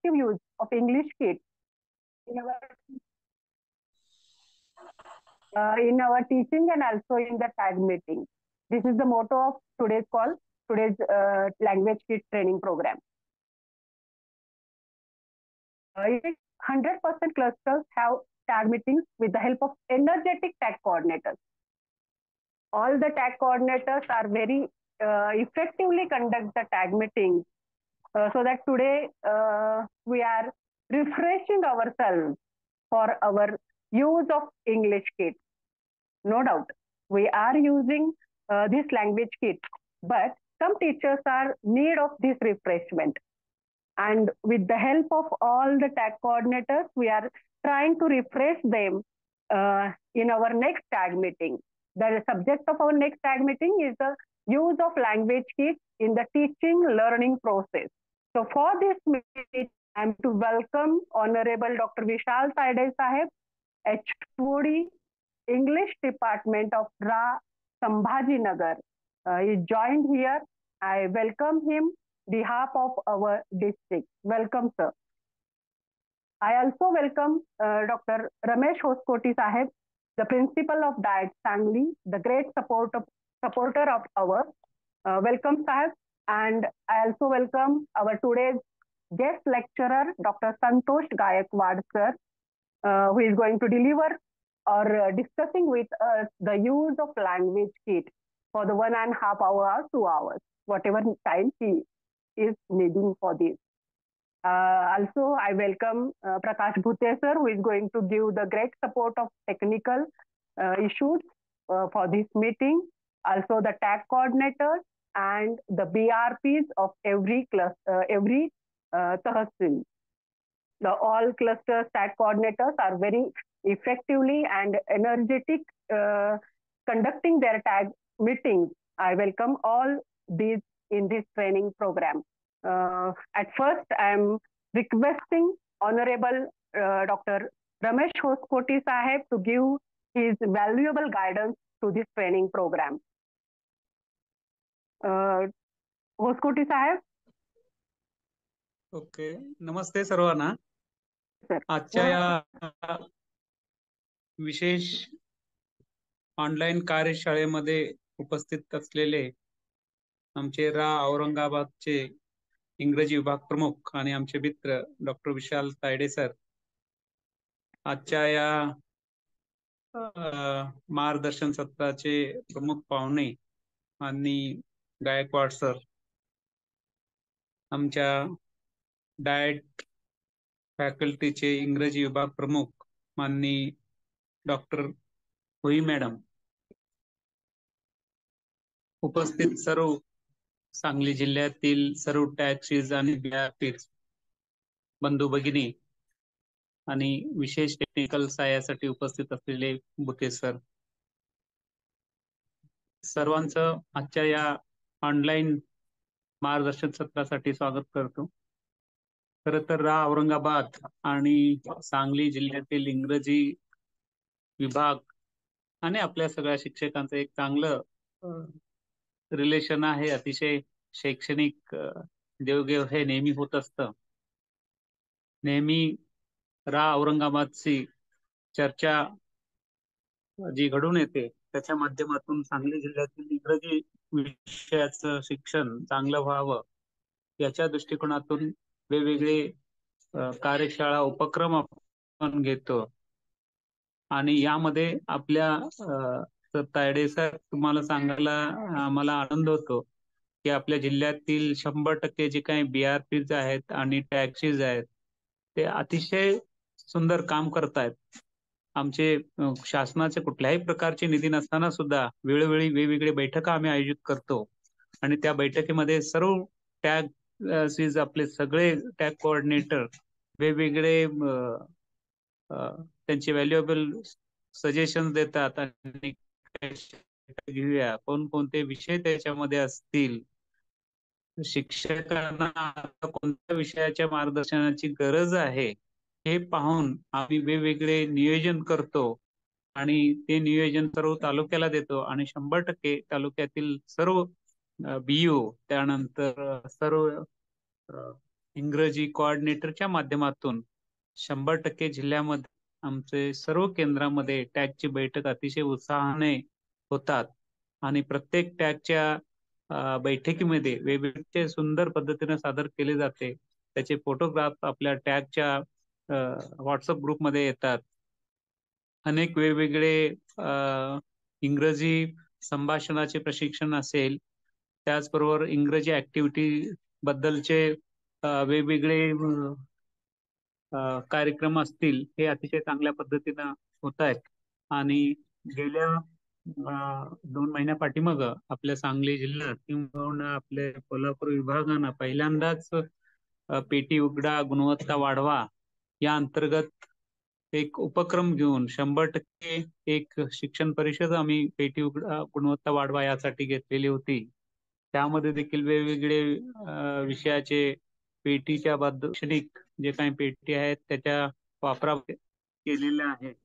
effective use of English kit in our teaching and also in the tag meeting. This is the motto of today's call, today's language kit training program. 100% clusters have tag meetings with the help of energetic tag coordinators. All the tag coordinators are very effectively conduct the tag meetings, so that today we are refreshing ourselves for our use of English kit. No doubt, we are using this language kit, but some teachers are need of this refreshment. And with the help of all the tag coordinators, we are trying to refresh them in our next tag meeting. The subject of our next tag meeting is the use of language kit in the teaching learning process. So for this meeting, I am to welcome Honorable Dr. Vishal Taide Saheb, HOD, English Department of Ra Sambhajinagar. He joined here. I welcome him behalf of our district. Welcome, sir. I also welcome Dr. Ramesh Hoskoti Saheb, the principal of Diet Sangli, the great supporter of ours. Welcome, Saheb. And I also welcome our today's guest lecturer, Dr. Santosh Gayakwad, sir, who is going to deliver or discussing with us the use of language kit for the 1.5 hours, 2 hours, whatever time he is needing for this. Also, I welcome Prakash Bhute, sir, who is going to give the great support of technical issues for this meeting. Also, the tag coordinators and the BRPs of every cluster, every tahsil. The all cluster tag coordinators are very effectively and energetic conducting their tag meetings. I welcome all these in this training program. At first, I am requesting Honorable Dr. Ramesh Hoskoti Saheb to give his valuable guidance to this training program. Hoskoti Saheb. Okay, नमस्ते सर्वांना. आजच्या या विशेष online कार्यशाळेमध्ये उपस्थित असलेले आमचे औरंगाबादचे इंग्रजी विभाग प्रमुख आणि आमचे मित्र डॉक्टर विशाल तायडे सर, आजच्या या मार्गदर्शन सत्राचे प्रमुख पाहुणे आणि गायकवाड सर, आमच्या डाएट फॅकल्टीचे इंग्रजी विभाग प्रमुख माननीय डॉक्टर भुई मॅडम, उपस्थित सर्व सांगली जिल्ह्यातील सर्व टॅक्सीज आणि बीआरपीज बंधू भगिनी आणि विशेष टेक्निकल सहाय्यासाठी उपस्थित असलेले बुते सर, सर्वांचं आजच्या या ऑनलाईन मार्गदर्शन सत्रासाठी स्वागत करतो. खर तर औरंगाबाद आणि सांगली जिल्ह्यातील इंग्रजी विभाग आणि आपल्या सगळ्या शिक्षकांचं एक चांगलं रिलेशन आहे. अतिशय शैक्षणिक देवघेव हे नेहमी होत असतं. नेहमी औरंगाबादची चर्चा जी घडून येते त्याच्या माध्यमातून सांगली जिल्ह्यातील इंग्रजी विषयाचं शिक्षण चांगलं व्हावं याच्या दृष्टिकोनातून वेगवेगळे कार्यशाळा उपक्रम आपण घेतो. आणि यामध्ये आपल्या तायडे सर, तुम्हाला सांगायला आम्हाला आनंद होतो की आपल्या जिल्ह्यातील 100% जे काही बीआरपीज आहेत आणि टॅक्सीज आहेत ते अतिशय सुंदर काम करतायत. आमचे शासनाचे कुठल्याही प्रकारचे निधी नसताना सुद्धा वेळोवेळी वेगवेगळे बैठका आम्ही आयोजित करतो आणि त्या बैठकीमध्ये सर्व टॅग आपले सगळे टॅग कोऑर्डिनेटर वेगवेगळे त्यांचे व्हॅल्युएबल सजेशन देतात आणि घेऊया कोणते विषय त्याच्यामध्ये असतील, शिक्षकांना कोणत्या विषयाच्या मार्गदर्शनाची गरज आहे हे पाहून आम्ही वेगवेगळे नियोजन करतो आणि ते नियोजन सर्व तालुक्याला देतो आणि 100% तालुक्यातील सर्व बीओ, त्यानंतर सर्व इंग्रजी कोऑर्डिनेटरच्या माध्यमातून 100% जिल्ह्यामध्ये आमचे सर्व केंद्रामध्ये टॅगची बैठक अतिशय उत्साहाने होतात आणि प्रत्येक टॅगच्या बैठकीमध्ये वेगवेगळे सुंदर पद्धतीने सादर केले जाते. त्याचे फोटोग्राफ आपल्या टॅगच्या व्हॉट्सअप ग्रुपमध्ये येतात. अनेक वेगवेगळे इंग्रजी संभाषणाचे प्रशिक्षण असेल, त्याचबरोबर इंग्रजी ऍक्टिव्हिटी बद्दलचे वेगवेगळे कार्यक्रम असतील, हे अतिशय चांगल्या पद्धतीनं होत आहेत. आणि गेल्या 2 महिन्यापाठीमाग आपल्या सांगली जिल्ह्यात किंवा आपल्या कोल्हापूर विभागानं पहिल्यांदाच पेटी उघडा गुणवत्ता वाढवा या अंतर्गत एक उपक्रम घेऊन 100% एक शिक्षण परिषद आम्ही पेटी उघडा गुणवत्ता वाढवा यासाठी घेतलेली होती. त्यामध्ये देखील वेगवेगळे विषयाचे पेटीच्या शैक्षणिक जे काही पेटी आहेत त्याच्या वापरा केलेल्या आहेत.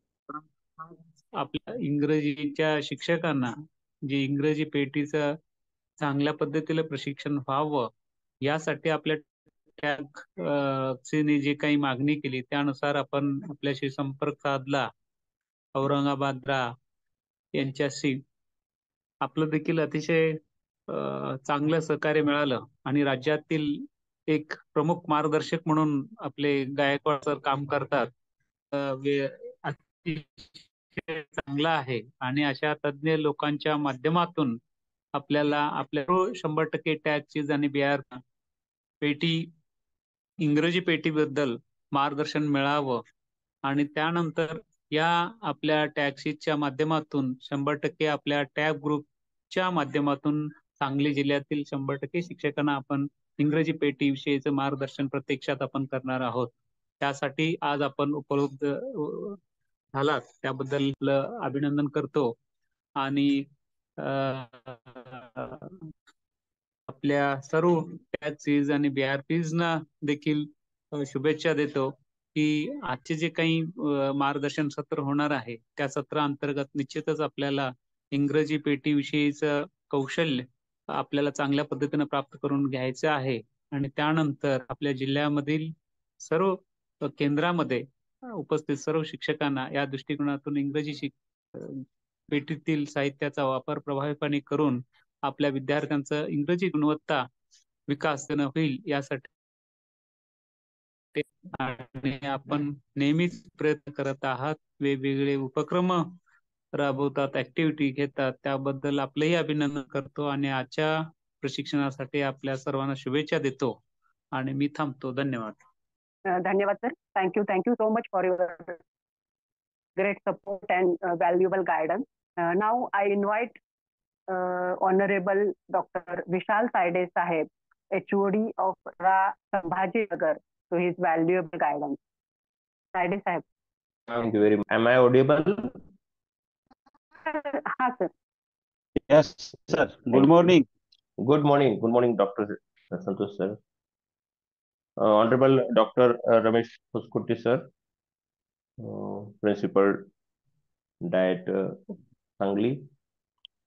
आपल्या इंग्रजीच्या शिक्षकांना जे इंग्रजी पेटीचं चांगल्या पद्धतीने प्रशिक्षण व्हावं यासाठी आपल्या टॅगने जे काही मागणी केली त्यानुसार आपण आपल्याशी संपर्क साधला. औरंगाबाद यांच्याशी आपलं देखील अतिशय चांगलं सहकार्य मिळालं आणि राज्यातील एक प्रमुख मार्गदर्शक म्हणून आपले गायकवाड सर काम करतात. अतिशय चांगला आहे आणि अशा तज्ञ लोकांच्या माध्यमातून आपल्याला आपल्या 100% टॅगचीज आणि BR पेटी इंग्रजी पेटीबद्दल मार्गदर्शन मिळावं आणि त्यानंतर या आपल्या टॅगशीटच्या माध्यमातून 100% आपल्या टॅग ग्रुपच्या माध्यमातून सांगली जिल्ह्यातील 100% शिक्षकांना आपण इंग्रजी पेटी विषयीचं मार्गदर्शन प्रत्यक्षात आपण करणार आहोत. त्यासाठी आज आपण उपलब्ध झालात त्याबद्दल अभिनंदन करतो आणि आपल्या सर्व टॅगसीज आणि BRPs ना देखील शुभेच्छा देतो की आजचे जे काही मार्गदर्शन सत्र होणार आहे त्या सत्राअंतर्गत निश्चितच आपल्याला इंग्रजी पेटी विषयीचं कौशल्य आपल्याला चांगल्या पद्धतीने प्राप्त करून घ्यायचं आहे आणि त्यानंतर आपल्या जिल्ह्यामधील सर्व केंद्रामध्ये उपस्थित सर्व शिक्षकांना या दृष्टिकोनातून इंग्रजी पेटीतील साहित्याचा वापर प्रभावीपणे करून आपल्या विद्यार्थ्यांचं इंग्रजी गुणवत्ता विकास होईल यासाठी आणि आपण नेहमीच प्रयत्न करत आहात. वेगवेगळे उपक्रम राबवतात, ऍक्टिव्हिटी घेतात, त्याबद्दल आपलंही अभिनंदन करतो आणि आजच्या प्रशिक्षणासाठी आपल्या सर्वांना शुभेच्छा देतो आणि मी थांबतो. धन्यवाद. धन्यवाद sir. Thank you so much for your great support and valuable guidance. Now I invite Honorable Dr. Vishal Saide Saheb, HOD of Sambhaji Nagar, to his valuable guidance. Saide Saheb. Thank you very much. Am I audible? हाँ sir. Yes, sir. Good morning. Good morning. Good morning, Dr. Santosh sir. Honorable Dr. Ramesh Hoskote sir, Principal Diet Sangli,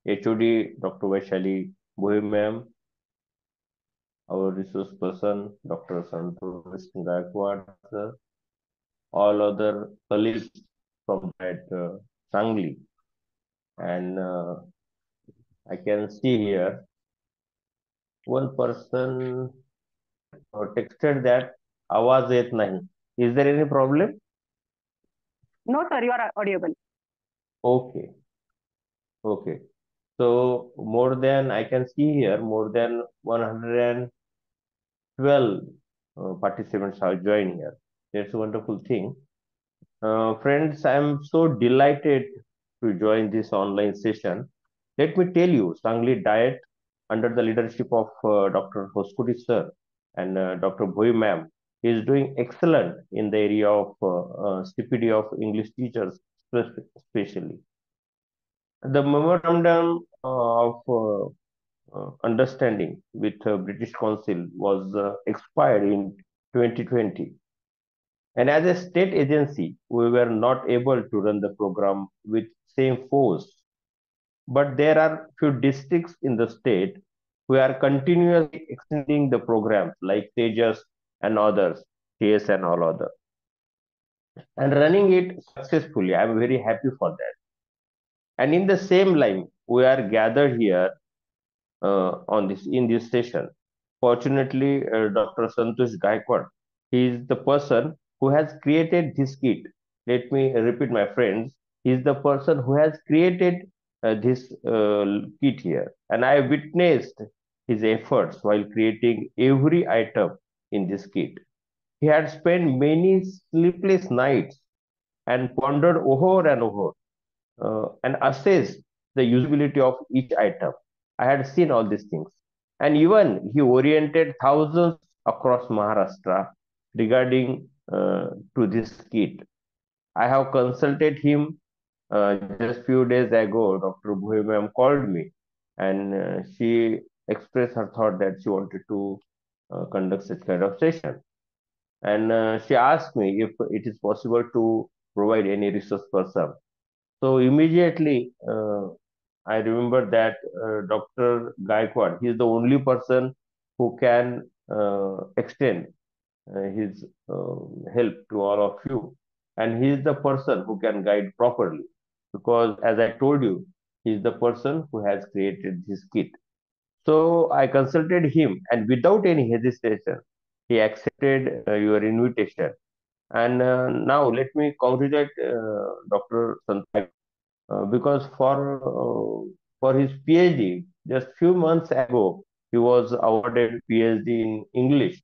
HOD Dr. Vaishali Bhuy ma'am, our resource person Dr. Santosh Gaikwad sir, all other colleagues from Diet Sangli, and I can see here one person texted that आवाज येत नाही. Is there any problem? No sir, you are audible. Okay. Okay. So more than I can see here, more than 112 participants have joined here. That's a wonderful thing. Friends, I am so delighted to join this online session. Let me tell you, Sangli Diet, under the leadership of Dr. Hoskote sir and Dr. Bhuy ma'am, is doing excellent in the area of CPD of English teachers, especially. The memorandum of understanding with British Council was expired in 2020. And as a state agency, we were not able to run the program with same force. But there are few districts in the state who are continuously extending the programs like Tejas, and others, TS and all other, and running it successfully. I'm very happy for that. And in the same line, we are gathered here on this in this session. Fortunately, Dr. Santosh Gaikwad, he is the person who has created this kit. Let me repeat, my friends. He is the person who has created this kit here, and I witnessed his efforts while creating every item in this kit. He had spent many sleepless nights and pondered over and over and assessed the usability of each item. I had seen all these things. And even he oriented thousands across Maharashtra regarding to this kit. I have consulted him just few days ago. Dr. Bhuy ma'am called me and she expressed her thought that she wanted to conduct such kind of session. And she asked me if it is possible to provide any resource person. So immediately, I remember that Dr. Gaikwad, he is the only person who can extend his help to all of you. And he is the person who can guide properly. Because as I told you, he is the person who has created this kit. So I consulted him, and without any hesitation, he accepted your invitation. And now let me congratulate Dr. Santai because for his PhD, just few months ago, he was awarded PhD in English,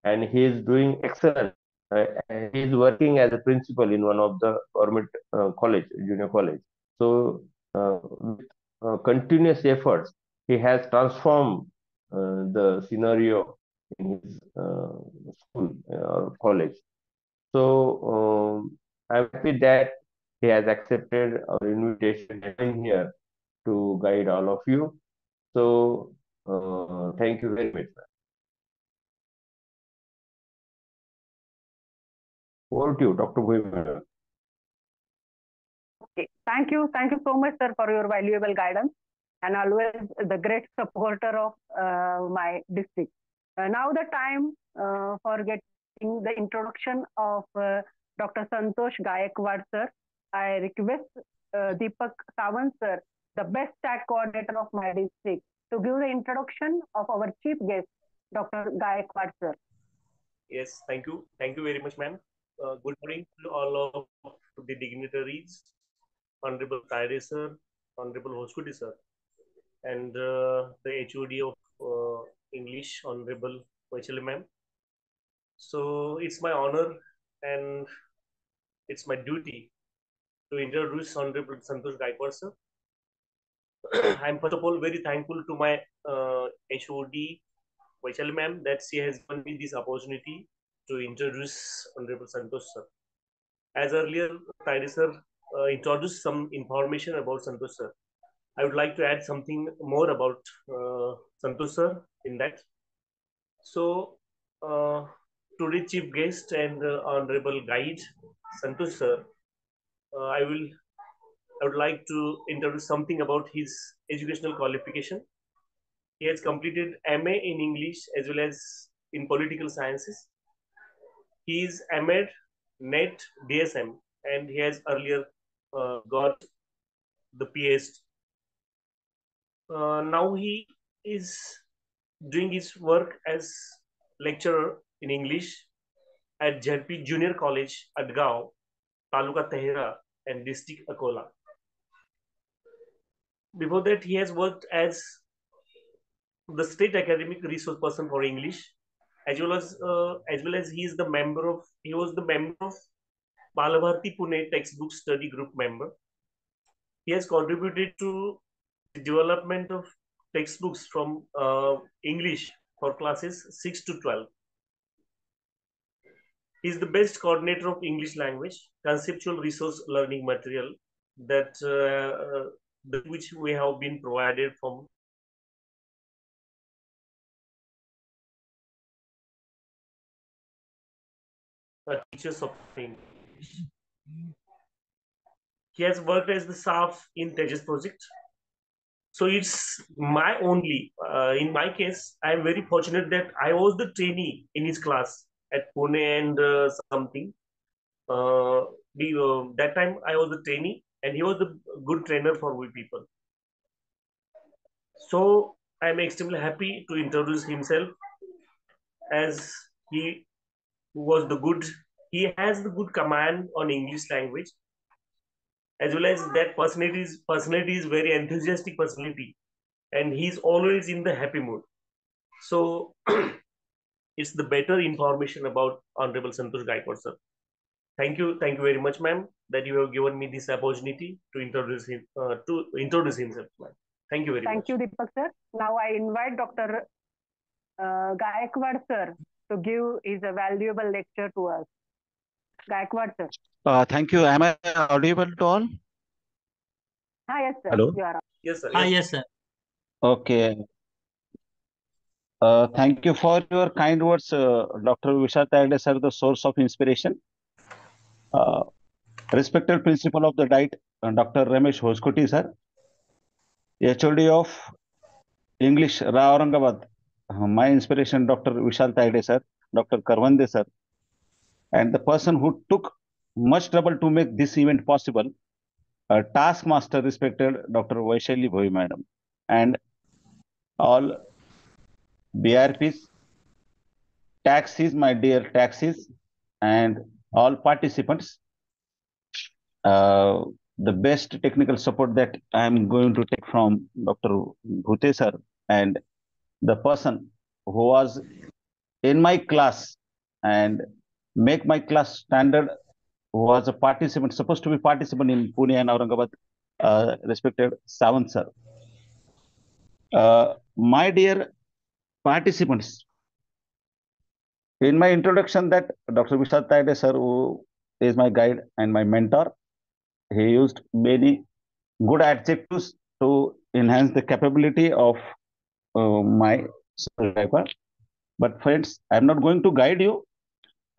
and he is doing excellent. And he is working as a principal in one of the government college, junior college. So, with continuous efforts, he has transformed the scenario in his school or college. So I'm happy that he has accepted our invitation to come here to guide all of you. So thank you very much. Over to you, Dr. Bhuy. Okay. Thank you. Thank you so much, sir, for your valuable guidance and always the great supporter of my district. Now the time for getting the introduction of Dr. Santosh Gaikwad, sir. I request Deepak Sawant, sir, the best TAG coordinator of my district, to give the introduction of our chief guest, Dr. Gaikwad, sir. Yes, thank you. Thank you very much, ma'am. Good morning to all of the dignitaries, Honorable Tyree sir, Honorable Hoskudi sir, and the HOD of English, Honorable Vaishali ma'am. So it's my honor and it's my duty to introduce Honorable Santosh Gaikwad sir. I'm first of all very thankful to my HOD Vaishali ma'am that she has given me this opportunity to introduce Honorable Santosh sir. As earlier, Tyree sir introduced some information about Santosh sir. I would like to add something more about Santosh sir in that. So, today chief guest and honorable guide, Santosh sir, I would like to introduce something about his educational qualification. He has completed MA in English as well as in political sciences. He is MA, NET, DSM, and he has earlier got the PhD. Now he is doing his work as lecturer in English at JP Junior College, Adgaon, Taluka Tehra, and District Akola. Before that, he has worked as the state academic resource person for English, as well as he was the member of Balabharti Pune textbook study group member. He has contributed to the development of textbooks from English for classes 6 to 12. He is the best coordinator of English language, conceptual resource learning material that which we have been provided from teachers of English. He has worked as the staff in Tejas project. So it's my only, in my case, I am very fortunate that I was the trainee in his class at Pune and something. That time I was a trainee, and he was a good trainer for we people. So I'm extremely happy to introduce himself, as he was the good. He has the good command on English language, as well as that personality is very enthusiastic personality, and he's always in the happy mood. So it's the better information about Honorable Santosh Gaikwad sir. Thank you very much, ma'am, that you have given me this opportunity to introduce himself, ma'am. Thank you very much. Thank you, Deepak sir. Now I invite Dr. Gaikwad sir to give his valuable lecture to us. Gaikwad sir. Thank you. Am I audible to all? Yes, sir. Hello? You are. Yes, sir. Yes, sir. Okay. Thank you for your kind words, Dr. Vishal Tagde sir, the source of inspiration. Respected principal of the diet, Dr. Ramesh Hoskoti sir, HOD of English, Ra Aurangabad, my inspiration, Dr. Vishal Tagde sir, Dr. Karvande sir, and the person who took much trouble to make this event possible, taskmaster, respected Dr. Vaishali Bhoi madam, and all BRPs, taxis, my dear taxis, and all participants. The best technical support that I am going to take from Dr. Bhute sir, and the person who was in my class and make my class standard, who was a participant, supposed to be participant in Pune and Aurangabad, respected Sawant sir. My dear participants, in my introduction that Dr. Vishal Tagde sir, who is my guide and my mentor, he used many good adjectives to enhance the capability of my survivor. But friends, I'm not going to guide you.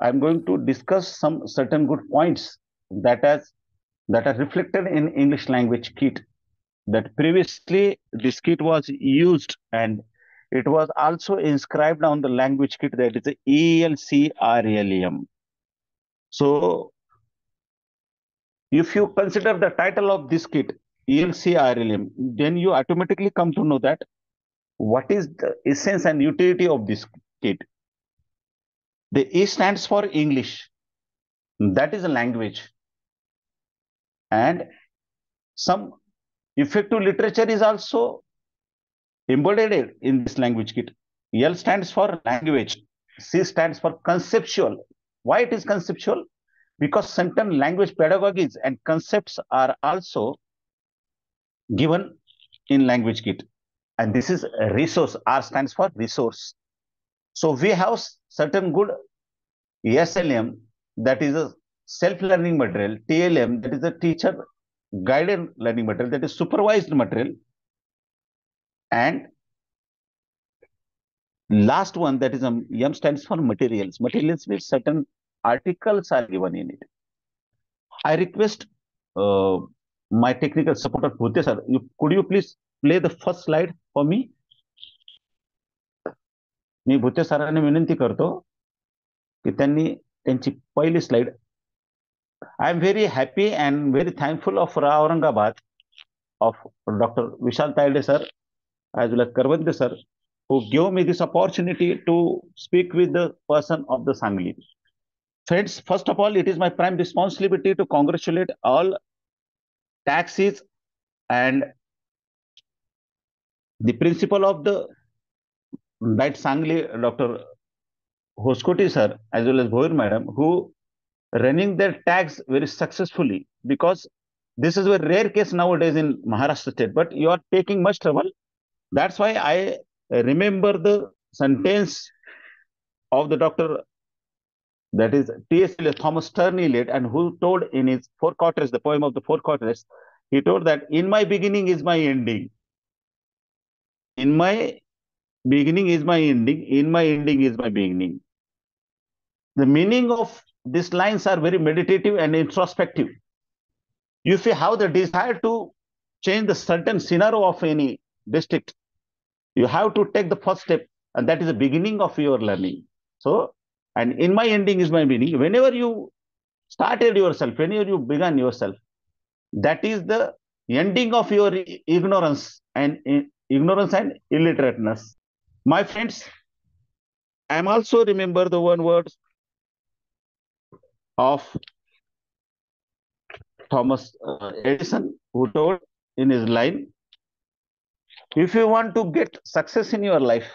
I'm going to discuss some certain good points that are reflected in English language kit. That previously this kit was used, and it was also inscribed on the language kit, that is ELCRLM. So if you consider the title of this kit, ELCRLM, then you automatically come to know that what is the essence and utility of this kit. The E stands for English. That is a language. And some effective literature is also embodied in this language kit. L stands for language. C stands for conceptual. Why it is conceptual? Because certain language pedagogies and concepts are also given in language kit. And this is a resource. R stands for resource. So we have certain good SLM, that is a self-learning material, TLM, that is a teacher guided learning material, that is supervised material, and last one, that is M stands for materials. Materials means certain articles are given in it. I request my technical supporter Bhute sir, could you please play the first slide for me? मी भुते सरांनी विनंती करतो की त्यांनी त्यांची पहिली slide. I am very happy and very thankful of Ra Aurangabad, of Dr. Vishal Tagde sir, as well as Karvande sir, who gave me this opportunity to speak with the person of the Sangli. Friends, first of all, it is my prime responsibility to congratulate all taxis and the principal of the Diet Sangli, Dr. Hoskoti sir, as well as Bhoir madam, who running their tags very successfully, because this is a rare case nowadays in Maharashtra state, but you are taking much trouble. That's why I remember the sentence of the doctor, that is T.S. Eliot, Thomas Sterne Eliot, and who told in his Four Quarters, the poem of the Four Quarters, he told that in my beginning is my ending. In my beginning is my ending. In my ending is my beginning. The meaning of these lines are very meditative and introspective. If you have the desire to change the certain scenario of any district, you have to take the first step, and that is the beginning of your learning. So And in my ending is my meaning. Whenever you started yourself, whenever you began yourself, that is the ending of your ignorance and illiterateness. My friends, I am also remember the one word of Thomas Edison, who told in his line, if you want to get success in your life,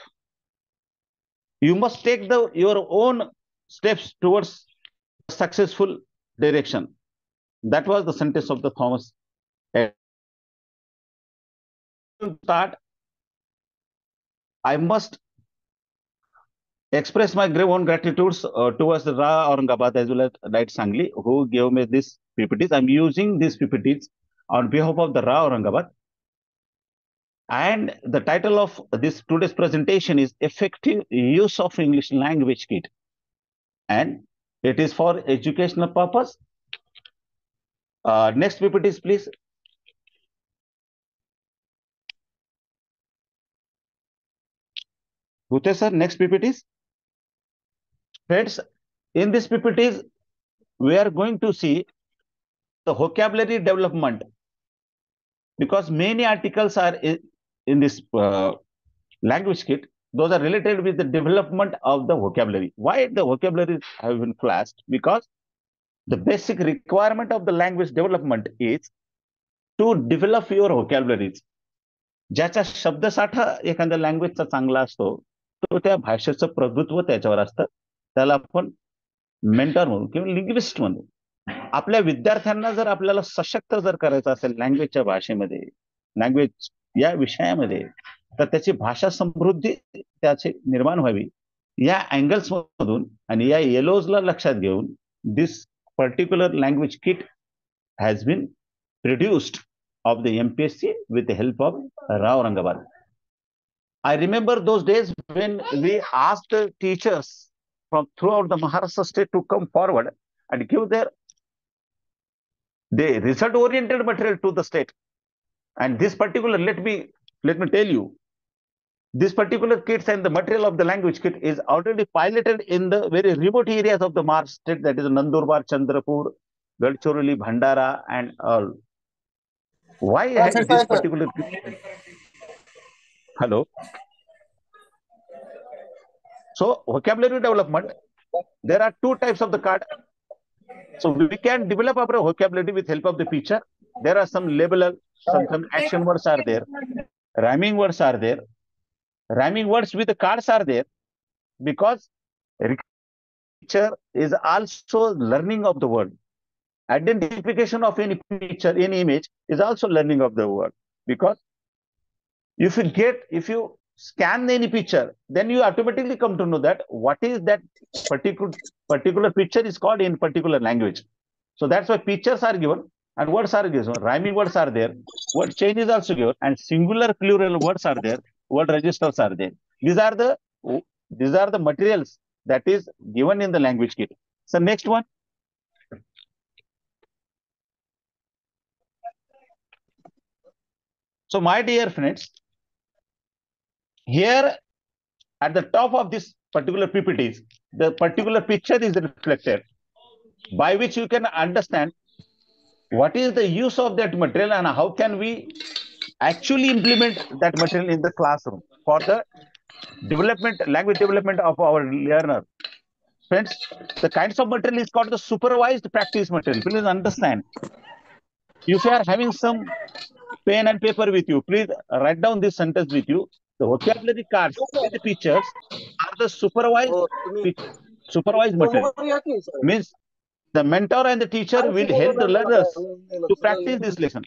you must take your own steps towards successful direction. That was the sentence of the Thomas Edison. Start, I must express my own gratitudes towards the Ra Aurangabad as well as Right Sangli, who gave me these PPTs. I'm using these PPTs on behalf of the Ra Aurangabad. And the title of this today's presentation is Effective Use of English Language Kit. And it is for educational purpose. Next PPTs, please. Bhute sir, next PPTs. Friends, in this PPTs, we are going to see the vocabulary development, because many articles are in this language kit. Those are related with the development of the vocabulary. Why the vocabulary have been flashed? Because the basic requirement of the language development is to develop your vocabularies. ज्याचा शब्दसाठा एखाद्या लँग्वेजचा चांगला असतो, तो त्या भाषेचं प्रभुत्व त्याच्यावर असतं. त्याला आपण मेंटर म्हणू किंवा लिंग्विस्ट म्हणू. आपल्या विद्यार्थ्यांना जर आपल्याला सशक्त जर करायचं असेल लँग्वेजच्या भाषेमध्ये, लँग्वेज या विषयामध्ये, तर त्याची भाषा समृद्धी त्याची निर्माण व्हावी या अँगल्स मधून आणि या येलोजला लक्षात घेऊन this particular language kit has been produced of the MPSC with the help of Ra Aurangabad. I remember those days when we asked the teachers from throughout the Maharashtra state to come forward and give their result-oriented material to the state. And this particular, let me tell you, this particular kits and the material of the language kit is already piloted in the very remote areas of the Maharashtra state, that is Nandurbar, Chandrapur, Gadchiroli, Bhandara, and all. Why this particular? Hello. So vocabulary development, there are two types of the card. So we can develop our vocabulary with help of the picture. There are some label, some action words are there, rhyming words are there. Rhyming words with the cards are there because picture is also learning of the word. Identification of any picture, any image is also learning of the word, because if you scan any picture, then you automatically come to know that what is that particular picture is called in particular language. So that's why pictures are given and words are given. Rhyming words are there, word chain is also given, and singular plural words are there, word registers are there. These are the materials that is given in the language kit. So next one. So my dear friends, here at the top of this particular PPT, the particular picture is reflected, by which you can understand what is the use of that material and how can we actually implement that material in the classroom for the language development of our learner. Friends, the kinds of material is called the supervised practice material. Please understand. If you are having some pen and paper with you, please write down this sentence with you. The vocabulary cards with the pictures are the supervised material. Means the mentor and the teacher will help the learners to practice this lesson.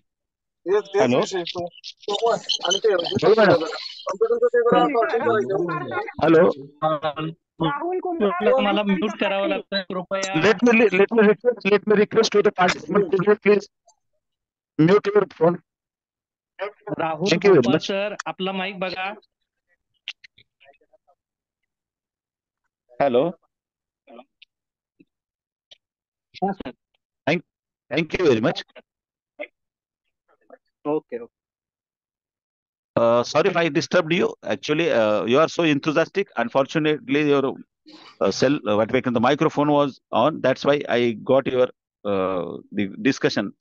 Hello? Hello? मला mute करावं लागतं कृपया. Let me request to the participant, please mute your phone. Rahul sir, आपला mic बघा. Hello. Thank you very much. Okay. Sorry if I disturbed you. Actually, you are so enthusiastic. Unfortunately, your the microphone was on. That's why I got your the discussion.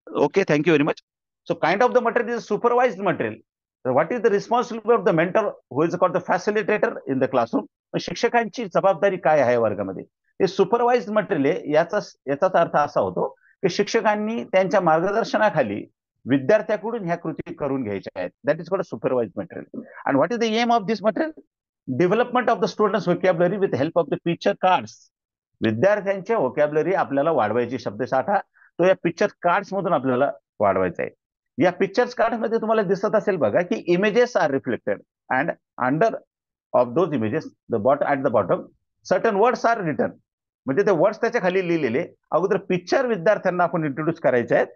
Okay, thank you very much. So kind of the material is supervised material. So what is the responsibility of the mentor who is called the facilitator in the classroom? शिक्षकांची जबाबदारी काय आहे वर्गामध्ये? हे supervised material आहे. याचाच अर्थ असा होतो की शिक्षकांनी त्यांच्या मार्गदर्शनाखाली विद्यार्थ्याकडून ह्या कृती करून घ्यायच्या आहेत. That is called supervised material. And what is the aim of this material? Development of the students vocabulary with help of the picture cards. विद्यार्थ्यांचे व्होकॅब्युलरी आपल्याला वाढवायची, शब्दसाठा तो या पिक्चर कार्ड्स मधून आपल्याला वाढवायचा आहे. या पिक्चर्स कार्ड मध्ये तुम्हाला दिसत असेल बघा की images are reflected and under of those images at the bottom certain words are written. म्हणजे ते वर्ड्स त्याच्या खाली लिहिलेले. अगोदर पिक्चर विद्यार्थ्यांना आपण इंट्रोड्यूस करायचे आहेत.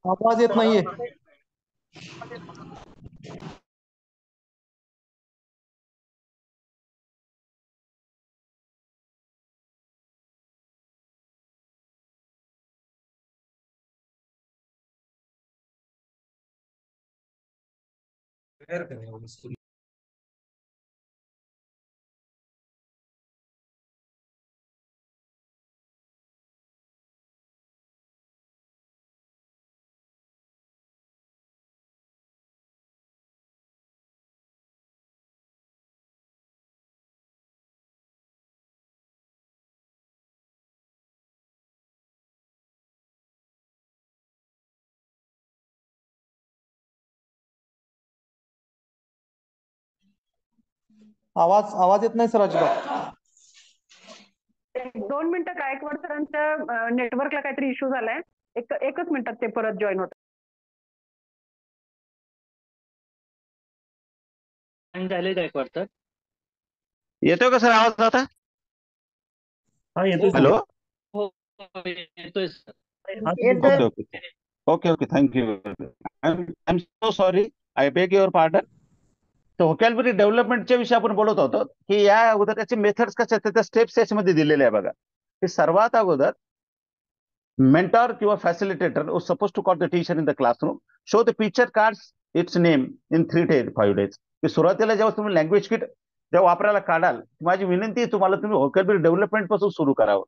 आवाज येत नाहीये. आवाज येत नाही सर अजिबात. 1-2 मिनिटं गायकवाड सरांच्या नेटवर्कला काहीतरी इश्यू झालाय. एकच मिनिटात ते परत जॉईन होतात. झाले गायकवाड सर. येतोय का सर आवाज आता? हॅलो. येतोय sir. Okay thank you. I am so sorry. I beg your pardon. तर व्होकॅब्युलरी डेव्हलपमेंटच्या विषयी आपण बोलत होतो की या अगोदर त्याचे मेथड्स कसे आहेत, त्या स्टेप्स याच्यामध्ये दिलेले आहे बघा. की सर्वात अगोदर मेंटॉर किंवा facilitator suppose to call the teacher in the classroom, show the picture cards its name in 3 days 5 days. की सुरुवातीला जेव्हा तुम्ही लँग्वेज किट जेव्हा वापरायला काढाल, माझी विनंती आहे तुम्हाला तुम्ही व्होकॅब्युलरी डेव्हलपमेंट पासून सुरू करावं.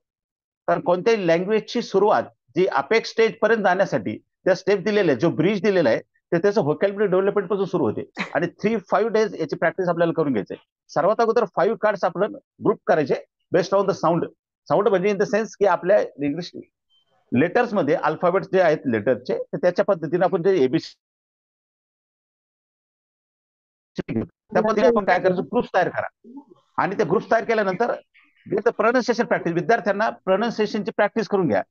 कारण कोणत्याही लँग्वेजची सुरुवात जी अपेक्स स्टेज पर्यंत जाण्यासाठी त्या स्टेप दिलेल्या जो ब्रिज दिलेला आहे ते त्याचं व्होकॅब्युलरी डेव्हलपमेंट पासून सुरू होते. आणि 3-5 days याची प्रॅक्टिस आपल्याला करून घ्यायची. सर्वात अगोदर 5 कार्ड्स आपण ग्रुप करायचे based on the sound. Sound म्हणजे इन द सेन्स की आपल्या इंग्लिश लेटर्स मध्ये अल्फाबेट्स जे आहेत लेटरचे, त्याच्या पद्धतीने आपण जे एबीसी त्या पद्धतीने आपण काय करायचं, ग्रुप्स तयार करा. आणि ते ग्रुप्स तयार केल्यानंतर प्रोनाउन्सिएशन प्रॅक्टिस, विद्यार्थ्यांना प्रोनाउन्सिएशनची प्रॅक्टिस करून घ्या.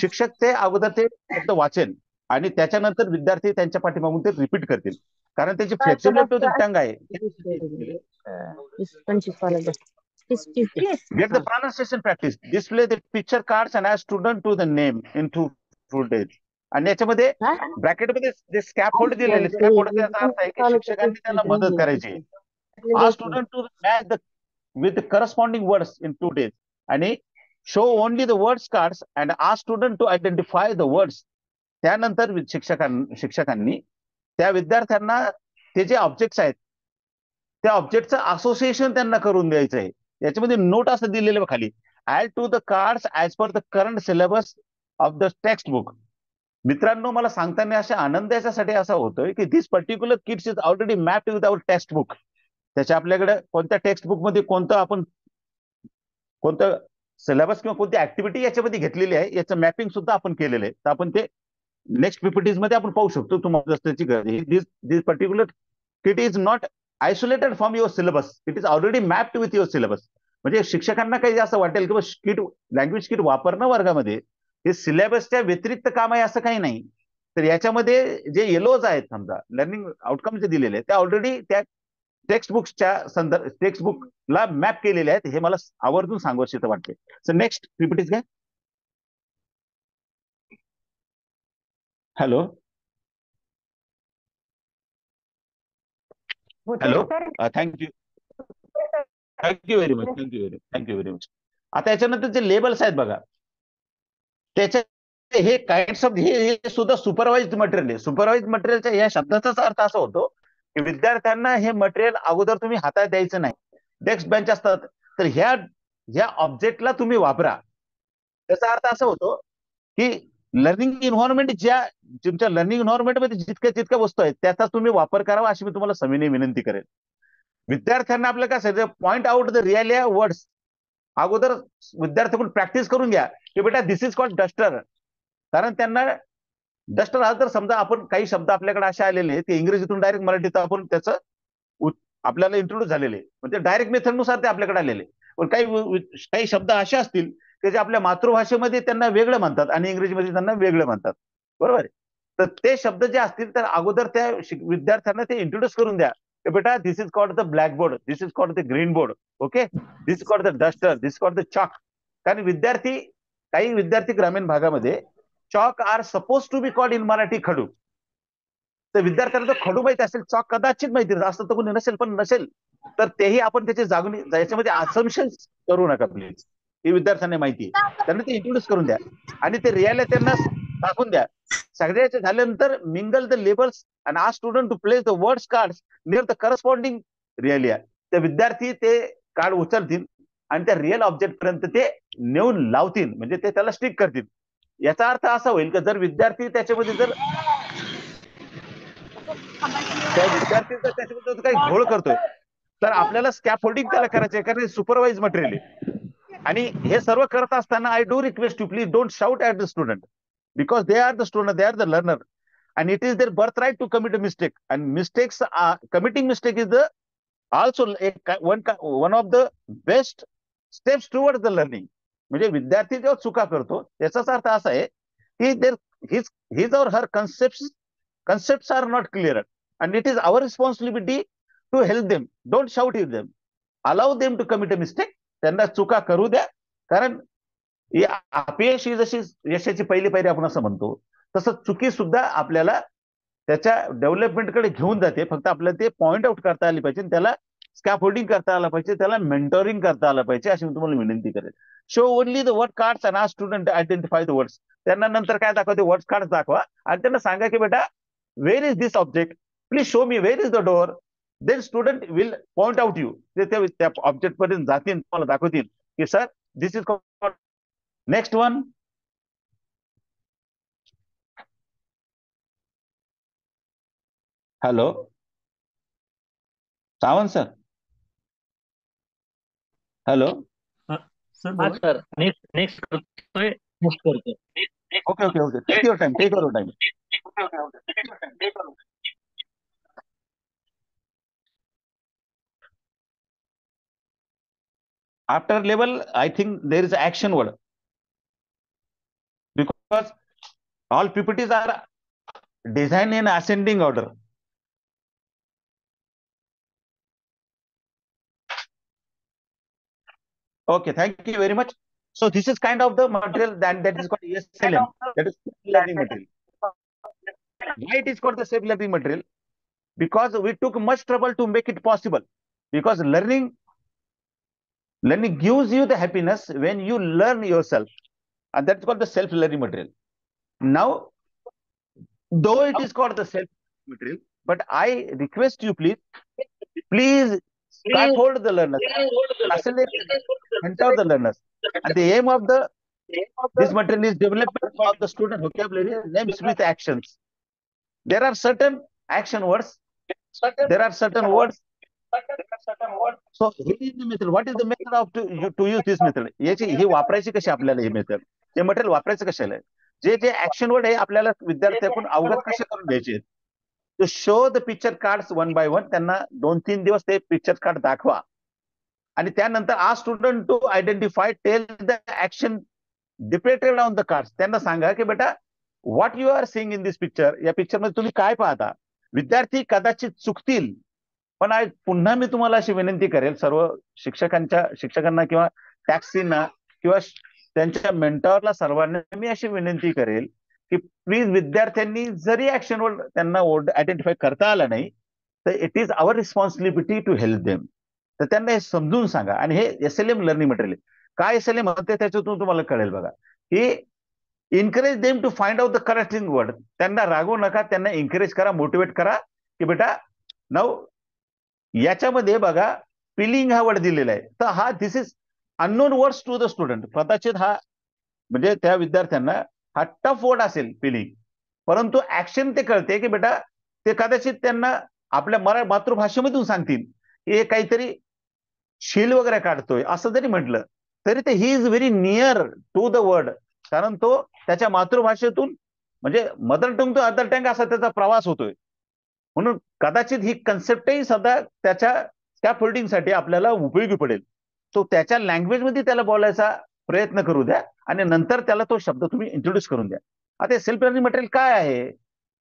शिक्षक ते अगोदर ते फक्त वाचेल आणि त्याच्यानंतर विद्यार्थी त्यांच्या पाठीमागून ते रिपीट करतील. कारण त्याची फ्लेक्सिबिलिटी टंग आहे. Get the pronunciation practice. Display the picture cards and as student to the name in 2 days. आणि याच्यामध्ये ब्रॅकेटमध्ये जे स्कॅप होल्ड दिलेले, स्कॅप होल्ड त्याचा अर्थ आहे की शिक्षकांनी त्यांना मदत करायची. Ah student to match the with the corresponding words in 2 days. आणि show only the words cards and ask student to identify the words. त्यानंतर शिक्षकांनी त्या विद्यार्थ्यांना ते जे ऑब्जेक्ट्स आहेत त्या ऑब्जेक्टचं असोसिएशन त्यांना करून द्यायचं आहे. याच्यामध्ये नोट असं दिलेलं खाली, add to the cards as per the current syllabus of the textbook. मित्रांनो, मला सांगताना अशा आनंद याच्यासाठी असा होतोय की this particular kits is already mapped with our textbook. त्याच्या आपल्याकडे कोणत्या टेक्स्ट बुक मध्ये कोणतं सिलेबस किंवा कोणती ऍक्टिव्हिटी याच्यामध्ये घेतलेली आहे याचं मॅपिंग सुद्धा आपण केलेलं आहे. तर आपण ते नेक्स्ट पीपीटीज मध्ये आपण पाहू शकतो. तुम्हाला त्याची गरज. This particular kit is not isolated from your syllabus, it is already mapped with your syllabus. म्हणजे शिक्षकांना काही असं वाटेल की लँग्वेज किट वापरणं वर्गामध्ये हे सिलेबसच्या व्यतिरिक्त काम आहे असं काही नाही. तर याच्यामध्ये जे येलोज आहेत समजा लर्निंग आउटकम जे दिलेले आहेत त्या ऑलरेडी त्या टेक्स्टबुकला मॅप केलेले आहेत. हे मला आवर्जून सांगावं वाटते. सो नेक्स्ट पीपीटीज घ्या. Hello hello thank you thank you very much thank you very much. आता याच्यानंतर जे लेबल्स आहेत बघा, त्याच्या हे काइंड्स ऑफ हे सुद्धा सुपरवाइज्ड मटेरियल आहे. सुपरवाइज्ड मटेरियलच्या या शब्दाचाच अर्थ असा होतो की विद्यार्थ्यांना हे मटेरियल अगोदर तुम्ही हातात द्यायचं नाही. डेस्क बेंच असतात तर ह्या ऑब्जेक्टला तुम्ही वापरा. त्याचा अर्थ असा होतो की लर्निंग इन्व्हायरमेंट तुमच्या लर्निंग इन्व्हायरमेंटमध्ये जितक्या वस्तू आहेत त्याचा तुम्ही वापर करावा अशी मी तुम्हाला सविनय विनंती करेन. विद्यार्थ्यांना आपलं काय सांगायचं, point out the real words. अगोदर विद्यार्थ्यांकडून प्रॅक्टिस करून घ्या की बेटा दिस इज कॉल्ड डस्टर. कारण त्यांना डस्टर हा तर समजा आपण काही शब्द आपल्याकडे असे आलेले ते इंग्रजीतून डायरेक्ट मराठीत आपण त्याचं आपल्याला इंट्रोड्यूस झालेले म्हणजे डायरेक्ट मेथडनुसार ते आपल्याकडे आलेले. पण काही शब्द असे असतील की जे आपल्या मातृभाषेमध्ये त्यांना वेगळं म्हणतात आणि इंग्रजीमध्ये त्यांना वेगळं म्हणतात. बरोबर आहे. तर ते शब्द जे असतील तर अगोदर त्या विद्यार्थ्यांना ते इंट्रोड्यूस करून द्या की बेटा this is called the blackboard, this is called the green board, okay, this is called the duster, this called the chalk. कारण काही विद्यार्थी ग्रामीण भागामध्ये chalk are suppose to be called in Marathi खडू. तर विद्यार्थ्यांना खडू माहिती असेल, चॉक कदाचित माहिती असतं तर कोणी नसेल, पण नसेल तर तेही आपण त्याची जागून याच्यामध्ये असम्पशन करू नका प्लीज. ही विद्यार्थ्यांना माहिती आहे, त्यांना ते इंट्रोड्यूस करून द्या आणि ते रिअल त्यांना दाखवून द्या. सगळ्याचे झाल्यानंतर mingle the labels and ask student to place the words cards near the corresponding realia. ते विद्यार्थी ते कार्ड उचलतील आणि त्या रिअल ऑब्जेक्ट पर्यंत ते नेऊन लावतील, म्हणजे ते त्याला स्टिक करतील. याचा अर्थ असा होईल की जर विद्यार्थी त्याच्यामध्ये जर त्या विद्यार्थीचा त्याच्यामध्ये काही घोळ करतोय तर आपल्याला स्कॅफोल्डिंग त्याला करायचं आहे, कारण सुपरवाइज मटेरियल आहे. आणि हे सर्व करत असताना I do request you please don't shout at the student because they R the student, they are the learner and it is their birthright to commit a mistake, and committing mistake is also one of the best steps towards the learning. म्हणजे विद्यार्थी जेव्हा चुका करतो त्याचाच अर्थ असा आहे की his or her concepts are not clear and it is our responsibility to help them. Don't shout at them, allow them to commit a mistake. त्यांना चुका करू द्या, कारण अपयश ही जशी यशाची पहिली पायरी आपण असं म्हणतो तसं चुकी सुद्धा आपल्याला त्याच्या डेव्हलपमेंटकडे घेऊन जाते. फक्त आपल्याला ते पॉइंट आउट करता आली पाहिजे, त्याला स्कॅफोल्डिंग करता आलं पाहिजे, त्याला मेंटोरिंग करता आलं पाहिजे अशी मी तुम्हाला विनंती करेन. Show only the word cards and ask student identify the words. त्यांना नंतर काय दाखवते, वर्ड्स कार्ड दाखवा आणि त्यांना सांगा की बेटा where is this object, please show me where is the door. Then student will point out you. ते त्या ऑब्जेक्ट पर्यंत जातील, तुम्हाला दाखवतील की sir this is called. Next one. Hello Sawant sir. Hello sir next करतोय. Okay okay okay, take your time, take your time. After level, I think there is action word because all PPTs are designed in ascending order. Okay, thank you very much. So this is kind of the material that is called SLM, that is learning material. Why it is called the safe learning material? Because we took much trouble to make it possible. Because learning gives you the happiness when you learn yourself, and that's called the self-learning material. Now, though it is called the self-learning material, but I request you, please scaffold the learners, mentor the learners. And the aim of this material is development of the student vocabulary names with actions. There are certain action words. There are certain words. So here is the method. What is the method of to use this method? ही वापरायची कशी आपल्याला ही method, हे material वापरायचं कशाला, जे action word आहे आपल्याला विद्यार्थ्यांकडून अवगत कसे करून घ्यायचे. तो show the picture cards one by one. त्यांना 2-3 दिवस ते पिक्चर कार्ड दाखवा आणि त्यानंतर ah student to identify tell the action depicted on the cards. त्यांना सांगा की बेटा what you are seeing in this picture, या पिक्चर मध्ये तुम्ही काय पाहता. विद्यार्थी कदाचित चुकतील, पण पुन्हा मी तुम्हाला अशी विनंती करेल सर्व शिक्षकांना किंवा टॅक्सींना किंवा त्यांच्या मेंटॉरला सर्वांना मी अशी विनंती करेल की प्लीज विद्यार्थ्यांनी जरी ऍक्शन वर्ड त्यांना आयडेंटिफाय करता आला नाही तर it is our responsibility to help them. तर त्यांना हे समजून सांगा. आणि हे SLM लर्निंग मटेरियल काय SLM म्हणते त्याच्यातून तुम्हाला कळेल बघा की encourage them to find out the correcting word. त्यांना रागवू नका, त्यांना एनकरेज करा, मोटिवेट करा की बेटा नाव याच्यामध्ये बघा पिलिंग हा वर्ड दिलेला आहे. तर हा this is unknown words to the student. कदाचित हा म्हणजे त्या विद्यार्थ्यांना हा टफ वर्ड असेल पिलिंग, परंतु ऍक्शन ते कळते की बेटा ते कदाचित त्यांना आपल्या मातृभाषेमधून सांगतील हे काहीतरी शील वगैरे काढतोय असं जरी म्हटलं तरी ते he is very near to the word, कारण तो त्याच्या मातृभाषेतून म्हणजे mother tongue to other tongue असा त्याचा प्रवास होतोय. म्हणून कदाचित ही कन्सेप्टही सध्या त्याच्या स्कॅफोल्डिंगसाठी आपल्याला उपयोगी पडेल. तो त्याच्या लँग्वेजमध्ये त्याला बोलायचा प्रयत्न करू द्या आणि नंतर त्याला तो शब्द तुम्ही इंट्रोड्यूस करून द्या. आता सेल्फ लर्निंग मटेरियल काय आहे,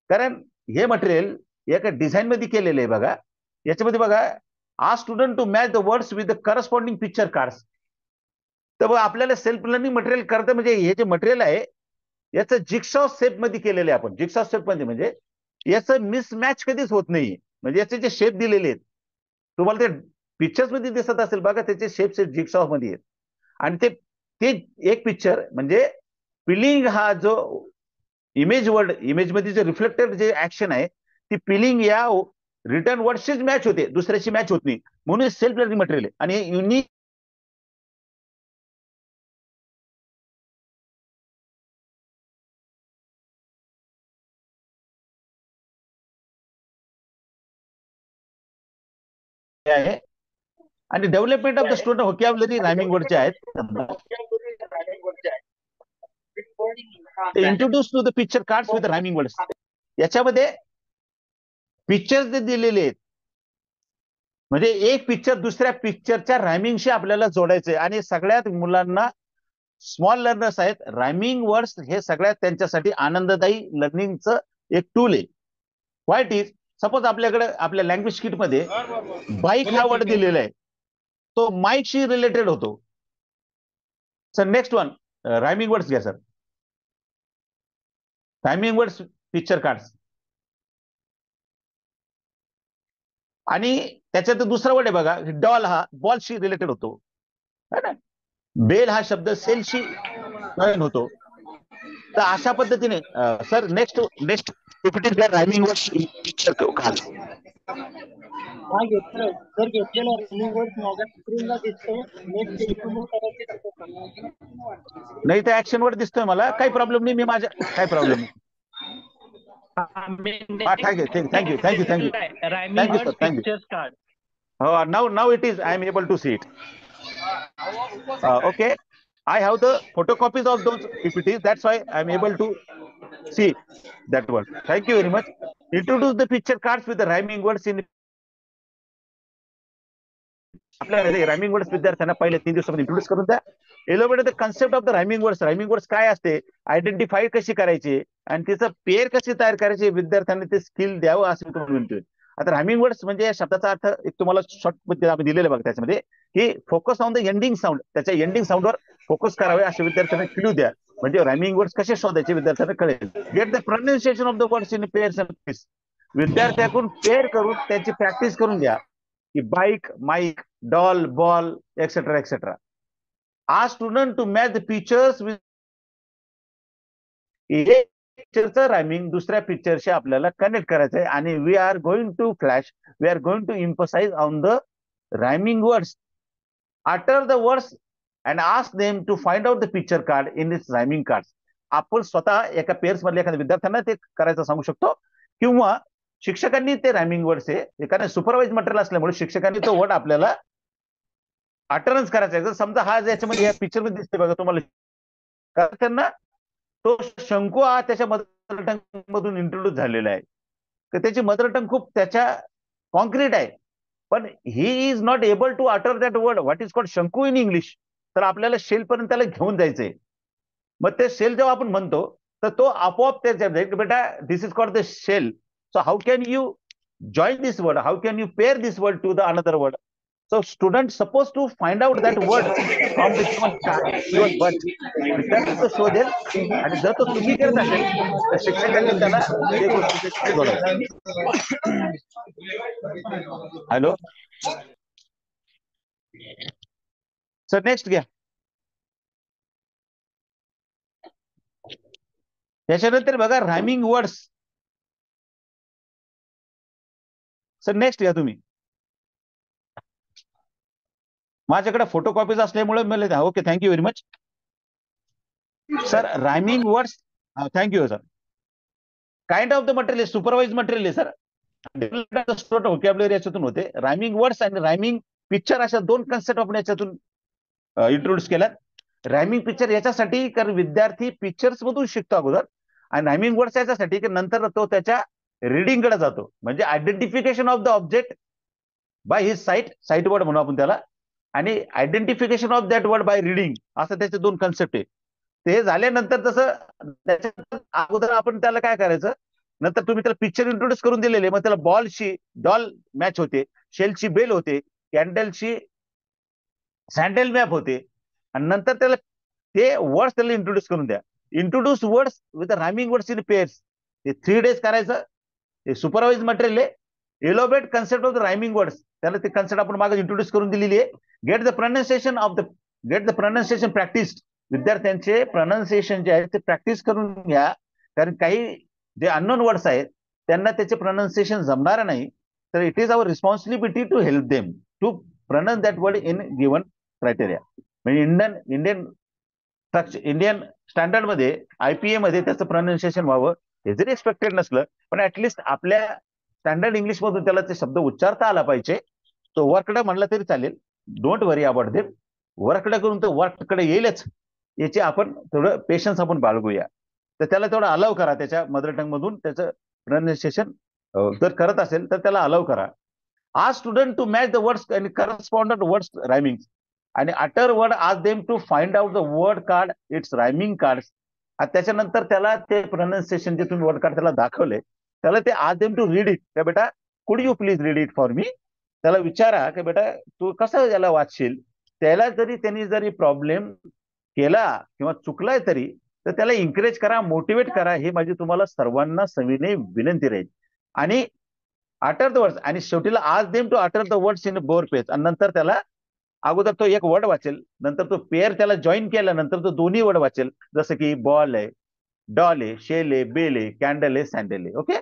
कारण हे मटेरियल एका डिझाईन मध्ये केलेलं आहे बघा. याच्यामध्ये बघा ah student to match the words with the corresponding picture cards. तर बघा आपल्याला सेल्फ लर्निंग मटेरियल करतं म्हणजे हे जे मटेरियल आहे याचं जिक्सॉ शेप मध्ये केलेलं आहे आपण. जिक्सॉ शेप मध्ये म्हणजे याचं मिसमॅच कधीच होत नाही. म्हणजे याचे जे शेप दिलेले आहेत तुम्हाला ते पिक्चर्स मध्ये दिसत असेल बघा, त्याचे शेप्स जिक्सॉ मध्ये आहेत. आणि ते एक पिक्चर म्हणजे पिलिंग हा जो इमेज वर्ड, इमेज मध्ये जे रिफ्लेक्टेड जे ऍक्शन आहे ती पिलिंग या रिटर्न वर्डशीच मॅच होते, दुसऱ्याशी मॅच होत नाही. म्हणून सेल्फ लर्निंग मटेरियल आहे. आणि युनिक आहे. आणि development of the student vocabulary rhyming वर्डचे आहेत. Introduce to the picture cards with rhyming words. याच्यामध्ये पिक्चर्स जे दिलेले आहेत म्हणजे एक पिक्चर दुसऱ्या पिक्चरच्या रायमिंगशी आपल्याला जोडायचंय. आणि सगळ्यात मुलांना स्मॉल लर्नर्स आहेत, रायमिंग वर्ड्स हे सगळ्यात त्यांच्यासाठी आनंददायी लर्निंगचं एक टूल आहे. व्हाईट इज सपोज आपल्याकडे आपल्या लँग्वेज किट मध्ये बाईक हा वर्ड दिलेला आहे, तो माईकशी रिलेटेड होतो. Sir next one rhyming words घ्या sir. Rhyming words picture cards. आणि त्याच्यात दुसरा वर्ड आहे बघा डॉल, हा बॉलशी रिलेटेड होतो. बेल हा शब्द सेलशी जॉईन होतो. तर अशा पद्धतीने sir next rhyming words picture card. नाही तर ऍक्शन वर्ड दिसतोय मला, काही प्रॉब्लेम नाही. मी माझ्या काही प्रॉब्लेम नाही. हा ठीक आहे. Thank you sir. Thank you. Oh, now it is. I am able to see it. Okay. I have the photocopies of those PPTs. That's why I am able to see that word. Thank you very much. Introduce the picture cards with the rhyming words in. आपल्याला rhyming words विद्यार्थ्यांना पहिले 3 दिवसामध्ये introduce करून द्या. Elaborate the concept of the rhyming words. Rhyming words काय असते, identify कशी करायची आणि त्याचं पेअर कशी तयार करायची, विद्यार्थ्यांनी ते स्किल द्यावं असं मी तुम्हाला म्हणतोय. आता रायमिंग वर्ड्स म्हणजे या शब्दाचा अर्थ एक तुम्हाला शॉर्ट मध्ये आम्ही दिलेलं बघा त्याच्यामध्ये की focus on the ending sound. त्याच्या एंडिंग साऊंडवर फोकस करावे असे विद्यार्थ्यांना क्लू द्या. म्हणजे रायमिंग वर्ड्स कसे शोधायचे विद्यार्थ्यांना कळेल. Get the pronunciation of the words in pairs and piece. विद्यार्थ्याकडून पेअर करून त्याची प्रॅक्टिस करून घ्या की bike, mike, doll, ball, etcetera etcetera. Ah student to match the pictures with. एक पिक्चरचं रायमिंग दुसऱ्या पिक्चरशी आपल्याला कनेक्ट करायचं आहे आणि we are going to emphasize on the rhyming words. Utter the words and ask them to find out the picture card in its rhyming card. आपण स्वतः एका पेअर्स मधल्या एखाद्या विद्यार्थ्यांना ते करायचं सांगू शकतो किंवा शिक्षकांनी ते रायमिंग वर्ड्स आहे एखाद्या सुपरवाइज मटेरियल असल्यामुळे शिक्षकांनी तो वर्ड आपल्याला अटरन्स करायचा आहे. जर समजा हा याच्यामध्ये या पिक्चर मध्ये दिसते बघा तुम्हाला, त्यांना तो शंकू हा त्याच्या मदर टंग मधून इंट्रोड्यूस झालेला आहे. तर त्याची मदर टंग खूप त्याच्या कॉन्क्रीट आहे, पण he is not able to utter that word what is called शंकू इन इंग्लिश. तर आपल्याला शेल पर्यंत त्याला घेऊन जायचंय. मग ते शेल जेव्हा आपण म्हणतो तर तो आपोआप त्याच्या बेटा this is called the shell. So how can you join this word? How can you pair this word to the another word? So students supposed to find out that word from the given word. विद्यार्थी तो शोधेल आणि जर तो चुकी करत असेल तर शिक्षकांनी त्याला ते गोष्टी जोडायची. हॅलो सर, नेक्स्ट घ्या. त्याच्यानंतर बघा रायमिंग वर्ड्स. सर नेक्स्ट घ्या तुम्ही. माझ्याकडे फोटोकॉपीज असल्यामुळे मला okay, thank you very much sir. Rhyming words, thank you sir. Kind of the material, supervise material आहे सर. व्होकॅब्युलरी याच्यातून होते. रायमिंग वर्ड्स आणि रायमिंग पिक्चर अशा दोन कन्सेप्ट आपण याच्यातून इंट्रोड्यूस केल्यात. रायमिंग पिक्चर याच्यासाठी कारण विद्यार्थी पिक्चर्स मधून शिकतो अगोदर, आणि रायमिंग वर्ड्स याच्यासाठी की नंतर तो त्याच्या रिडिंग कडे जातो. म्हणजे identification of the object by his site word म्हणू आपण त्याला, आणि identification of that word by reading, असं त्याचे दोन कन्सेप्ट आहे. ते झाल्यानंतर तसं त्याच्या अगोदर आपण त्याला काय करायचं, नंतर तुम्ही त्याला पिक्चर इंट्रोड्यूस करून दिलेले, मग त्याला बॉलशी डॉल मॅच होते, शेलची बेल होते, कॅन्डलची सँडल मॅप होते, आणि नंतर त्याला ते वर्ड्स त्याला इंट्रोड्यूस करून द्या. Introduce words with rhyming words in pairs. ते 3 days करायचं. ते सुपरवाइज मटेरियल आहे. Elaborate concept of the rhyming words, त्याला ते कन्सेप्ट आपण मागे इंट्रोड्यूस करून दिलेली आहे. Get the pronunciation practice. विद्यार्थ्यांचे प्रोनाउन्सिएशन जे आहे ते प्रॅक्टिस करून घ्या, कारण काही जे अननोन वर्ड्स आहेत त्यांना त्याचे प्रोनाउन्सिएशन जमणार नाही. तर it is our responsibility to help them to pronounce that word in given criteria. म्हणजे इंडियन स्टँडर्ड मध्ये IPA मध्ये त्याचं प्रोनाउन्सिएशन व्हावं हे जरी एक्सपेक्टेड नसलं, पण ऍटलिस्ट आपल्या स्टँडर्ड इंग्लिश मधून त्याला ते शब्द उच्चारता आला पाहिजे. तो वर्कडे म्हणला तरी चालेल, don't worry about them. Workday करून तो वर्ककडे येईलच, याचे आपण थोडं पेशन्स आपण बाळगूया. तर त्याला तेवढं अलाव करा, त्याच्या मदर टंग मधून त्याचं प्रोनाउन्सिएशन जर करत असेल तर त्याला अलाव करा. Ask student to match the words आणि करस्पॉन्डंट वर्ड्स रायमिंग, आणि utter word ask them to find out the word card its rhyming card. त्याच्यानंतर त्याला ते प्रोनाउन्सिएशन जे तुम्ही वर्ड कार्ड त्याला दाखवले, त्याला ते आज देम टू रीड इट. का बेटा कुड you please read it for me. त्याला विचारा की बेटा तू कसं याला वाचशील. त्याला त्यांनी जरी प्रॉब्लेम केला किंवा चुकलाय तरी तर त्याला एन्करेज करा, मोटिवेट करा. हे माझी तुम्हाला सर्वांना सविनय विनंती राहील. आणि अटर द वर्ड्स, आणि शेवटीला ask them to utter the words in bore page. आणि नंतर त्याला अगोदर तो एक वर्ड वाचेल, नंतर तो पेअर त्याला जॉईन केल्यानंतर तो दोन्ही वर्ड वाचेल, जसं की बॉल आहे, डॉल आहे, शेल आहे, बेल आहे, कॅन्डल आहे, सँडल आहे. ओके,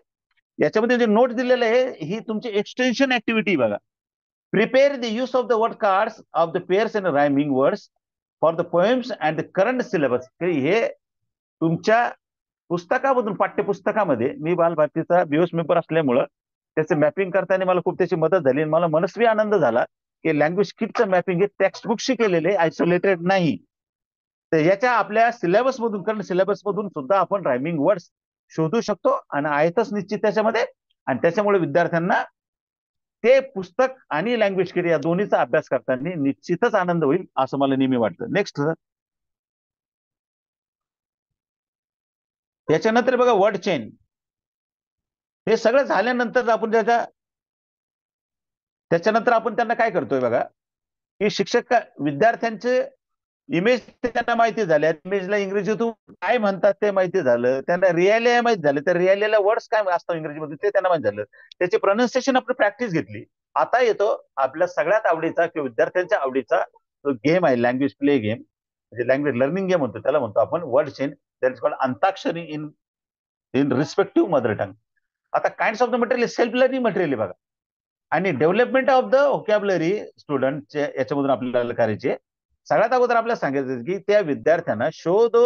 याच्यामध्ये जे नोट दिलेलं आहे ही तुमची एक्सटेन्शन ऍक्टिव्हिटी बघा. Prepare the use of the word cards of the pairs and rhyming words for the poems and the current syllabus. हे तुमच्या पुस्तकामधून, पाठ्यपुस्तकामध्ये, मी बालभारतीचा BOS मेंबर असल्यामुळं त्याचं मॅपिंग करताना मला खूप त्याची मदत झाली. आणि मला मनस्वी आनंद झाला की लँग्वेज किटचं मॅपिंग हे टेक्स्ट बुकशी केलेले, आयसोलेटेड नाही. तर याच्या आपल्या सिलेबस मधून, करंट सिलेबस मधून सुद्धा आपण रायमिंग वर्ड्स शोधू शकतो, आणि आहेतच निश्चित त्याच्यामध्ये. आणि त्याच्यामुळे विद्यार्थ्यांना ते पुस्तक आणि लँग्वेज किट या दोन्हीचा अभ्यास करताना निश्चितच आनंद होईल असं मला नेहमी वाटतं. Next sir. याच्यानंतर बघा वर्ड चेन. हे सगळं झाल्यानंतर आपण त्याच्यानंतर आपण त्यांना काय करतोय बघा, की शिक्षक विद्यार्थ्यांचे इमेज त्यांना माहिती झाले, इमेजला इंग्रजीतून काय म्हणतात ते माहिती झालं, त्यांना रियालिया माहिती झालं, तर रियालियाला वर्ड्स काय असतात इंग्रजीमध्ये ते त्यांना माहिती झालं, त्याचे प्रोनाउन्सिएशन आपण प्रॅक्टिस घेतली. आता येतो आपल्या सगळ्यात आवडीचा किंवा विद्यार्थ्यांच्या आवडीचा जो गेम आहे, लँग्वेज प्ले गेम, म्हणजे लँग्वेज लर्निंग गेम म्हणतो, त्याला म्हणतो आपण word chain. That is called Antakshari in respective mother tongue. आता kinds of the material self learning material बघा, आणि डेव्हलपमेंट ऑफ द व्होकॅब्युलरी स्टुडंटचे याच्यामधून आपल्याला करायचे. सगळ्यात अगोदर आपल्याला सांगायचं की त्या विद्यार्थ्यांना show the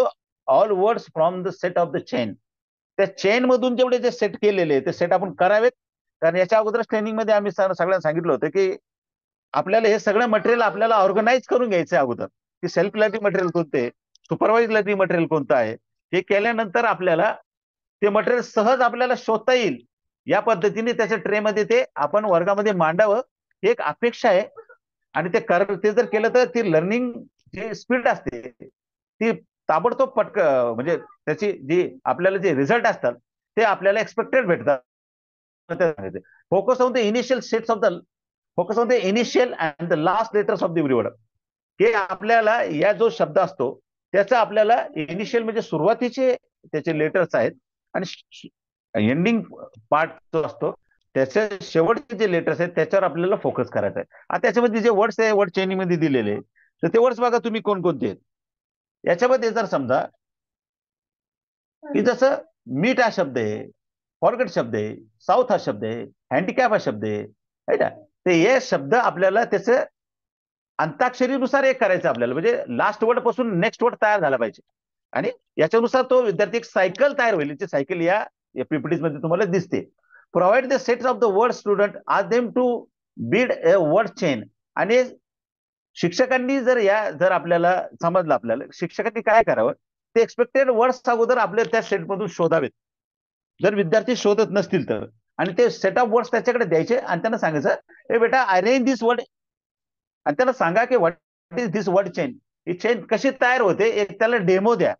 all words from the set of the chain. त्या चेन मधून जेवढे जे सेट केलेले ते सेट आपण करावेत. कारण याच्या अगोदरच ट्रेनिंग मध्ये आम्ही सगळ्यांना सांगितलं होतं की आपल्याला हे सगळं मटेरियल आपल्याला ऑर्गनाईज करून घ्यायचं अगोदर, की सेल्फ लर्निंग मटेरियल कोणतं आहे, सुपरवाइज लर्निंग मटेरियल कोणतं आहे. हे केल्यानंतर आपल्याला ते मटेरियल सहज आपल्याला शोधता येईल. या पद्धतीने त्याच्या ट्रेमध्ये ते आपण वर्गामध्ये मांडावं ही एक अपेक्षा आहे. आणि ते जर केलं तर ती लर्निंग जी स्पीड असते ती ताबडतोब म्हणजे त्याची जी आपल्याला जे रिझल्ट असतात ते आपल्याला एक्सपेक्टेड भेटतात. Focus on the initial states of the focus on the initial and the last letters of the every word. हे आपल्याला या जो शब्द असतो त्याचा आपल्याला इनिशियल म्हणजे सुरुवातीचे त्याचे लेटर्स आहेत आणि एंडिंग पार्ट जो असतो त्याच्या शेवटचे जे लेटर्स आहेत त्याच्यावर आपल्याला फोकस करायचा आहे. आता त्याच्यामध्ये जे वर्ड्स आहे वर्ड चेनिंग मध्ये दिलेले तर ते वर्ड्स बघा तुम्ही कोणकोणते आहेत. याच्यामध्ये जर समजा की जसं मीट हा शब्द आहे, फॉरगेट शब्द आहे, साऊथ हा शब्द आहे, हँडिकॅप हा शब्द आहे ना, ते हे शब्द आपल्याला त्याचं अंताक्षरीनुसार एक करायचं आपल्याला, म्हणजे लास्ट वर्ड पासून नेक्स्ट वर्ड तयार झाला पाहिजे आणि याच्यानुसार तो विद्यार्थी एक सायकल तयार होईल. ती सायकल या पीपीटीज मध्ये तुम्हाला दिसते. Provide the sets of the word student ask them to build a word chain. आणि शिक्षकांनी जर आपल्याला समजलं आपल्याला शिक्षकांनी काय करावं ते एक्सपेक्टेड वर्ड्स अगोदर आपल्या त्या सेटमधून शोधावेत जर विद्यार्थी शोधत नसतील तर, आणि ते सेट ऑफ वर्ड्स त्याच्याकडे द्यायचे आणि त्यांना सांगायचं ए बेटा अरेंज दिस वर्ड, आणि त्याला सांगा की what is this word chain, he chain कशी तयार होते एक त्याला डेमो द्या.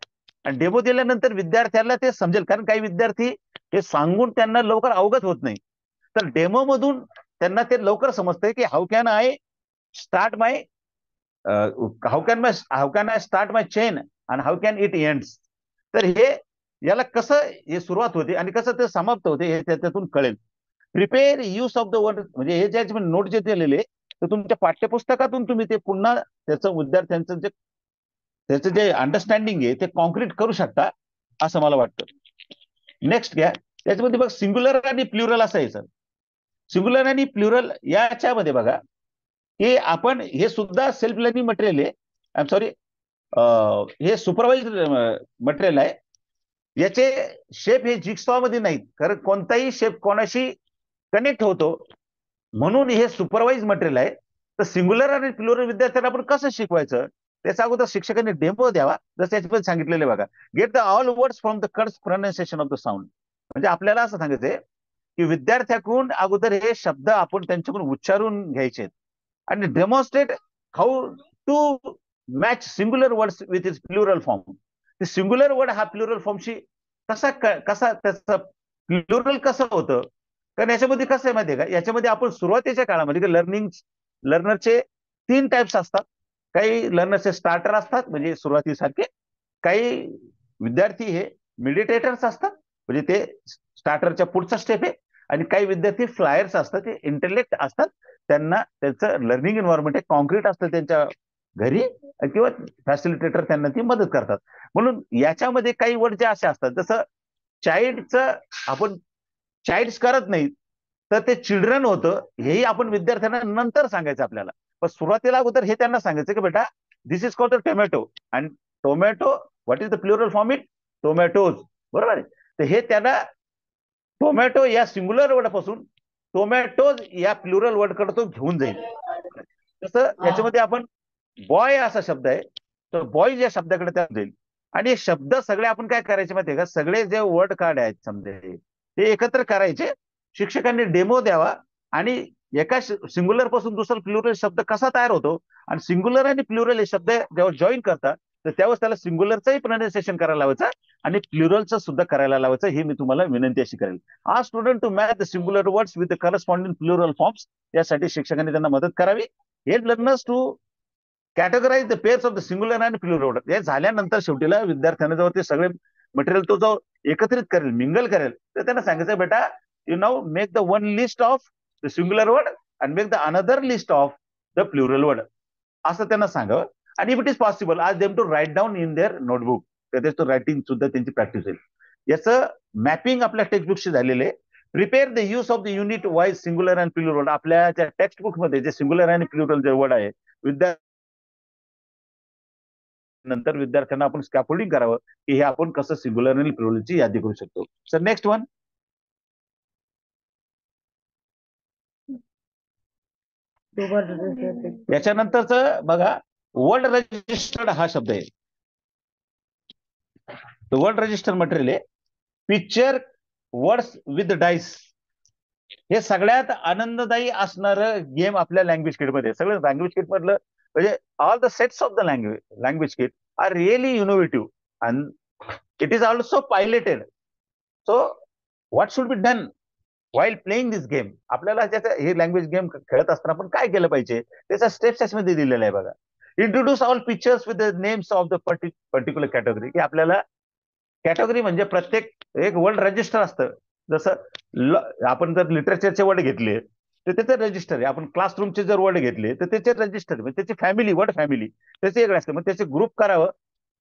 आणि डेमो दिल्यानंतर विद्यार्थ्याला ते समजेल, कारण काही विद्यार्थी हे सांगून त्यांना लवकर अवगत होत नाही. तर डेमो मधून त्यांना ते लवकर समजतंय की how can I start my how can I start my chain and how can it ends. तर हे याला कसं हे सुरुवात होते आणि कसं ते समाप्त होते हे त्यातून कळेल. Prepare use of the word, म्हणजे हे जे नोट जे दिलेले तर तुमच्या पाठ्यपुस्तकातून तुम्ही ते पुन्हा त्याचं विद्यार्थ्यांचं त्याचं जे अंडरस्टँडिंग आहे ते कॉन्क्रीट करू शकता असं मला वाटतं. नेक्स्ट घ्या, त्याच्यामध्ये बघ सिंग्युलर आणि प्लुरल असं आहे सर. सिंग्युलर आणि प्लुरल याच्यामध्ये बघा की आपण हे सुद्धा सेल्फ लर्निंग मटेरियल आहे, आय एम सॉरी हे सुपरवाइज मटेरियल आहे. याचे शेप हे जिक्सॉ मध्ये नाहीत, कारण कोणताही शेप कोणाशी कनेक्ट होतो म्हणून हे सुपरवाइज मटेरियल आहे. तर सिंग्युलर आणि प्लुरल विद्यार्थ्यांना आपण कसं शिकवायचं त्याचा अगोदर शिक्षकांनी डेमो द्यावा, जसं याच्यामध्ये सांगितलेले बघा. Get the all words from the कर्स प्रोनाउन्सिएशन ऑफ द साऊंड. म्हणजे आपल्याला असं सांगायचंय की विद्यार्थ्याकडून अगोदर हे शब्द आपण त्यांच्याकडून उच्चारून घ्यायचे आणि demonstrate how to match singular words with is plural form. Singular word हा प्लुरल फॉर्मशी कसा त्याचं प्लुरल कसं होतं, कारण याच्यामध्ये कसं आहे माहितीये का, याच्यामध्ये आपण सुरुवातीच्या काळामध्ये लर्नरचे 3 टाइप्स असतात. काही लर्नरचे स्टार्टर असतात म्हणजे सुरुवातीसारखे, काही विद्यार्थी हे मेडिटेटर्स असतात म्हणजे ते स्टार्टरच्या पुढचा स्टेप आहे, आणि काही विद्यार्थी फ्लायर्स असतात ते इंटेलेक्ट असतात, त्यांना त्यांचं लर्निंग एन्व्हायरमेंट हे कॉन्क्रीट असतं त्यांच्या घरी किंवा फॅसिलिटेटर त्यांना ती मदत करतात. म्हणून याच्यामध्ये काही वर्ड जे असे असतात जसं चाइल्डचं आपण चाइल्ड्स करत नाही तर ते चिल्ड्रन होतं, हेही आपण विद्यार्थ्यांना नंतर सांगायचं आपल्याला. पण सुरुवातीला अगोदर हे त्यांना सांगायचं की बेटा this is called the tomato, आणि tomato what is the plural form it tomatoes, बरोबर आहे. तर हे त्यांना टोमॅटो या सिंग्युलर वर्ड पासून टोमॅटोज या प्लुरल वर्ड कडे तो घेऊन जाईल. तसं याच्यामध्ये आपण बॉय असा शब्द आहे तर बॉय या शब्दाकडे त्या जाईल. आणि हे शब्द सगळे आपण काय करायचे माहितीये का, सगळे जे वर्ड कार्ड आहेत समजा ते एकत्र करायचे, शिक्षकांनी डेमो द्यावा आणि एका सिंग्युलर पासून दुसरा प्लुरल शब्द कसा तयार होतो, आणि सिंग्युलर आणि प्लुरल हे शब्द जेव्हा जॉईन करतात तर त्यावेळेस त्याला सिंग्युलरचंही प्रोनाउन्सिएशन करायला लावायचं आणि प्लुरलचं सुद्धा करायला लावायचं. हे मी तुम्हाला विनंती अशी करेल. Ah student to match the singular words with the corresponding plural forms. यासाठी शिक्षकांनी त्यांना मदत करावी. हे learners to categorize the pairs of the singular आणि प्लुरल वर्ड. हे झाल्यानंतर शेवटीला विद्यार्थ्यांना जेव्हा ते सगळे मटेरियल तो जो एकत्रित करेल, मिंगल करेल, तर त्यांना सांगायचं बेटा you now make the one list of the singular word and make the another list of the plural word असं त्यांना सांगावं. आणि if it is possible ask them to write down in their notebook, तर तो writing सुद्धा त्यांची practice होईल. याचं मॅपिंग आपल्या टेक्स्टबुकशी झालेलं आहे. Prepare the use of the unit wise singular and plural word. आपल्या त्या टेक्स्ट बुकमध्ये जे सिंग्युलर आणि प्लुरल जे वर्ड आहे नंतर विद्यार्थ्यांना आपण स्कॅफोल्डिंग करावं की हे आपण कसं सिंग्युलर आणि प्लुरलची यादी करू शकतो. Sir next one. याच्यानंतरच बघा वर्ड रजिस्टर्ड हा शब्द आहे. वर्ड रजिस्टर मटेरियल आहे. पिक्चर वर्ड्स विथ डाईस हे सगळ्यात आनंददायी असणारं गेम आपल्या लँग्वेज किट मध्ये. सगळं लँग्वेज किट मधलं म्हणजे all the sets of the language kit are really innovative and it is also piloted. So what should be done while playing this game आपल्याला ज्याचं हे लँग्वेज गेम खेळत असताना आपण काय केलं पाहिजे त्याचा स्टेप्स मध्ये दिलेला आहे बघा. Introduce all pictures with the names of the particular category, की आपल्याला कॅटेगरी म्हणजे प्रत्येक एक वर्ड रजिस्टर असतं. जसं आपण जर लिटरेचरचे वर्ड घेतले तर त्याचे रजिस्टर आहे, आपण क्लासरूमचे जर वर्ड घेतले तर त्याचे रजिस्टर म्हणजे त्याची फॅमिली वर्ड फॅमिली त्याचे वेगळे असते. मग त्याचे ग्रुप करावं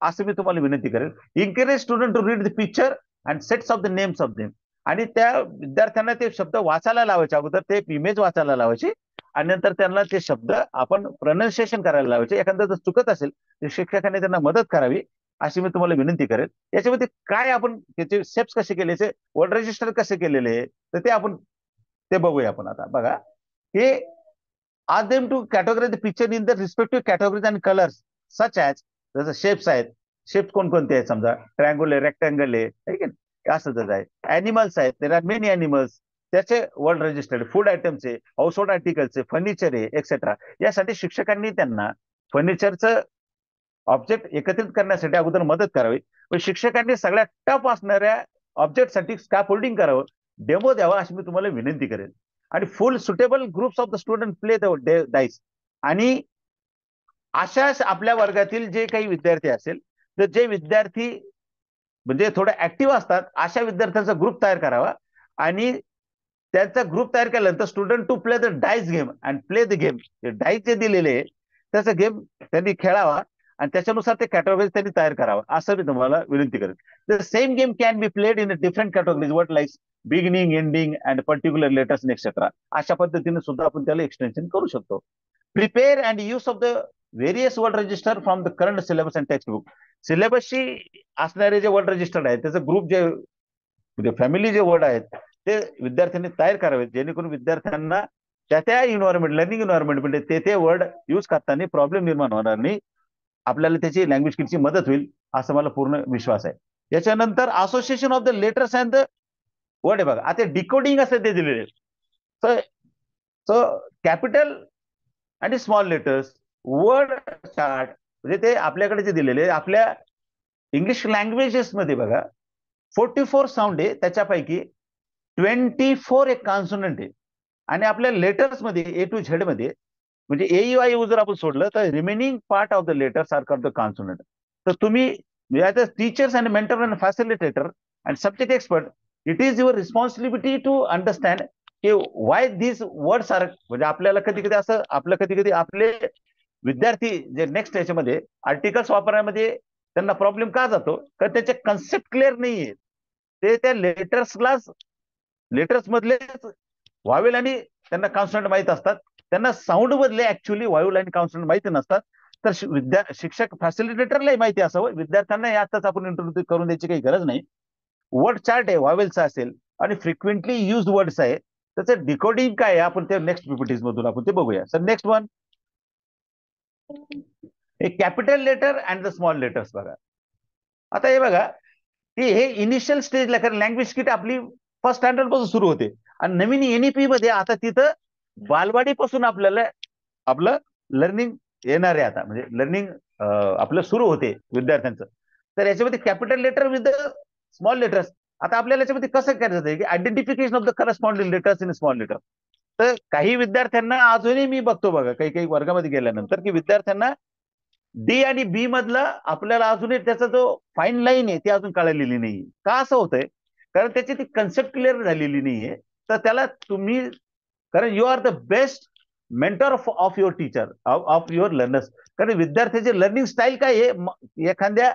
असं मी तुम्हाला विनंती करेल. Encourage student to read the picture and sets of the names of them, आणि त्या विद्यार्थ्यांना ते शब्द वाचायला लावायचे, अगोदर ते इमेज वाचायला लावायची आणि नंतर त्यांना ते शब्द आपण प्रोनाउन्सिएशन करायला लावायचे. एखादं जर चुकत असेल तर शिक्षकाने त्यांना मदत करावी अशी मी तुम्हाला विनंती करेल. याच्यामध्ये काय आपण त्याचे स्टेप्स कसे केले, वर्ड रजिस्टर कसे केलेले तर ते आपण ते बघूया. आपण आता बघा हे ask them to categorize the picture in the respective categories and colors such as जसं शेप्स आहेत, शेप्स कोणकोणते आहेत समजा ट्रायंगल आहे, रेक्टँगल आहे, असं जर आहे. ॲनिमल्स आहेत, देर आर मेनी ॲनिमल्स त्याचे वर्ड रजिस्टर्ड. फूड आयटमचे, हाऊस होल्ड आर्टिकलचे, फर्निचर आहे एक्सेट्रा. यासाठी शिक्षकांनी त्यांना फर्निचरचं ऑब्जेक्ट एकत्रित करण्यासाठी अगोदर मदत करावी. पण शिक्षकांनी सगळ्यात टफ असणाऱ्या ऑब्जेक्टसाठी स्कॅफोल्डिंग करावं, डेमो द्यावा अशी मी तुम्हाला विनंती करेन. आणि फुल suitable groups of the student play the dice. आणि अशा आपल्या वर्गातील जे काही विद्यार्थी असेल तर जे विद्यार्थी म्हणजे थोडे ऍक्टिव्ह असतात अशा विद्यार्थ्यांचा ग्रुप तयार करावा आणि त्यांचा ग्रुप तयार केल्यानंतर student to play the dice game and play the game. Dice जे दिलेले त्याचा गेम त्यांनी खेळावा आणि त्याच्यानुसार ते कॅटेगरीज त्यांनी तयार करावा असं मी तुम्हाला विनंती करेन. The same game can be played in different categories word like beginning, ending and particular letters etcetera. अशा पद्धतीने सुद्धा आपण त्याला एक्सटेन्शन करू शकतो. Prepare and use of the various word register from the current syllabus and textbook. सिलेबसशी असणारे जे वर्ड रजिस्टर आहेत त्याचं ग्रुप जे म्हणजे फॅमिली जे वर्ड आहेत ते विद्यार्थ्यांनी तयार करावेत जेणेकरून विद्यार्थ्यांना त्या इन्व्हायरमेंट लर्निंग इन्व्हायरमेंटमध्ये ते वर्ड यूज करताना प्रॉब्लेम निर्माण होणार नाही. आपल्याला त्याची लँग्वेज स्किलची मदत होईल असं मला पूर्ण विश्वास आहे. याच्यानंतर association of the letters and the word आहे बघा. आता डिकोडिंग असं ते दिलेले कॅपिटल आणि स्मॉल लेटर्स वर्ड चार्ट म्हणजे ते आपल्याकडे जे दिलेले आपल्या इंग्लिश लँग्वेजेस मध्ये बघा 44 साऊंड आहे, त्याच्यापैकी 24 एक कॉन्सोनंट आहे आणि आपल्या लेटर्स मध्ये ए टू झेड मध्ये म्हणजे AEIU जर आपण सोडलं तर remaining part of the letters are called the consonant. तर तुम्ही as a teachers and mentor and facilitator and subject expert it is your responsibility to understand की वाय दिस वर्ड्स आर. म्हणजे आपल्याला कधी कधी असं कधी कधी आपले विद्यार्थी जे नेक्स्ट याच्यामध्ये आर्टिकल्स वापरण्यामध्ये त्यांना प्रॉब्लेम का जातो कारण त्याचे कन्सेप्ट क्लिअर नाहीये. ते त्या लेटर्स मधले व्हावेल आणि त्यांना कॉन्सोनंट माहित असतात, त्यांना साऊंड मधले ऍक्च्युअली व्हावेल आणि कॉन्सोनंट माहिती नसतात. तर शिक्षक फॅसिलिटेटरलाही माहिती असावं, विद्यार्थ्यांना यातच आपण इंट्रोड्यूस करून द्यायची काही गरज नाही. वर्ड चार्ट आहे व्हावेलचा असेल आणि फ्रिक्वेंटली युज वर्ड्स आहे त्याचं डिकोडिंग काय आहे आपण ते नेक्स्ट पीपीटीज मधून आपण ते बघूया. Sir next one capital letter and the small letters बघा. आता हे बघा की हे इनिशियल स्टेजला कारण लँग्वेज किट आपली फर्स्ट स्टँडर्ड पासून सुरू होते आणि नवीन NEP मध्ये आता तिथं बालवाडीपासून आपल्याला आपलं लर्निंग येणार आहे. आता म्हणजे लर्निंग आपलं सुरू होते विद्यार्थ्यांचं. तर याच्यामध्ये capital letter with small letters. आता आपल्याला याच्यामध्ये कसं करायचं आहे की identification of the corresponding letters in small letter. तर काही विद्यार्थ्यांना अजूनही मी बघतो बघा काही वर्गामध्ये गेल्यानंतर की विद्यार्थ्यांना D आणि B मधला आपल्याला अजूनही त्याचा जो फाईन लाईन आहे ती अजून कळलेली नाही. का असं होतंय कारण त्याची ती कन्सेप्ट क्लिअर झालेली नाहीये. तर त्याला तुम्ही कारण you are the best mentor of your teacher of your learners. कारण विद्यार्थ्याचे लर्निंग स्टाईल काय आहे एखाद्या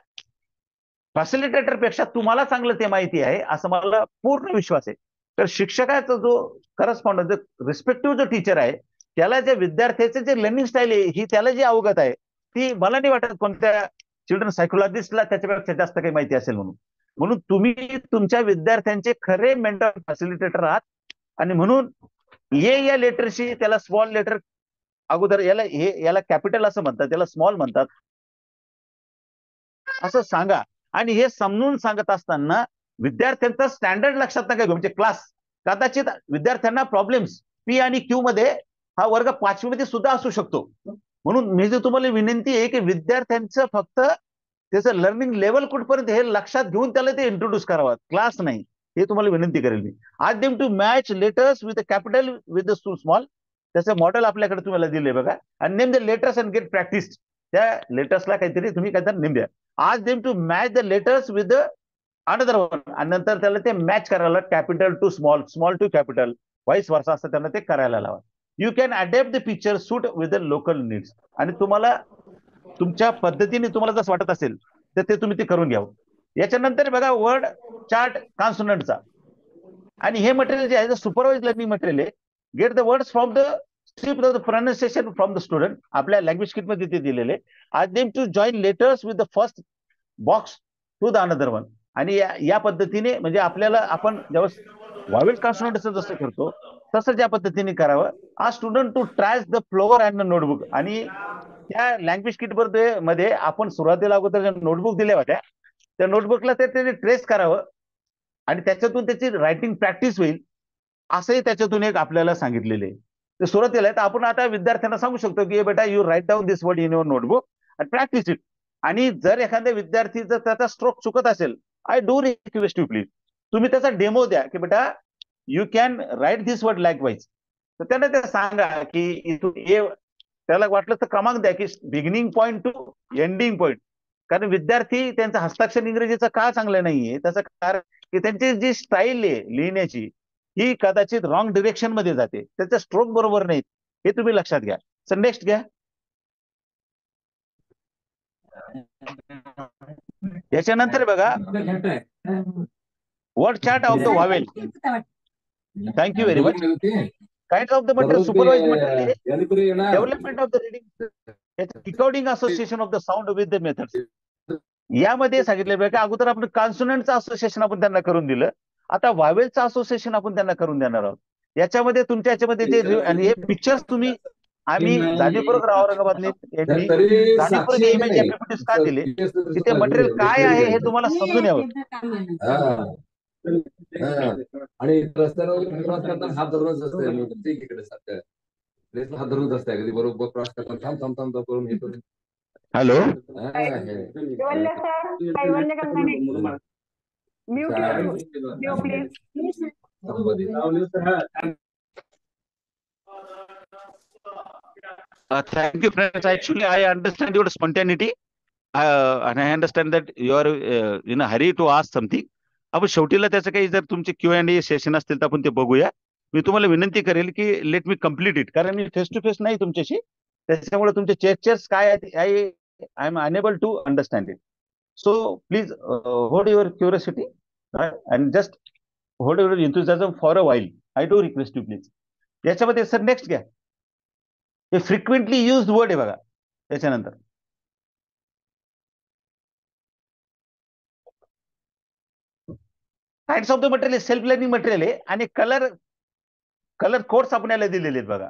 फॅसिलिटेटर पेक्षा तुम्हाला चांगलं ते माहिती आहे असं मला पूर्ण विश्वास आहे. तर शिक्षकाचा जो करस्पॉन्डंट रिस्पेक्टिव्ह जो टीचर आहे त्याला जे विद्यार्थ्याचे जे लर्निंग स्टाईल आहे ही त्याला जी अवगत आहे ती मला नाही वाटत कोणत्या चिल्ड्रन सायकोलॉजिस्टला त्याच्यापेक्षा जास्त काही माहिती असेल म्हणून तुम्ही तुमच्या विद्यार्थ्यांचे खरे मेंटर फॅसिलिटेटर आहात. आणि म्हणून या लेटरशी त्याला स्मॉल लेटर अगोदर याला कॅपिटल असं म्हणतात, त्याला स्मॉल म्हणतात असं सांगा. आणि हे समजून सांगत असताना विद्यार्थ्यांचा स्टँडर्ड लक्षात नका घेऊ. म्हणजे क्लास कदाचित विद्यार्थ्यांना प्रॉब्लेम्स P आणि Q मध्ये हा वर्ग 5वी मध्ये सुद्धा असू शकतो. म्हणून मी जे तुम्हाला विनंती आहे की विद्यार्थ्यांचं फक्त त्याचं लर्निंग लेवल कुठपर्यंत हे लक्षात घेऊन त्याला ते इंट्रोड्यूस करावं, क्लास नाही. हे तुम्हाला विनंती करेल मी. Ask them to match letters with capital with the small. त्याचं मॉडेल आपल्याकडे तुम्हाला दिले बघा. आणि name the letters and get practice. त्या लेटर्सला काहीतरी तुम्ही काहीतरी नेम द्या. Ask them to match the letters with the another one. आणि नंतर त्याला ते मॅच करायला capital to small, small to capital, vice versa असं त्यांना ते करायला लावा. You can adapt the picture suit with the local needs. आणि तुम्हाला तुमच्या पद्धतीने तुम्हाला जसं वाटत असेल तर ते तुम्ही ते करून घ्यावं. याच्यानंतर बघा वर्ड चार्ट कॉन्सोनंटचा. आणि हे मटेरियल जे आहे सुपरवाइज लर्निंग मटेरियल आहे. Get the words from the strip of the pronunciation from the student. आपल्या लँग्वेज किट मध्ये ते दिलेले. Ask them to join letters with the first box to the another one. आणि या पद्धतीने म्हणजे आपल्याला आपण जेव्हा व्हावेल कॉन्सोनंटचं जसं करतो तसं ज्या पद्धतीने करावं. Ask student to trash the floor and the notebook. आणि त्या लँग्वेज किट मध्ये आपण सुरुवातीला अगोदर नोटबुक दिल्या होत्या त्या नोटबुकला ते ट्रेस करावं आणि त्याच्यातून त्याची रायटिंग प्रॅक्टिस होईल असंही त्याच्यातून एक आपल्याला सांगितलेले आहे. ते सुरुवातीला तर आपण आता विद्यार्थ्यांना सांगू शकतो की बेटा you write down this word in your notebook and practice it. आणि जर एखाद्या विद्यार्थी जर त्याचा स्ट्रोक चुकत असेल, I do request you please तुम्ही त्याचा डेमो द्या की बेटा you can write this word likewise. तर त्यांना ते सांगा की इथून त्याला वाटलं तर क्रमांक द्या की beginning point two ending point. कारण विद्यार्थी त्यांचं हस्ताक्षर इंग्रजीचं का चांगलं नाहीये त्याचं कारण की त्यांची जी स्टाईल आहे लिहिण्याची ही कदाचित रॉंग डिरेक्शन मध्ये जाते. त्याचे स्ट्रोक बरोबर नाहीत हे तुम्ही लक्षात घ्या. सर नेक्स्ट घ्या. याच्यानंतर बघा word chart of the vowel. Thank you very much. Kind of the material supervise material development of the reading decoding association of the sound with the methods. यामध्ये सांगितलं बघा अगोदर आपण कॉन्सोनंटचं असोसिएशन आपण त्यांना करून दिलं. आता व्हावेलचं असोसिएशन आपण त्यांना करून देणार आहोत. याच्यामध्ये तुमच्या याच्यामध्ये जे आणि हे पिक्चर्स तुम्ही आम्ही जाणीवपूर्वक औरंगाबादने जाणीवपूर्वक इमेज ऍप्लिकेटिव्ह का दिले की ते मटेरियल काय आहे हे तुम्हाला समजून यावं. आणि रस्त्यावर क्रॉस करताना हात धरूनच असते इकडे सारखं हात धरूनच असते अगदी बरोबर क्रॉस करताना थांब थांब थांब करून येतो. Hello thank you friends. Actually I understand your spontaneity and I understand that you are in a hurry to ask something. आपण शेवटीला त्याचं काही जर तुमचे Q&A सेशन असतील तर आपण ते बघूया. मी तुम्हाला विनंती करेल की लेट मी कम्प्लीट इट. कारण मी फेस टू फेस नाही तुमच्याशी त्याच्यामुळे तुमचे चेक्चर्स काय आहेत I am unable to understand it. So please hold your curiosity and just hold your enthusiasm for a while. I do request you please. याच्यामध्ये sir next घ्या. हे फ्रिक्वेंटली युज्ड वर्ड आहे बघा. त्याच्यानंतर kinds of the material self learning material आहे आणि colour codes आपण याला दिलेले आहेत बघा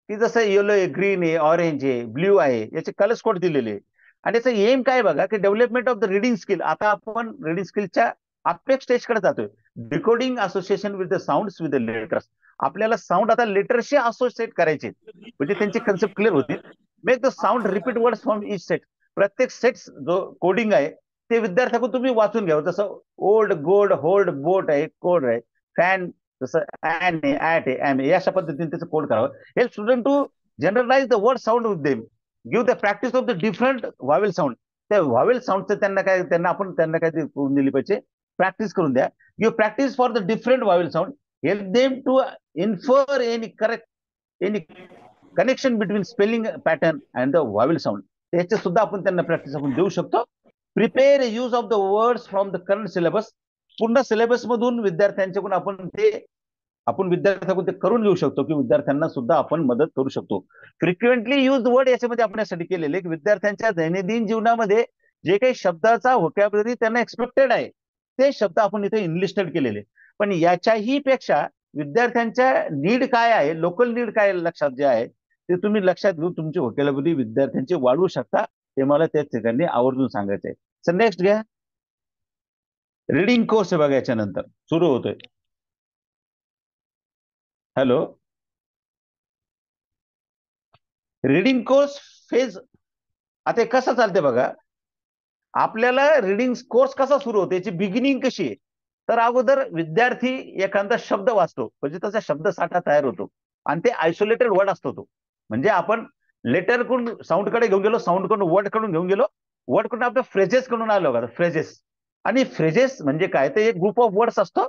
की जसं येलो आहे, ग्रीन आहे, ऑरेंज आहे, ब्ल्यू आहे याचे कलर्स कोड दिलेले आहे. आणि याचं एम काय बघा की development of the reading skill. आता आपण रिडिंग स्किलच्या अपेक्स स्टेजकडे जातोय. Decoding association with the sounds with the letters. आपल्याला साऊंड आता लेटरशी असोसिएट करायचे म्हणजे त्यांचे कन्सेप्ट क्लिअर होतील. Make the sound repeat words from each set. प्रत्येक सेट जो कोडिंग आहे ते विद्यार्थ्याकडून तुम्ही वाचून घ्यावं. जसं ओल्ड, गोल्ड, होल्ड, बोट आहे, कोड आहे, फॅन जसं ॲन आहे, ॲट आहे, ॲम आहे अशा पद्धतीने त्याचं कोड करावं. Help student to generalize the word sound with them. Give the practice of the different vowel sound. त्या व्हावेल साऊंडचं त्यांना काय करून दिली पाहिजे प्रॅक्टिस करून द्या. Give practice for the different vowel sound. Help them to infer any connection between spelling pattern and the vowel sound. त्याचे सुद्धा आपण त्यांना प्रॅक्टिस आपण देऊ शकतो. Prepare use of the words from the current syllabus. पूर्ण सिलेबस मधून विद्यार्थ्यांच्याकडून आपण विद्यार्थ्यांकडून ते करून घेऊ शकतो की विद्यार्थ्यांना सुद्धा आपण मदत करू शकतो. फ्रिक्वेंटली युज वर्ड याच्यामध्ये आपण यासाठी केलेले की विद्यार्थ्यांच्या दैनंदिन जीवनामध्ये जे काही शब्दाचा व्होकॅब्युलरी त्यांना एक्सपेक्टेड आहे ते शब्द आपण इथे इनलिस्टेड केलेले. पण याच्याही पेक्षा विद्यार्थ्यांच्या नीड काय आहे, लोकल नीड काय लक्षात जे आहे ते तुम्ही लक्षात घेऊन तुमची व्होकॅब्युलरी विद्यार्थ्यांची वाढवू शकता. हे मला त्याच ठिकाणी आवर्जून सांगायचं आहे. सर नेक्स्ट घ्या. रीडिंग कोर्स बघा याच्यानंतर सुरू होतोय. हॅलो रीडिंग कोर्स फेज आता कसं चालते बघा. आपल्याला रीडिंग कोर्स कसा सुरू होतो याची बिगिनिंग कशी आहे तर अगोदर विद्यार्थी एखादा शब्द वाचतो, म्हणजे त्याचा शब्द साठा तयार होतो आणि ते आयसोलेटेड वर्ड असतो तो. म्हणजे आपण लेटर कडून साऊंड कडे घेऊन गेलो, साऊंड कडून वर्ड कडून घेऊन गेलो, वर्ड कडून आपल्या फ्रेजेस कडून आलो का, फ्रेजेस. आणि फ्रेजेस म्हणजे काय, ते एक ग्रुप ऑफ वर्ड्स असतो,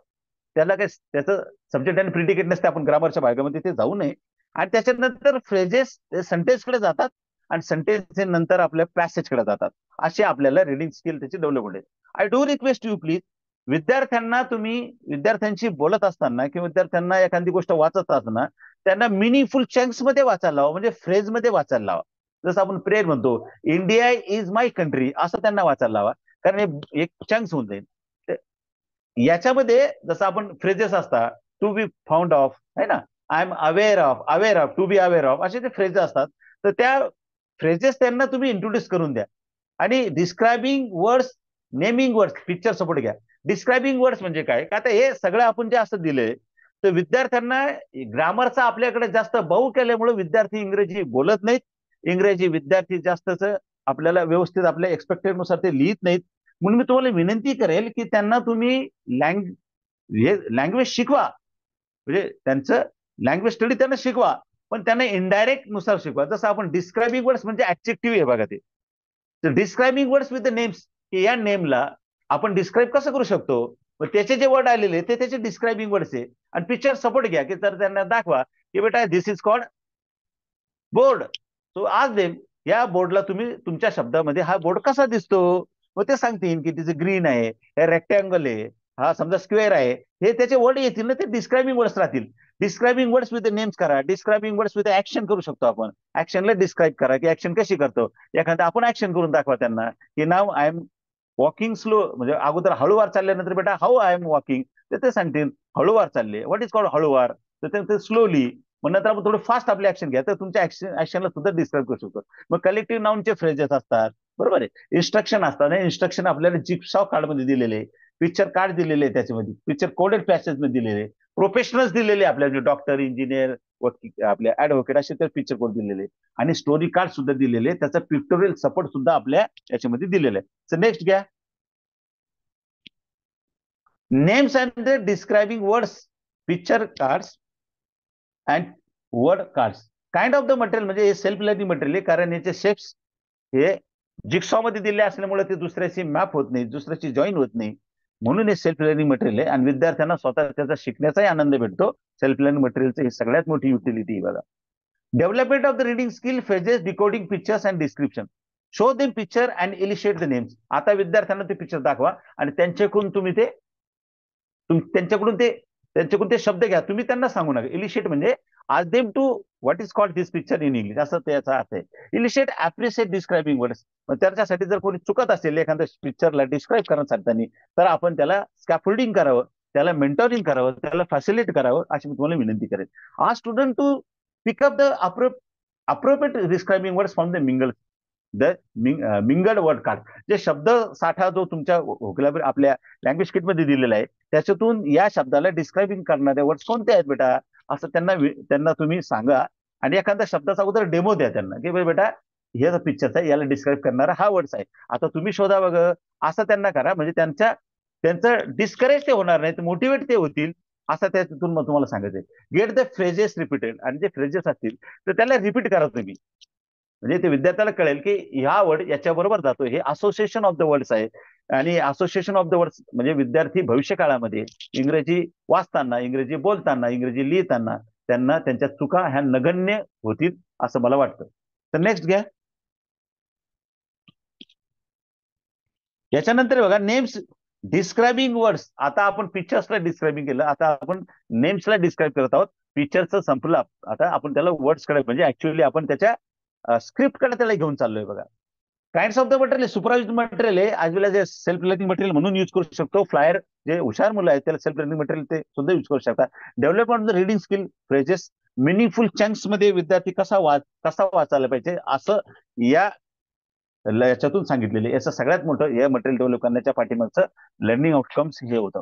त्याला काही त्याचं सब्जेक्ट आणि प्रिडिकेट नसते, आपण ग्रामरच्या भागामध्ये ते जाऊ नये. आणि त्याच्यानंतर फ्रेजेस सेंटेन्सकडे जातात आणि सेंटेन्स नंतर आपल्या पॅसेजकडे जातात. असे आपल्याला रिडिंग स्किल त्याची डेव्हलप होते. I do request you please, विद्यार्थ्यांना तुम्ही विद्यार्थ्यांशी बोलत असताना किंवा विद्यार्थ्यांना एखादी गोष्ट वाचत असताना त्यांना मिनिंगफुल चंक्स मध्ये वाचायला लावा, म्हणजे फ्रेज मध्ये वाचायला लावा. जसं आपण प्रेयर म्हणतो, इंडिया इज माय कंट्री, असं त्यांना वाचायला लावा, कारण हे एक चंक्स होऊन जाईल. याच्यामध्ये जसं आपण फ्रेजेस असतात, टू बी फाउंड ऑफ है ना, I am aware of, to be aware of, असे ते फ्रेजेस असतात. तर त्या फ्रेजेस त्यांना तुम्ही इंट्रोड्यूस करून द्या. आणि describing words, naming words, picture support घ्या. डिस्क्रायबिंग वर्ड्स म्हणजे काय, का आता हे सगळं आपण जे असं दिलंय, तर विद्यार्थ्यांना ग्रामरचा आपल्याकडे जास्त बहु केल्यामुळे विद्यार्थी इंग्रजी बोलत नाहीत. इंग्रजी विद्यार्थी जास्तच आपल्याला व्यवस्थित आपल्या एक्सपेक्टेड नुसार ते लिहित नाहीत. म्हणून मी तुम्हाला विनंती करेल की त्यांना तुम्ही लँग्वेज शिकवा, म्हणजे त्यांचं लँग्वेज स्टडी त्यांना शिकवा, पण त्यांना इनडायरेक्ट नुसार शिकवा. जसं आपण डिस्क्रायबिंग वर्ड्स म्हणजे ऍडजेक्टिव्ह आहे बघा ते. तर describing words with the names, की या नेमला आपण डिस्क्राईब कसं करू शकतो, मग त्याचे जे वर्ड आलेले ते त्याचे डिस्क्रायबिंग वर्ड्स आहे. आणि पिक्चर सपोर्ट घ्या, की तर त्यांना दाखवा की बेटा this is called board, so आज देम या बोर्डला तुम्ही तुमच्या शब्दामध्ये हा बोर्ड कसा दिसतो, मग ते सांगतील की तिचे ग्रीन आहे, हे रेक्टँगल आहे, हा समजा स्क्वेअर आहे, हे त्याचे वर्ड येतील ना, ते डिस्क्रायबिंग वर्ड्स राहतील. डिस्क्रायबिंग वर्ड्स विथ नेम्स करा, डिस्क्रायबिंग वर्ड्स विथ ऍक्शन करू शकतो आपण. ऍक्शनला डिस्क्राईब करा की ऍक्शन कशी करतो, एखादं आपण ऍक्शन करून दाखवा त्यांना की नाव आय एम वॉकिंग स्लो, म्हणजे अगोदर हळूवार चालल्यानंतर बेटा हाऊ आय एम वॉकिंग, तर ते सांगतील हळूवार चालले, व्हॉट इज कॉल्ड हळूवार, तर ते स्लोली. मग नंतर आपण थोडं फास्ट आपली ऍक्शन घ्या, तर तुमच्या ऍक्शनला सुद्धा डिस्क्राईब करू शकतो. मग कलेक्टिव्ह नाउनचे फ्रेजेस असतात, बरोबर आहे, इन्स्ट्रक्शन असतात. इन्स्ट्रक्शन आपल्याला जिग्सॉ कार्ड मध्ये दिलेले, पिक्चर कार्ड दिलेले, त्याच्यामध्ये पिक्चर कोडेड पॅसेज मध्ये दिलेले, प्रोफेशनल्स दिलेले आपल्याला, डॉक्टर, इंजिनियर, आपले ऍडव्होकेट, असे तर पिक्चर कोड दिलेले. आणि स्टोरी कार्ड सुद्धा दिलेले, त्याचा पिक्टोरियल सपोर्ट सुद्धा आपल्या याच्यामध्ये दिलेला आहे. सो नेक्स्ट घ्या, names and the describing words, picture cards and word cards. Kind of the material, म्हणजे हे सेल्फ लर्निंग मटेरियल आहे, कारण याचे शेप्स हे जिक्सॉ मध्ये दिले असल्यामुळे ते दुसऱ्याशी मॅप होत नाही, दुसऱ्याशी जॉईन होत नाही, म्हणून हे सेल्फ लर्निंग मटेरियल आहे. आणि विद्यार्थ्यांना स्वतः त्याचा शिकण्याचाही आनंद भेटतो. सेल्फ लर्निंग मटेरियलचं ही सगळ्यात मोठी युटिलिटी बघा. Development of the reading skill, phrases, decoding pictures and description. Show them picture and elicit the names. आता विद्यार्थ्यांना ते पिक्चर दाखवा आणि त्यांच्याकडून त्यांच्याकडून ते शब्द घ्या, तुम्ही त्यांना सांगू नका. इलिशिएट म्हणजे ask them to what is called this picture in English, असं त्याचा अर्थ आहे. Elicit, appreciate, describing words. त्याच्यासाठी जर कोणी चुकत असेल एखाद्या पिक्चरला डिस्क्राईब करत सांगताना, तर आपण त्याला स्कॅफोल्डिंग करावं, त्याला मेंटोरिंग करावं, त्याला फॅसिलिट करावं, अशी मी तुम्हाला विनंती करेन. Ask student to pick up the appropriate describing words from the mingled word card. जे शब्द साठा जो तुमच्या व्होकॅब्युलरी आपल्या लँग्वेज किट मध्ये दिलेला आहे, त्याच्यातून या शब्दाला डिस्क्रायबिंग करणारे वर्ड्स कोणते आहेत बेटा, असं त्यांना तुम्ही सांगा. आणि एखाद्या शब्दाचा अगोदर डेमो द्या त्यांना, की बेटा हे पिक्चरचा याला डिस्क्राईब करणारा हा वर्ड्स आहे, आता तुम्ही शोधा बघ, असं त्यांना करा. म्हणजे त्यांचं डिस्करेज ते होणार नाही, मोटिवेट ते होतील, असं त्यातून मग तुम्हाला सांगायचंय. Gate the phrases repeated. आणि जे फ्रेजेस असतील तर त्याला रिपीट करा तुम्ही, म्हणजे ते विद्यार्थ्याला कळेल की ह्या वर्ड याच्याबरोबर जातो. हे असोसिएशन ऑफ द वर्ड्स आहे. आणि असोसिएशन ऑफ द वर्ड्स म्हणजे विद्यार्थी भविष्य काळामध्ये इंग्रजी वाचताना, इंग्रजी बोलताना, इंग्रजी लिहिताना त्यांना त्यांच्या चुका ह्या नगण्य होतील, असं मला वाटतं. तर नेक्स्ट घ्या. याच्यानंतर बघा, नेम्स, डिस्क्रायबिंग वर्ड्स. आता आपण पिक्चर्सला डिस्क्रायबिंग केलं, आता आपण नेम्सला डिस्क्राईब करत आहोत. पिक्चरचं संपलं, आता आपण त्याला वर्ड्स कडे, म्हणजे ऍक्च्युअली आपण त्याच्या स्क्रिप्ट कडे त्याला घेऊन चाललोय बघा. Kinds of the material, supervised material आहे, आज वेल एज सेल्फ लर्निंग मटेरियल म्हणून यूज करू शकतो. फ्लायर, जे हुशार मुलं आहेत त्याला सेल्फ लर्निंग मटेरियल ते सुद्धा यूज करू शकतात. Development of the reading skill, phrases, meaningful chunks मध्ये विद्यार्थी कसा वाचायला पाहिजे, असं याच्यातून सांगितलेले. याचं सगळ्यात मोठं हे मटेरियल डेव्हलप करण्याच्या पाठीमागचं लर्निंग आउटकम्स हे होतं.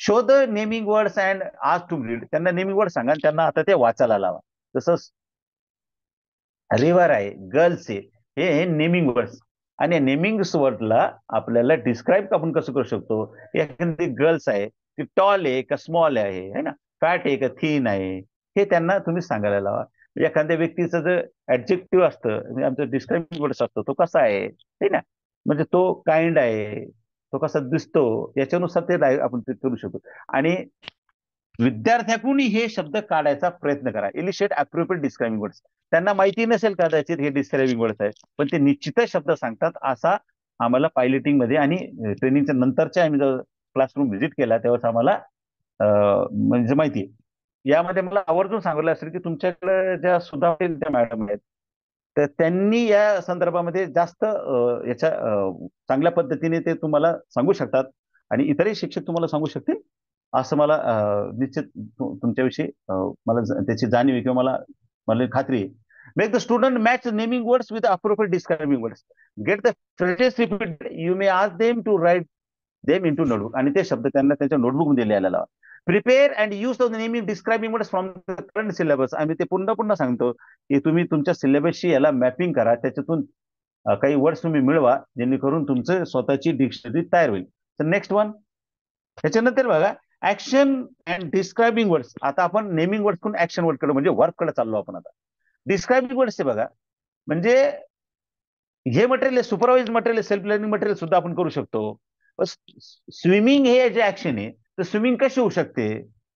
Show the naming words and ask to read. त्यांना नेमिंग वर्ड सांगा, त्यांना आता ते वाचायला लावा. जसं रिव्हर आहे, गर्ल्स आहे, हे नेमिंग वर्ड्स. आणि नेमिंग्स वर्डला आपल्याला डिस्क्राईब आपण कसं करू शकतो. एखादी गर्ल्स आहे ती टॉल आहे का स्मॉल आहे, है ना, फॅट आहे का थिन आहे, हे त्यांना तुम्ही सांगायला लावा. एखाद्या व्यक्तीचं जर ऍडजेक्टिव्ह असतं म्हणजे आमचं डिस्क्राईबिंग वर्ड्स असतो, तो कसा आहे, है ना, म्हणजे तो काइंड आहे, तो कसा दिसतो, याच्यानुसार ते आपण ते करू शकतो. आणि विद्यार्थ्याकडून हे शब्द काढायचा प्रयत्न करा. इलिशिएट अप्रोप्रिएट डिस्क्रायबिंग वर्ड्स. त्यांना माहिती नसेल कदाचित हे डिस्क्रायबिंग वर्ड्स आहेत, पण ते निश्चितच शब्द सांगतात. असा आम्हाला पायलटिंग मध्ये आणि ट्रेनिंगच्या नंतरच्या आम्ही जेव्हा क्लासरूम व्हिजिट केला तेव्हाच आम्हाला म्हणजे माहिती आहे. यामध्ये मला आवर्जून सांगितलं असेल की तुमच्याकडे ज्या सुद्धा त्या मॅडम आहेत तर त्यांनी या संदर्भामध्ये जास्त याच्या चांगल्या पद्धतीने ते तुम्हाला सांगू शकतात आणि इतरही शिक्षक तुम्हाला सांगू शकतील असं मला निश्चित तुमच्याविषयी मला त्याची जाणीव आहे किंवा मला खात्री आहे. Make the student match naming words with appropriate describing words. Get the phrases repeated. You may ask them to write them into notebook. आणि ते शब्द त्यांना त्यांच्या नोटबुक मध्ये लिहायला लावा. Prepare and use the naming describing words from the current syllabus. आम्ही ते पुन्हा सांगतो की तुम्ही तुमच्या सिलेबसशी याला मॅपिंग करा, त्याच्यातून काही वर्ड्स तुम्ही मिळवा जेणेकरून तुमचं स्वतःची डिक्शनरी तयार होईल. तर नेक्स्ट वन, त्याच्यानंतर बघा ऍक्शन अँड डिस्क्रायबिंग वर्ड्स. आता आपण नेमिंग वर्ड कडून ऍक्शन वर्ड कडे म्हणजे वर्क कडे चाललो आपण. आता डिस्क्रायबिंग वर्ड्स बघा म्हणजे हे material supervise material self learning material सुद्धा आपण करू शकतो. स्विमिंग हे जे ऍक्शन आहे तर स्विमिंग कशी होऊ शकते,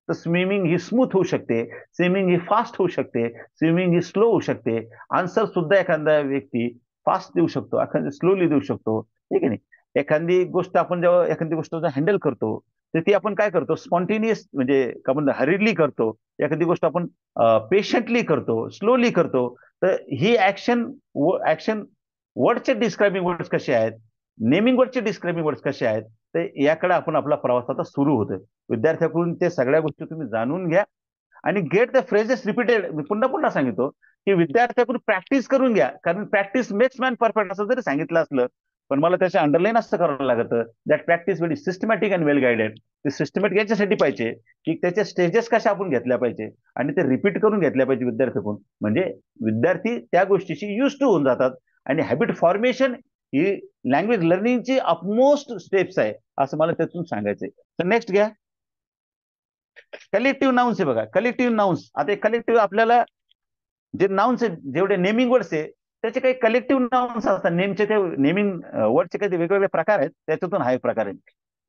तर स्विमिंग ही स्मूथ होऊ शकते, स्विमिंग ही फास्ट होऊ शकते, स्विमिंग ही स्लो होऊ शकते. आन्सर सुद्धा एखादा व्यक्ती फास्ट देऊ शकतो, एखादी स्लोली देऊ शकतो, ठीक आहे नाही. एखादी गोष्ट आपण जेव्हा एखादी गोष्ट हँडल करतो तर ती आपण काय करतो, स्पॉन्टेनियस म्हणजे आपण हरिडली करतो. एखादी गोष्ट आपण पेशंटली करतो, स्लोली करतो. तर ही ऍक्शन वर्डचे डिस्क्रायबिंग वर्ड्स कसे आहेत, नेमिंग वर्डचे डिस्क्रायबिंग वर्ड्स कसे आहेत, तर याकडे आपण आपला प्रवास आता सुरू होतोय. विद्यार्थ्याकडून ते सगळ्या गोष्टी तुम्ही जाणून घ्या आणि गेट द फ्रेजेस रिपीटेड. मी पुन्हा सांगतो की विद्यार्थ्याकडून प्रॅक्टिस करून घ्या, कारण प्रॅक्टिस मेक्स मॅन परफेक्ट असं जरी सांगितलं असलं पण मला त्याच्या अंडरलाईन असं करावं लागतं that practice very systematic and well guided. ते सिस्टमॅटिक याच्यासाठी पाहिजे की त्याच्या स्टेजेस कशा आपण घेतल्या पाहिजे आणि ते रिपीट करून घेतल्या पाहिजे विद्यार्थ्याकडून. म्हणजे विद्यार्थी त्या गोष्टीशी युज टू होऊन जातात आणि हॅबिट फॉर्मेशन ही लँग्वेज लर्निंगची अपमोस्ट स्टेप्स आहे असं मला त्यातून सांगायचंय. तर नेक्स्ट घ्या, कलेक्टिव्ह नाउन्स आहे बघा. कलेक्टिव्ह नाउन्स, आता कलेक्टिव्ह आपल्याला जे नाउन्स आहेत जेवढे नेमिंग वर्ड्स आहे त्याचे काही कलेक्टिव्ह नाउन्स असतात. नेमचे ते नेमिंग वर्डचे काही वेगवेगळे प्रकार आहेत, त्याच्यातून हा एक प्रकार आहे.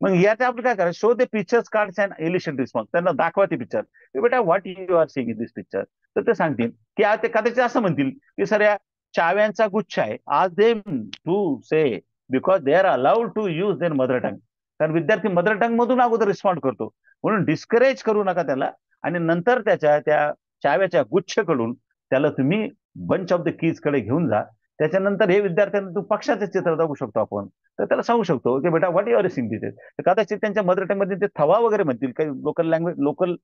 मग याच्या आपण काय करायचं, show the pictures cards and elicit response. त्यांना दाखवा ते पिक्चर, बेटा what you are seeing in this picture. तर ते सांगतील की ते कदाचित असं म्हणतील की सर या चाव्यांचा गुच्छ आहे. Ask them to say because they are allowed to use their mother tongue. कारण विद्यार्थी मदर टंग मधून अगोदर रिस्पॉन्ड करतो, म्हणून डिस्करेज करू नका त्याला. आणि नंतर त्याच्या त्या चाव्याच्या गुच्छकडून त्याला तुम्ही बंच ऑफ द कीज कडे घेऊन जा. त्याच्यानंतर हे विद्यार्थ्यांना तू पक्षाचं चित्र दाखवू शकतो आपण. तर त्याला सांगू शकतो की बेटा व्हॉट यू आर सीइंग दिस. कदाचित त्यांच्या मदर टंग मध्ये ते थवा वगैरे म्हणतील, काही लोकल लँग्वेज लोकल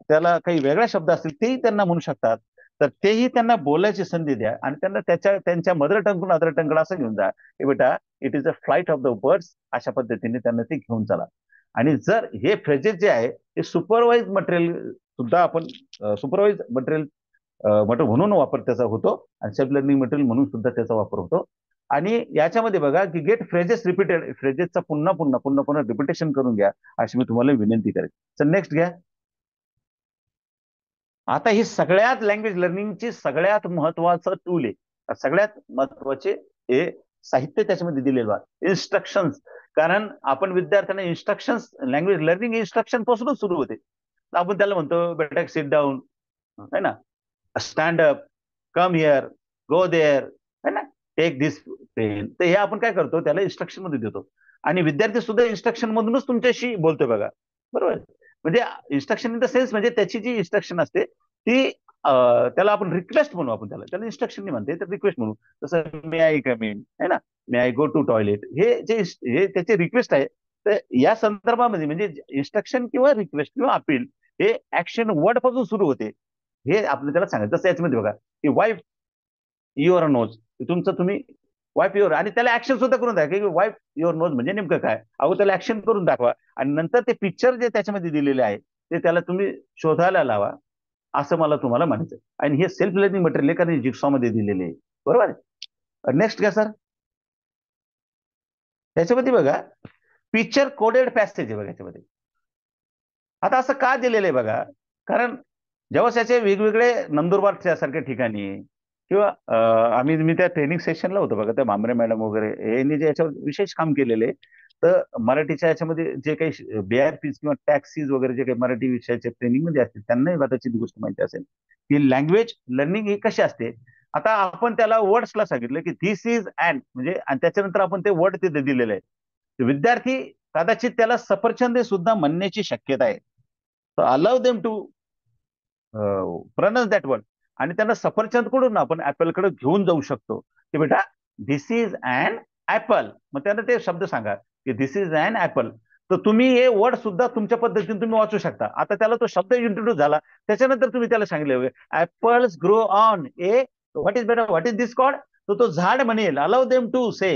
त्याला काही वेगळा शब्द असतील तेही त्यांना म्हणू शकतात. तर तेही त्यांना बोलायची संधी द्या आणि त्यांना त्यांच्या मदर टंगकडून अदर टंगकडे असं घेऊन जा की बेटा it is a flight of the birds. अशा पद्धतीने त्यांना ते घेऊन चला. आणि जर हे फ्रेजेस जे आहे ते सुपरवाइज मटेरियल सुद्धा आपण सुपरवाइज मटेरियल म्हणून वापर त्याचा होतो आणि सेल्फ लर्निंग मटेरियल म्हणून सुद्धा त्याचा वापर होतो. आणि याच्यामध्ये बघा की गेट फ्रेजेस रिपीटेड. फ्रेजेसचा पुन्हा रिपिटेशन करून घ्या अशी मी तुम्हाला विनंती करेन. तर नेक्स्ट घ्या. आता ही सगळ्यात लँग्वेज लर्निंगची सगळ्यात महत्वाचं टूल आहे, सगळ्यात महत्वाचे हे साहित्य त्याच्यामध्ये दिलेलं आहे, इन्स्ट्रक्शन्स. कारण आपण विद्यार्थ्यांना इन्स्ट्रक्शन्स, लँग्वेज लर्निंग इन्स्ट्रक्शन पासूनच सुरू होते. आपण त्याला म्हणतो बेटा सिट डाऊन, है ना, stand up, come here, go there, है ना, टेक दिस पेन. तर हे आपण काय करतो त्याला इन्स्ट्रक्शन मध्ये देतो आणि विद्यार्थी सुद्धा इन्स्ट्रक्शन मधूनच तुमच्याशी बोलतोय बघा, बरोबर. म्हणजे इन्स्ट्रक्शन इन द सेन्स म्हणजे त्याची जी इन्स्ट्रक्शन असते ती त्याला आपण रिक्वेस्ट म्हणू, आपण त्याला इन्स्ट्रक्शन नाही म्हणते तर रिक्वेस्ट म्हणू. जसं मे आय कम इन, है ना, मे आय गो टू टॉयलेट, हे त्याची रिक्वेस्ट आहे. तर या संदर्भामध्ये म्हणजे इन्स्ट्रक्शन किंवा रिक्वेस्ट किंवा अपील हे ऍक्शन वर्ड पासून सुरू होते. हे आपलं त्याला सांगायचं. जसं याच्यामध्ये बघा की वाईफ युअर नोज, तुमचं तुम्ही वाईफ युअर, आणि त्याला ऍक्शन सुद्धा करून दाखवा की वाईफ युअर नोज म्हणजे नेमकं काय. अगोदर त्याला ऍक्शन करून दाखवा आणि नंतर ते पिक्चर जे त्याच्यामध्ये दिलेले आहे ते त्याला तुम्ही शोधायला लावा, असं मला तुम्हाला म्हणायचं. आणि हे सेल्फ लर्निंग मटेरियल कारण जिक्सॉ मध्ये दिलेले आहे, बरोबर आहे. नेक्स्ट घ्या सर. त्याच्यामध्ये बघा पिक्चर कोडेड पॅसेज आहे बघा याच्यामध्ये. आता असं का दिलेलं आहे बघा, कारण जेव्हा त्याचे वेगवेगळे नंदुरबार सारख्या ठिकाणी किंवा मी त्या ट्रेनिंग सेशनला होतो बघा, त्या भांबरे मॅडम वगैरे यांनी जे याच्यावर विशेष काम केलेले आहे. तर मराठीच्या याच्यामध्ये जे काही BRPs किंवा टॅक्सीज वगैरे जे काही मराठी विषयाचे ट्रेनिंग मध्ये असतील त्यांनाही कदाचित गोष्ट माहिती असेल की लँग्वेज लर्निंग ही कशी असते. आता आपण त्याला वर्ड्सला सांगितलं की धिस इज अँड म्हणजे, आणि त्याच्यानंतर आपण ते वर्ड तिथे दिलेले आहे. विद्यार्थी कदाचित त्याला सफरचंद सुद्धा म्हणण्याची शक्यता आहे. तर allow them to pronounce that word, आणि त्यांना सफरचंद कडून आपण ऍपलकडे घेऊन जाऊ शकतो की बेटा धिस इज अँड ऍपल. मग त्यांना ते शब्द सांगा की धिस इज अँड ऍपल. तर तुम्ही हे वर्ड सुद्धा तुमच्या पद्धतीने तुम्ही वाचू शकता. आता त्याला तो शब्द इंट्रोड्यूस झाला, त्याच्यानंतर तुम्ही त्याला सांगितले apples grow on A what is बेटा व्हॉट इज दिस कॉल्ड. तो झाड म्हणेल, अलाव देम टू से.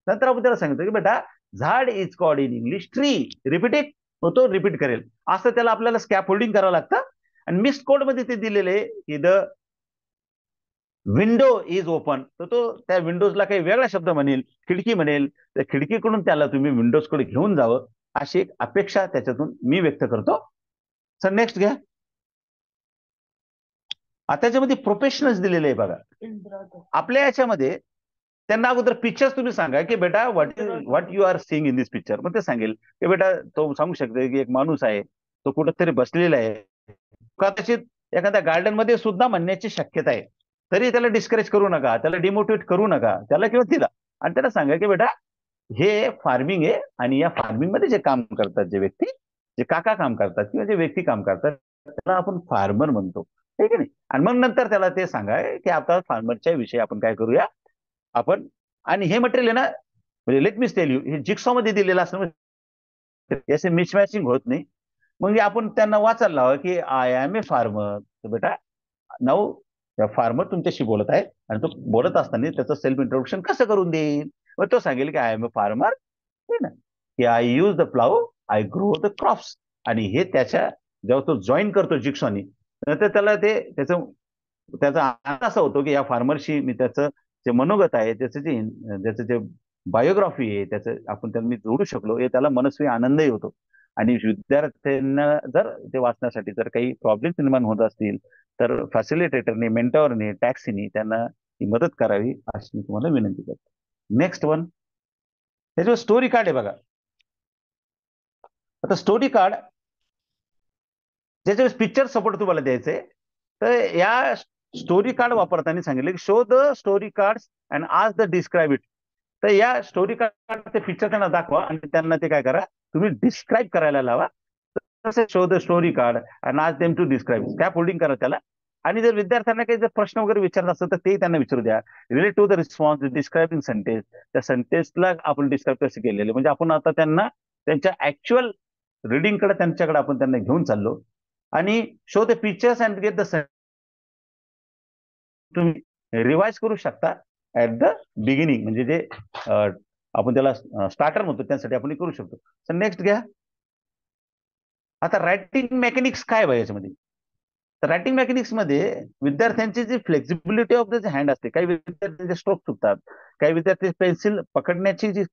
नंतर आपण त्याला सांगितलं की बेटा झाड is called in English tree, repeat it. तो रिपीट करेल. असं त्याला आपल्याला स्कॅप होल्डिंग करावं लागतं. आणि मिस्ड कोड मध्ये ते दिलेले की द विंडो इज ओपन, तर तो त्या विंडोजला काही वेगळा शब्द म्हणेल, खिडकी म्हणेल. त्या खिडकीकडून त्याला तुम्ही विंडोजकडे घेऊन जावं अशी एक अपेक्षा त्याच्यातून मी व्यक्त करतो. सर नेक्स्ट घ्या. आता त्याच्यामध्ये प्रोफेशनल्स दिलेले आहे बघा. आपल्या याच्यामध्ये त्यांना अगोदर पिक्चर्स तुम्ही सांगा की बेटा what you are seeing in this picture. मग ते सांगेल की बेटा, तो सांगू शकतो की एक माणूस आहे, तो कुठेतरी बसलेला आहे, कदाचित एखाद्या गार्डन मध्ये सुद्धा म्हणण्याची शक्यता आहे. तरी त्याला डिस्करेज करू नका, त्याला डिमोटिवेट करू नका, त्याला किंवा तिला. आणि त्याला सांगा की बेटा हे फार्मिंग आहे, आणि या फार्मिंग मध्ये जे काम करतात जे व्यक्ती, जे काका काम करतात किंवा जे व्यक्ती काम करतात त्याला आपण फार्मर म्हणतो, ठीक आहे. आणि मग नंतर त्याला ते सांगा की आता फार्मरच्या विषयी आपण काय करूया आपण. आणि हे मटेरियल आहे ना, म्हणजे लेट मी टेल यू, हे जिक्सॉ मध्ये दिलेलं असं याचे मिसमॅचिंग होत नाही. म्हणजे आपण त्यांना वाचायला लावा की आय एम ए फार्मर. तर बेटा नाऊ फार्मर तुमच्याशी बोलत आहे, आणि तो बोलत असताना त्याचं सेल्फ इंट्रोडक्शन कसं करून देईल. मग तो सांगेल की आय एम अ फार्मर, ना, की I use the plough, I grow the crops. आणि हे त्याच्या जेव्हा तो जॉईन करतो जिक्सॉनी, तर त्याला ते त्याचा आनंद असा होतो की या फार्मरशी मी त्याचं जे मनोगत आहे, त्याचं जे बायोग्राफी आहे, त्याचं आपण त्यांनी जोडू शकलो, हे त्याला मनस्वी आनंदही होतो. आणि विद्यार्थ्यांना जर ते वाचण्यासाठी जर काही प्रॉब्लेम्स निर्माण होत असतील तर फॅसिलिटेटरने, मेंटॉरने, टॅक्सीने त्यांना ही मदत करावी अशी मी तुम्हाला विनंती करतो. नेक्स्ट वन, त्याच्यावर स्टोरी कार्ड आहे बघा. आता स्टोरी कार्ड ज्याच्यावर पिक्चर सपोर्ट तुम्हाला द्यायचंय, तर या स्टोरी कार्ड वापरताना सांगितलं की show the story card and आज द डिस्क्राईब इट. तर या स्टोरी कार्ड ते पिक्चर त्यांना दाखवा आणि त्यांना ते काय करा, तुम्ही डिस्क्राईब करायला लावा. तसे show the story card and आज देम टू डिस्क्राईब, स्कॅप होल्डिंग करा त्याला. आणि जर विद्यार्थ्यांना काही जर प्रश्न वगैरे विचारत असेल तर ते त्यांना विचारू द्या. Relate to the response describing sentence, त्या सेंटेन्सला आपण डिस्क्राईब कसे केलेले, म्हणजे आपण आता त्यांना त्यांच्या ऍक्च्युअल रिडिंगकडे त्यांच्याकडे आपण त्यांना घेऊन चाललो. आणि show the pictures and get the, तुम्ही रिवाइज करू शकता ऍट द बिगिनिंग, म्हणजे जे आपण त्याला स्टार्टर म्हणतो त्यासाठी आपण करू शकतो. तर नेक्स्ट घ्या. आता रायटिंग मेकॅनिक्स काय आहे याच्यामध्ये. तर रायटिंग मेकॅनिक्स मध्ये विद्यार्थ्यांची जी फ्लेक्झिबिलिटी ऑफ द हँड असते, काही विद्यार्थ्यांचे स्ट्रोक चुकतात, काही विद्यार्थी पेन्सिल पकडण्याची जी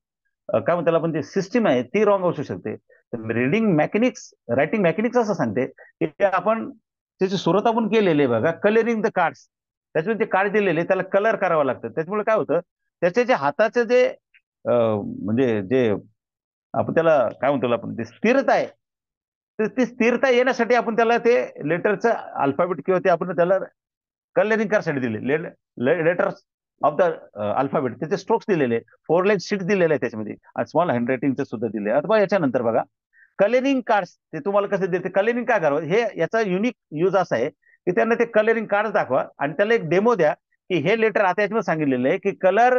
काय म्हणतात आपण जी सिस्टीम आहे ती रॉंग असू शकते. रीडिंग मेकॅनिक्स, रायटिंग मेकॅनिक्स असं सांगते की आपण त्याची सुरुवात आपण केलेली आहे बघा, कलरिंग द कार्ड्स. त्याच्यामध्ये जे कार्ड दिलेले त्याला कलर करावं लागतं. त्याच्यामुळे काय होतं, त्याचे जे हाताचे जे म्हणजे जे आपण त्याला काय म्हणतो आपण ते स्थिरता आहे, तर ती स्थिरता येण्यासाठी आपण त्याला ते लेटरचं अल्फाबेट किंवा ते आपण त्याला कलरिंग करायसाठी दिले लेटर्स ऑफ द अल्फाबेट, त्याचे स्ट्रोक्स दिलेले, 4 लाईन शीट दिलेले आहे त्याच्यामध्ये, स्मॉल हँड रायटिंगचं सुद्धा दिले. अथवा याच्यानंतर बघा कलरिंग कार्ड्स, ते तुम्हाला कसं देते, कलरिंग काय करावं, हे याचा युनिक यूज असा आहे की त्यांना ते कलरिंग कार्ड दाखवा आणि त्याला एक डेमो द्या की हे लेटर आता याच्यामध्ये सांगितलेलं आहे की colour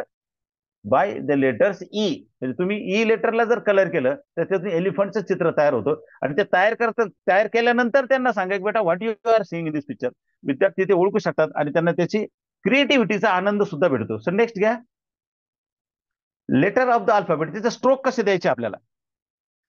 by the letters E. म्हणजे तुम्ही ई लेटरला जर कलर केलं तर त्यातून एलिफंटचं चित्र तयार होतं. आणि ते तयार केल्यानंतर त्यांना सांगा की बेटा what you are seeing in this picture. विद्यार्थी ते ओळखू शकतात आणि त्यांना त्याची क्रिएटिव्हिटीचा आनंद सुद्धा भेटतो. सर नेक्स्ट घ्या. लेटर ऑफ द अल्फाबेट, त्याचे स्ट्रोक कसे द्यायचे आपल्याला,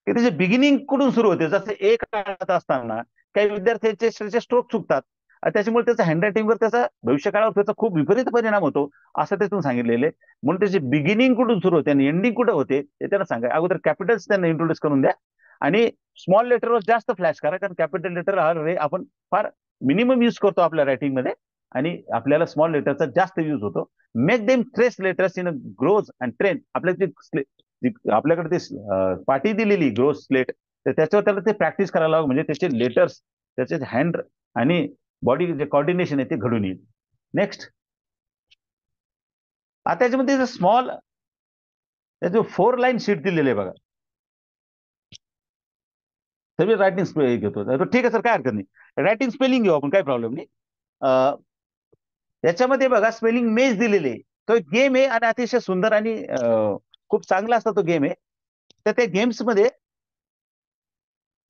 की त्याचे बिगिनिंग कडून सुरू होते. जसे एक काढत असताना काही विद्यार्थ्यांचे स्ट्रोक चुकतात त्याच्यामुळे त्याचा हँडरायटिंगवर त्याचा भविष्यकाळावर त्याचा खूप विपरीत परिणाम होतो असं त्यातून सांगितलेले. म्हणून त्याची बिगिनिंग कुठून सुरू होते आणि एंडिंग कुठे होते ते त्यांना सांगा. अगोदर कॅपिटल्स त्यांना इंट्रोड्यूस करून द्या आणि स्मॉल लेटरवर जास्त फ्लॅश करा, कारण कॅपिटल लेटर आपण फार मिनिमम यूज करतो आपल्या रायटिंगमध्ये आणि आपल्याला स्मॉल लेटरचा जास्त यूज होतो. Make them trace letters in grows and train. आपल्याकडे ते पाटी दिलेली ग्रोज स्लेट, तर त्याच्यावर त्याला ते प्रॅक्टिस करायला हवं, म्हणजे त्याचे लेटर्स, त्याचे हँड आणि बॉडी जे कॉर्डिनेशन आहे ते घडून येईल. नेक्स्ट, आता त्याच्यामध्ये स्मॉल त्याचे 4 लाईन शीट दिलेले आहे बघा. सगळे रायटिंग घेतो. ठीक आहे सर, काय हरकत नाही. रायटिंग स्पेलिंग घेऊ आपण, काही प्रॉब्लेम नाही. याच्यामध्ये बघा स्पेलिंग मेज दिलेले. तो एक गेम आहे आणि अतिशय सुंदर आणि खूप चांगला असता तो गेम आहे. तर त्या गेम्स मध्ये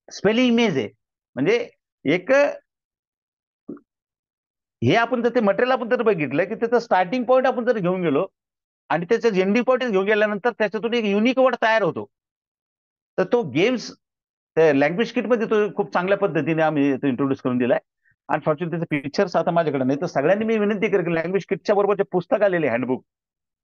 स्पेलिंग मेज आहे. म्हणजे एक हे आपण जर ते मटेरियल आपण जर बघितलं की त्याचं स्टार्टिंग पॉईंट आपण जर घेऊन गेलो आणि त्याचं एंडिंग पॉईंट घेऊन गेल्यानंतर त्याच्यातून एक युनिक वर्ड तयार होतो. तर तो गेम्स लँग्वेज किटमध्ये तो खूप चांगल्या पद्धतीने आम्ही इंट्रोड्यूस करून दिलाय. अनफॉर्च्युनेटली त्याचे पिक्चर्स आता माझ्याकडे नाही, तर सगळ्यांनी मी विनंती करेन की लँग्वेज किटच्या बरोबर जे पुस्तक आलेले हँडबुक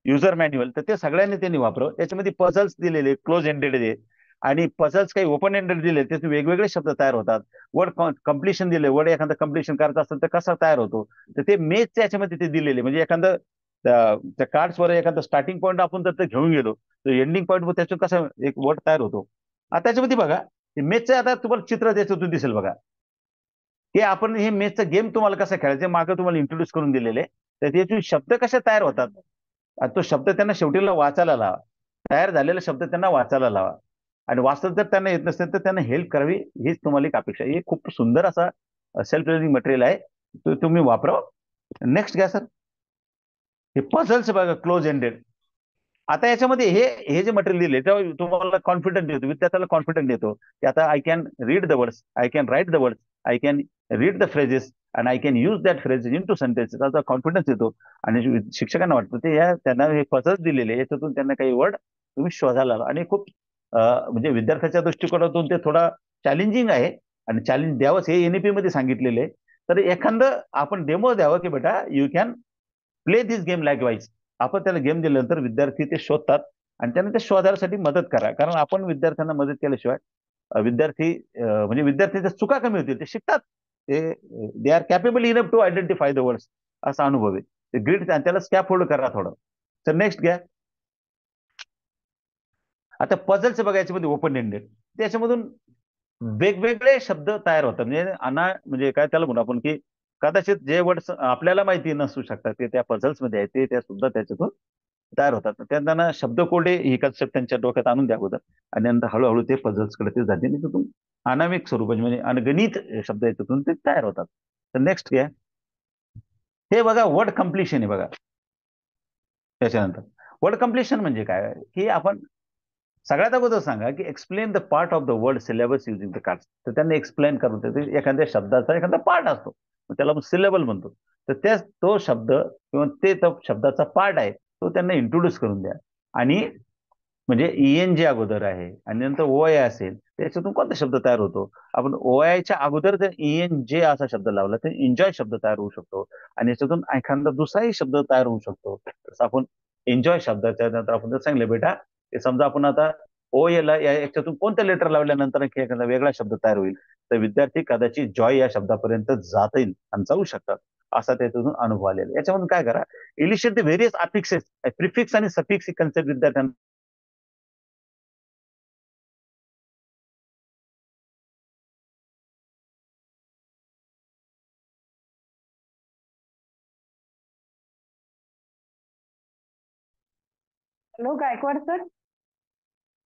युजर मॅन्युअल, तर ते सगळ्यांनी त्यांनी वापरावं. त्याच्यामध्ये पझल्स दिलेले क्लोज एंडेड आहे आणि पझल्स काही ओपन एंडेड दिले, त्याचे वेगवेगळे शब्द तयार होतात. वर्ड कम्प्लिशन दिले, वर्ड एखादं कम्प्लिशन करायचं असेल तर कसा तयार होतो, तर ते मेजच्या याच्यामध्ये ते दिलेले. म्हणजे एखादं त्या कार्ड्सवर एखादं स्टार्टिंग पॉईंट आपण जर ते घेऊन गेलो तर एंडिंग पॉईंट त्याच्यात कसा एक वर्ड तयार होतो. आता त्याच्यामध्ये बघा मेजचं आता तुम्हाला चित्र त्याच्यातून दिसेल बघा की आपण हे मेजचा गेम तुम्हाला कसा खेळायचा मागे तुम्हाला इंट्रोड्यूस करून दिलेले. तर त्याचे शब्द कसे तयार होतात आणि तो शब्द त्यांना शेवटीला वाचायला लावा. तयार झालेला शब्द त्यांना वाचायला लावा आणि वाचत जर त्यांना येत नसेल तर त्यांना हेल्प करावी, हीच तुम्हाला एक अपेक्षा. हे खूप सुंदर असा सेल्फ लर्निंग मटेरियल आहे, तो तुम्ही वापरा. नेक्स्ट घ्या सर. हे पझल्स बघा क्लोज एंडेड. आता याच्यामध्ये हे जे मटेरियल दिले तेव्हा तुम्हाला कॉन्फिडन्स देतो, विद्यार्थ्याला कॉन्फिडन्स देतो की आता I can read the words, I can write the words, I can read the phrases and I can use that phrases into sentence. त्याचा कॉन्फिडन्स येतो आणि शिक्षकांना वाटतं ते त्यांना हे पझल्स दिलेले याच्यातून त्यांना काही वर्ड तुम्ही शोधायला लावा. आणि खूप म्हणजे विद्यार्थ्याच्या दृष्टिकोनातून ते थोडा चॅलेंजिंग आहे आणि चॅलेंज द्यावंच हे एनईपी मध्ये सांगितलेले आहे. तर एखादं आपण डेमो द्यावं की बेटा you can play this game like wise. आपण त्याला गेम दिल्यानंतर विद्यार्थी ते शोधतात आणि त्यांना ते शोधायसाठी मदत करा, कारण आपण विद्यार्थ्यांना मदत केल्याशिवाय विद्यार्थी म्हणजे विद्यार्थ्यांच्या चुका कमी होतील, ते शिकतात, they are capable enough to identify the words, असा अनुभव आहे. ते ग्रीड त्याला स्कॅफोल्ड करा थोडं. तर नेक्स्ट घ्या. आता पझल्स बघायचे मध्ये ओपन एंडेड, त्याच्यामधून वेगवेगळे शब्द तयार होतात. म्हणजे काय त्याला म्हणू आपण की कदाचित जे वर्ड्स आपल्याला माहिती नसू शकतात ते त्या पझल्स मध्ये आहेत, ते त्या सुद्धा त्याच्यातून तयार होतात. त्यांना शब्दकोडे ही कन्सेप्ट त्यांच्या डोक्यात आणून द्या अगोदर आणि नंतर हळूहळू ते पझल्सकडे ते जाते आणि तिथून अनामिक स्वरूपाचे म्हणजे अनगणित शब्द याच्यातून ते तयार होतात. तर नेक्स्ट घ्या. हे बघा वर्ड कम्प्लिशन आहे बघा. त्याच्यानंतर वर्ड कम्प्लिशन म्हणजे काय की आपण सगळ्यात अगोदर सांगा की explain the part of the word syllabus using the cards. तर त्यांनी एक्सप्लेन करून एखाद्या शब्दाचा एखादा पार्ट असतो त्याला आपण सिलेबल म्हणतो. तर तो शब्द किंवा ते शब्दाचा पार्ट आहे तो त्यांना इंट्रोड्यूस करून द्या. आणि म्हणजे ईएन जे अगोदर आहे आणि नंतर ओआय असेल त्याच्यातून कोणता शब्द तयार होतो. आपण ओआयच्या अगोदर जर ईएन जे असा शब्द लावला तर एन्जॉय शब्द तयार होऊ शकतो आणि याच्यातून एखादा दुसराही शब्द तयार होऊ शकतो. तसं आपण एन्जॉय शब्दाच्या नंतर आपण जर सांगितलं बेटा ते समजा आपण आता ओ ला याच्यातून कोणतं लेटर लावल्यानंतर एखादा वेगळा शब्द तयार होईल तर विद्यार्थी कदाचित जॉय या शब्दापर्यंत जाता येईल आणि जाऊ शकतात असा त्याच्यातून अनुभव आलेला. याच्यामधून काय करा, इलिशिएट द व्हेरियस अफिक्सेस, प्रिफिक्स आणि सफिक्स ही कन्सेप्ट विद्यार्थ्यांना हॅलो गायकवाड सर,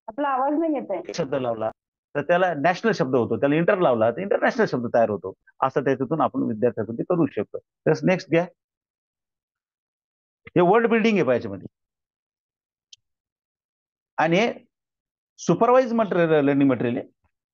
आपला आवाज नाही येत आहे. शब्द लावला तर त्याला नॅशनल शब्द होतो, त्याला इंटर लावला तर इंटरनॅशनल शब्द तयार होतो. असं त्याच्यातून आपण विद्यार्थ्यांकडे करू शकतो. तर नेक्स्ट घ्या. हे वर्ड बिल्डिंग आहे याच्यामध्ये आणि हे सुपरवाइज मटेरियल लर्निंग मटेरियल आहे.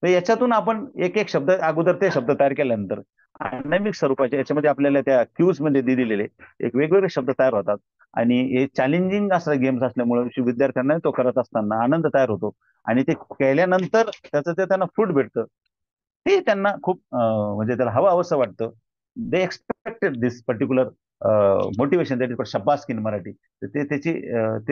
तर याच्यातून आपण एक एक शब्द अगोदर ते शब्द तयार केल्यानंतर डायनॅमिक स्वरूपाचे याच्यामध्ये आपल्याला त्या क्यूज मध्ये दिलेले एक वेगवेगळे शब्द तयार होतात आणि हे चॅलेंजिंग असं गेम्स असल्यामुळे विद्यार्थ्यांना तो करत असताना आनंद तयार होतो आणि ते केल्यानंतर त्याचं ते त्यांना फ्रूट भेटतं. ते त्यांना खूप म्हणजे त्याला हवं असं वाटतं they expected this particular motivation, that is शब्बासकी इन मराठी. ते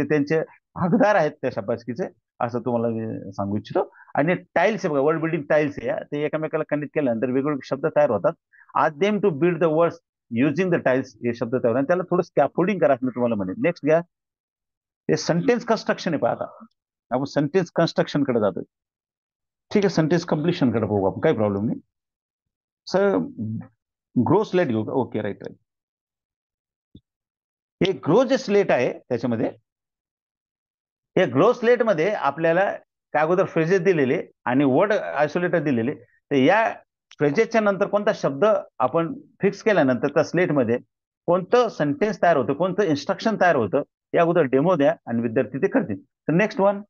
त्यांचे हकदार आहेत त्या शब्बासकीचे, असं तुम्हाला मी सांगू इच्छितो. आणि टाईल्स आहे बघा, वर्ड बिल्डिंग टाईल्स आहे, ते एकमेकाला कनेक्ट केल्यानंतर वेगवेगळे शब्द तयार होतात. Ask them to build the words using the tiles हे शब्द तयार, आणि त्याला थोडं स्कॅफोल्डिंग करा मी तुम्हाला म्हणेन. नेक्स्ट घ्या, हे सेंटेन्स कन्स्ट्रक्शन आहे. पाहता आपण सेंटेन्स कन्स्ट्रक्शन कडे जातोय. ठीक आहे, सेंटेन्स कम्प्लिशन कडे बघू आपण, काही प्रॉब्लेम नाही. सर ग्रो स्लेट घेऊ का? Okay, right. हे ग्रो जे स्लेट आहे त्याच्यामध्ये, हे ग्रो स्लेट मध्ये आपल्याला काय अगोदर फ्रेजेस दिलेले आणि वर्ड आयसोलेटर दिलेले. तर या फ्रेजेसच्या नंतर कोणता शब्द आपण फिक्स केल्यानंतर त्या स्लेटमध्ये कोणतं सेंटेन्स तयार होतं, कोणतं इन्स्ट्रक्शन तयार होतं, या अगोदर डेमो द्या आणि विद्यार्थी ते करतील. तर next one,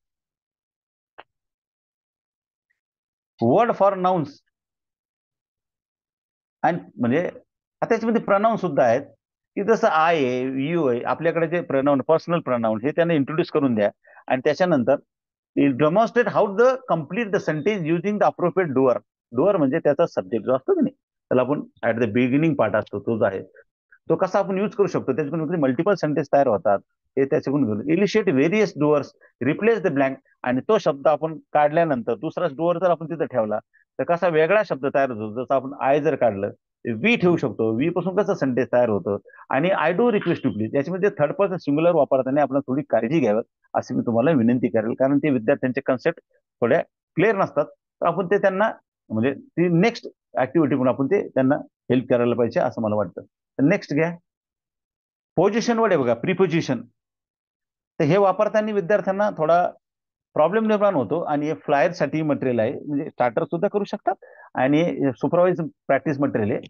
word for nouns. आणि म्हणजे आता याच्यामध्ये प्रनाऊन सुद्धा आहेत, की जसं आय आहे, यू आहे, आपल्याकडे जे प्रनाऊन पर्सनल प्रनाऊन हे त्यांना इंट्रोड्यूस करून द्या. आणि त्याच्यानंतर demonstrate how the complete the sentence using the appropriate doer. Doer म्हणजे त्याचा सब्जेक्ट जो असतो की नाही, त्याला आपण ऍट द बिगिनिंग पार्ट असतो तो जो आहे, तो कसा आपण यूज करू शकतो, त्याच्याकडून मल्टिपल सेंटेन्स तयार होतात हे त्याच्याकडून घेऊन. Elicit various doers, replace the blank. आणि तो शब्द आपण काढल्यानंतर दुसरा डुअर जर आपण तिथे ठेवला तर कसा वेगळा शब्द तयार होतो. जसं आपण आय जर काढलं, वी ठेवू शकतो, वी पासून कसं सेंटेन्स तयार होतं. आणि I do request to please, याच्यामध्ये थर्ड पर्सन सिंग्युलर वापरताना आपण थोडी काळजी घ्यावी अशी मी तुम्हाला विनंती करेल, कारण ते विद्यार्थ्यांचे कन्सेप्ट थोड्या क्लिअर नसतात. तर आपण ते त्यांना म्हणजे ती नेक्स्ट ऍक्टिव्हिटी म्हणून आपण ते त्यांना हेल्प करायला पाहिजे असं मला वाटतं. तर नेक्स्ट घ्या, पोझिशन वर्ड आहे बघा, प्रिपोजिशन. तर हे वापरताना विद्यार्थ्यांना थोडा प्रॉब्लेम निर्माण होतो. आणि हे फ्लायर साठी मटेरियल आहे, म्हणजे स्टार्टर सुद्धा करू शकतात. आणि सुपरवाइज प्रॅक्टिस मटेरियल आहे,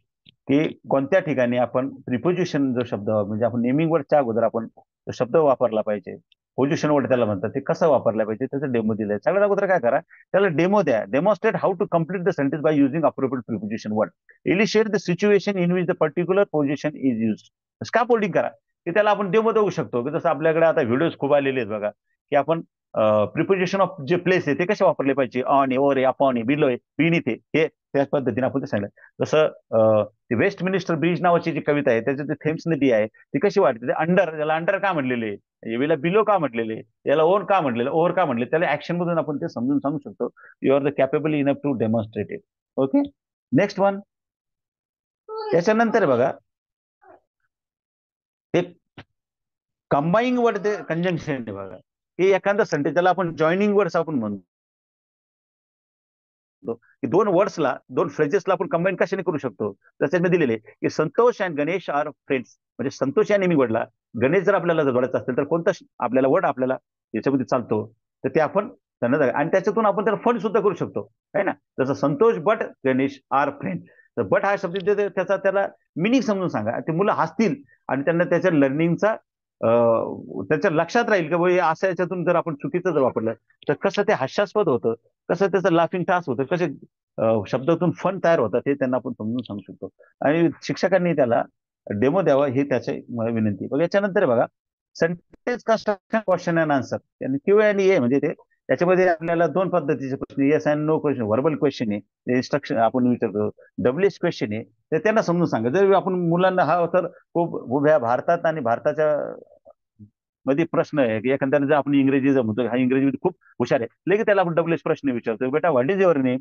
की कोणत्या ठिकाणी आपण प्रिपोजिशन जो शब्द म्हणजे आपण नेमिंग वर्डच्या अगोदर आपण तो शब्द वापरला पाहिजे. पोझिशन वर्ड त्याला म्हणतात, ते कसं वापरला पाहिजे त्याचा डेमो दिलाय. सगळ्यात अगोदर काय करा, त्याला डेमो द्या. Demonstrate how to complete the sentence by using appropriate preposition word. Elicit the situation in which the particular position is used. Scaffolding करा, की त्याला आपण डेमो देऊ शकतो. की जसं आपल्याकडे आता व्हिडिओज खूप आलेले आहेत बघा, की आपण प्रिपोजिशन ऑफ जे प्लेस आहे ते कसे वापरले पाहिजे. ऑन आहे, ओर आहे, अपॉन आहे, बिलो आहे, बिनीथ आहे, हे त्याच पद्धतीने आपण ते सांगितलं. जसं वेस्ट मिनिस्टर ब्रिज नावाची जी कविता आहे त्याच्यात थेम्स नदी आहे ती कशी वाटते. अंडर, त्याला अंडर का म्हटलेले, याला बिलो का म्हटलेले, याला ओन का म्हटलेलं, ओव्हर का म्हटले, त्याला ऍक्शन मधून आपण ते समजून सांगू शकतो. You are the capable enough to demonstrate it. Okay, next one. त्याच्यानंतर बघा, ते कंबाईनिंग वर्ड, ते कंजंक्शन आहे बघा. हे एखादा सेंटेन्स त्याला आपण जॉईनिंग वर्ड्स आपण म्हणतो, की दोन वर्ड्सला, दोन फ्रेजेसला आपण कंबाईन कशाने करू शकतो. त्याच्यामध्ये दिलेले की Santosh and Ganesh are friends. म्हणजे संतोष या नेमिंग वर्डला गणेश जर आपल्याला जोडायचं असेल तर कोणता आपल्याला वर्ड आपल्याला याच्यामध्ये चालतो, तर ते आपण त्यांना, आणि त्याच्यातून आपण त्याला फंड सुद्धा करू शकतो आहे ना. जसं Santosh but Ganesh are friend. तर बट हा शब्द त्याचा त्याला मिनिंग समजून सांगा, ते मुलं हसतील आणि त्यांना त्याच्या लर्निंगचा त्याच्या लक्षात राहील की बाबा असं याच्यातून जर आपण चुकीचं जर वापरलं तर कसं ते हास्यास्पद होतं, कसं त्याचं लाफिंग टास्क होतं, कसे शब्दातून फन तयार होतात हे त्यांना आपण समजून सांगू शकतो. आणि शिक्षकांनी त्याला डेमो द्यावा ही त्याची विनंती. बघा याच्यानंतर बघा, sentence construction, question and answer. आणि क्यू अँड ए म्हणजे ते त्याच्यामध्ये आपल्याला दोन पद्धतीचे प्रश्न, yes and no question, verbal question आहे, इन्स्ट्रक्शन आपण विचारतो, डब्ल्यूएच क्वेश्चन आहे, ते त्यांना समजून सांगा. जर आपण मुलांना हा तर खूप उभ्या भारतात आणि भारताच्या मध्ये प्रश्न आहे की एखाद्याने जर आपण इंग्रजी जर म्हणतो हा इंग्रजीमध्ये खूप हुशार आहे, लगेच त्याला आपण डब्ल्यूएच प्रश्न विचारतो, बेटा व्हॉट इज युअर नेम,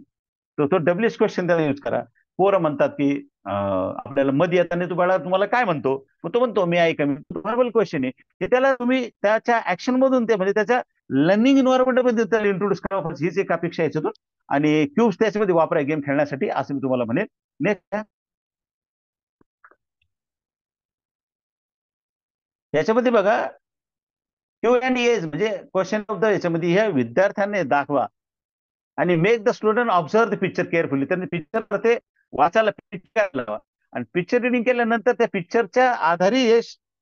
तो डब्ल्यूएच क्वेश्चन त्याला यूज करा. पोरं म्हणतात की आपल्याला मध्ये येताना तू बाळा तुम्हाला काय म्हणतो, मग तो म्हणतो मी ऐका, व्हर्बल क्वेश्चन आहे, ते त्याला तुम्ही त्याच्या ऍक्शन मधून ते म्हणजे त्याच्या लर्निंग इन्व्हायरमेंट मध्ये त्याला इंट्रोड्यूस करावं, हीच एक अपेक्षा याच्यातून. आणि क्यूब्स त्याच्यामध्ये वापरा गेम खेळण्यासाठी असं मी तुम्हाला म्हणेन. नेक्स्ट, याच्यामध्ये बघा क्यू अँड एज म्हणजे क्वेश्चन ऑफ द, याच्यामध्ये ह्या विद्यार्थ्यांनी दाखवा आणि make the student observe the picture carefully. त्यांनी पिक्चर ते वाचायला, पिक्चर लावा आणि पिक्चर रिडिंग केल्यानंतर त्या पिक्चरच्या आधारे हे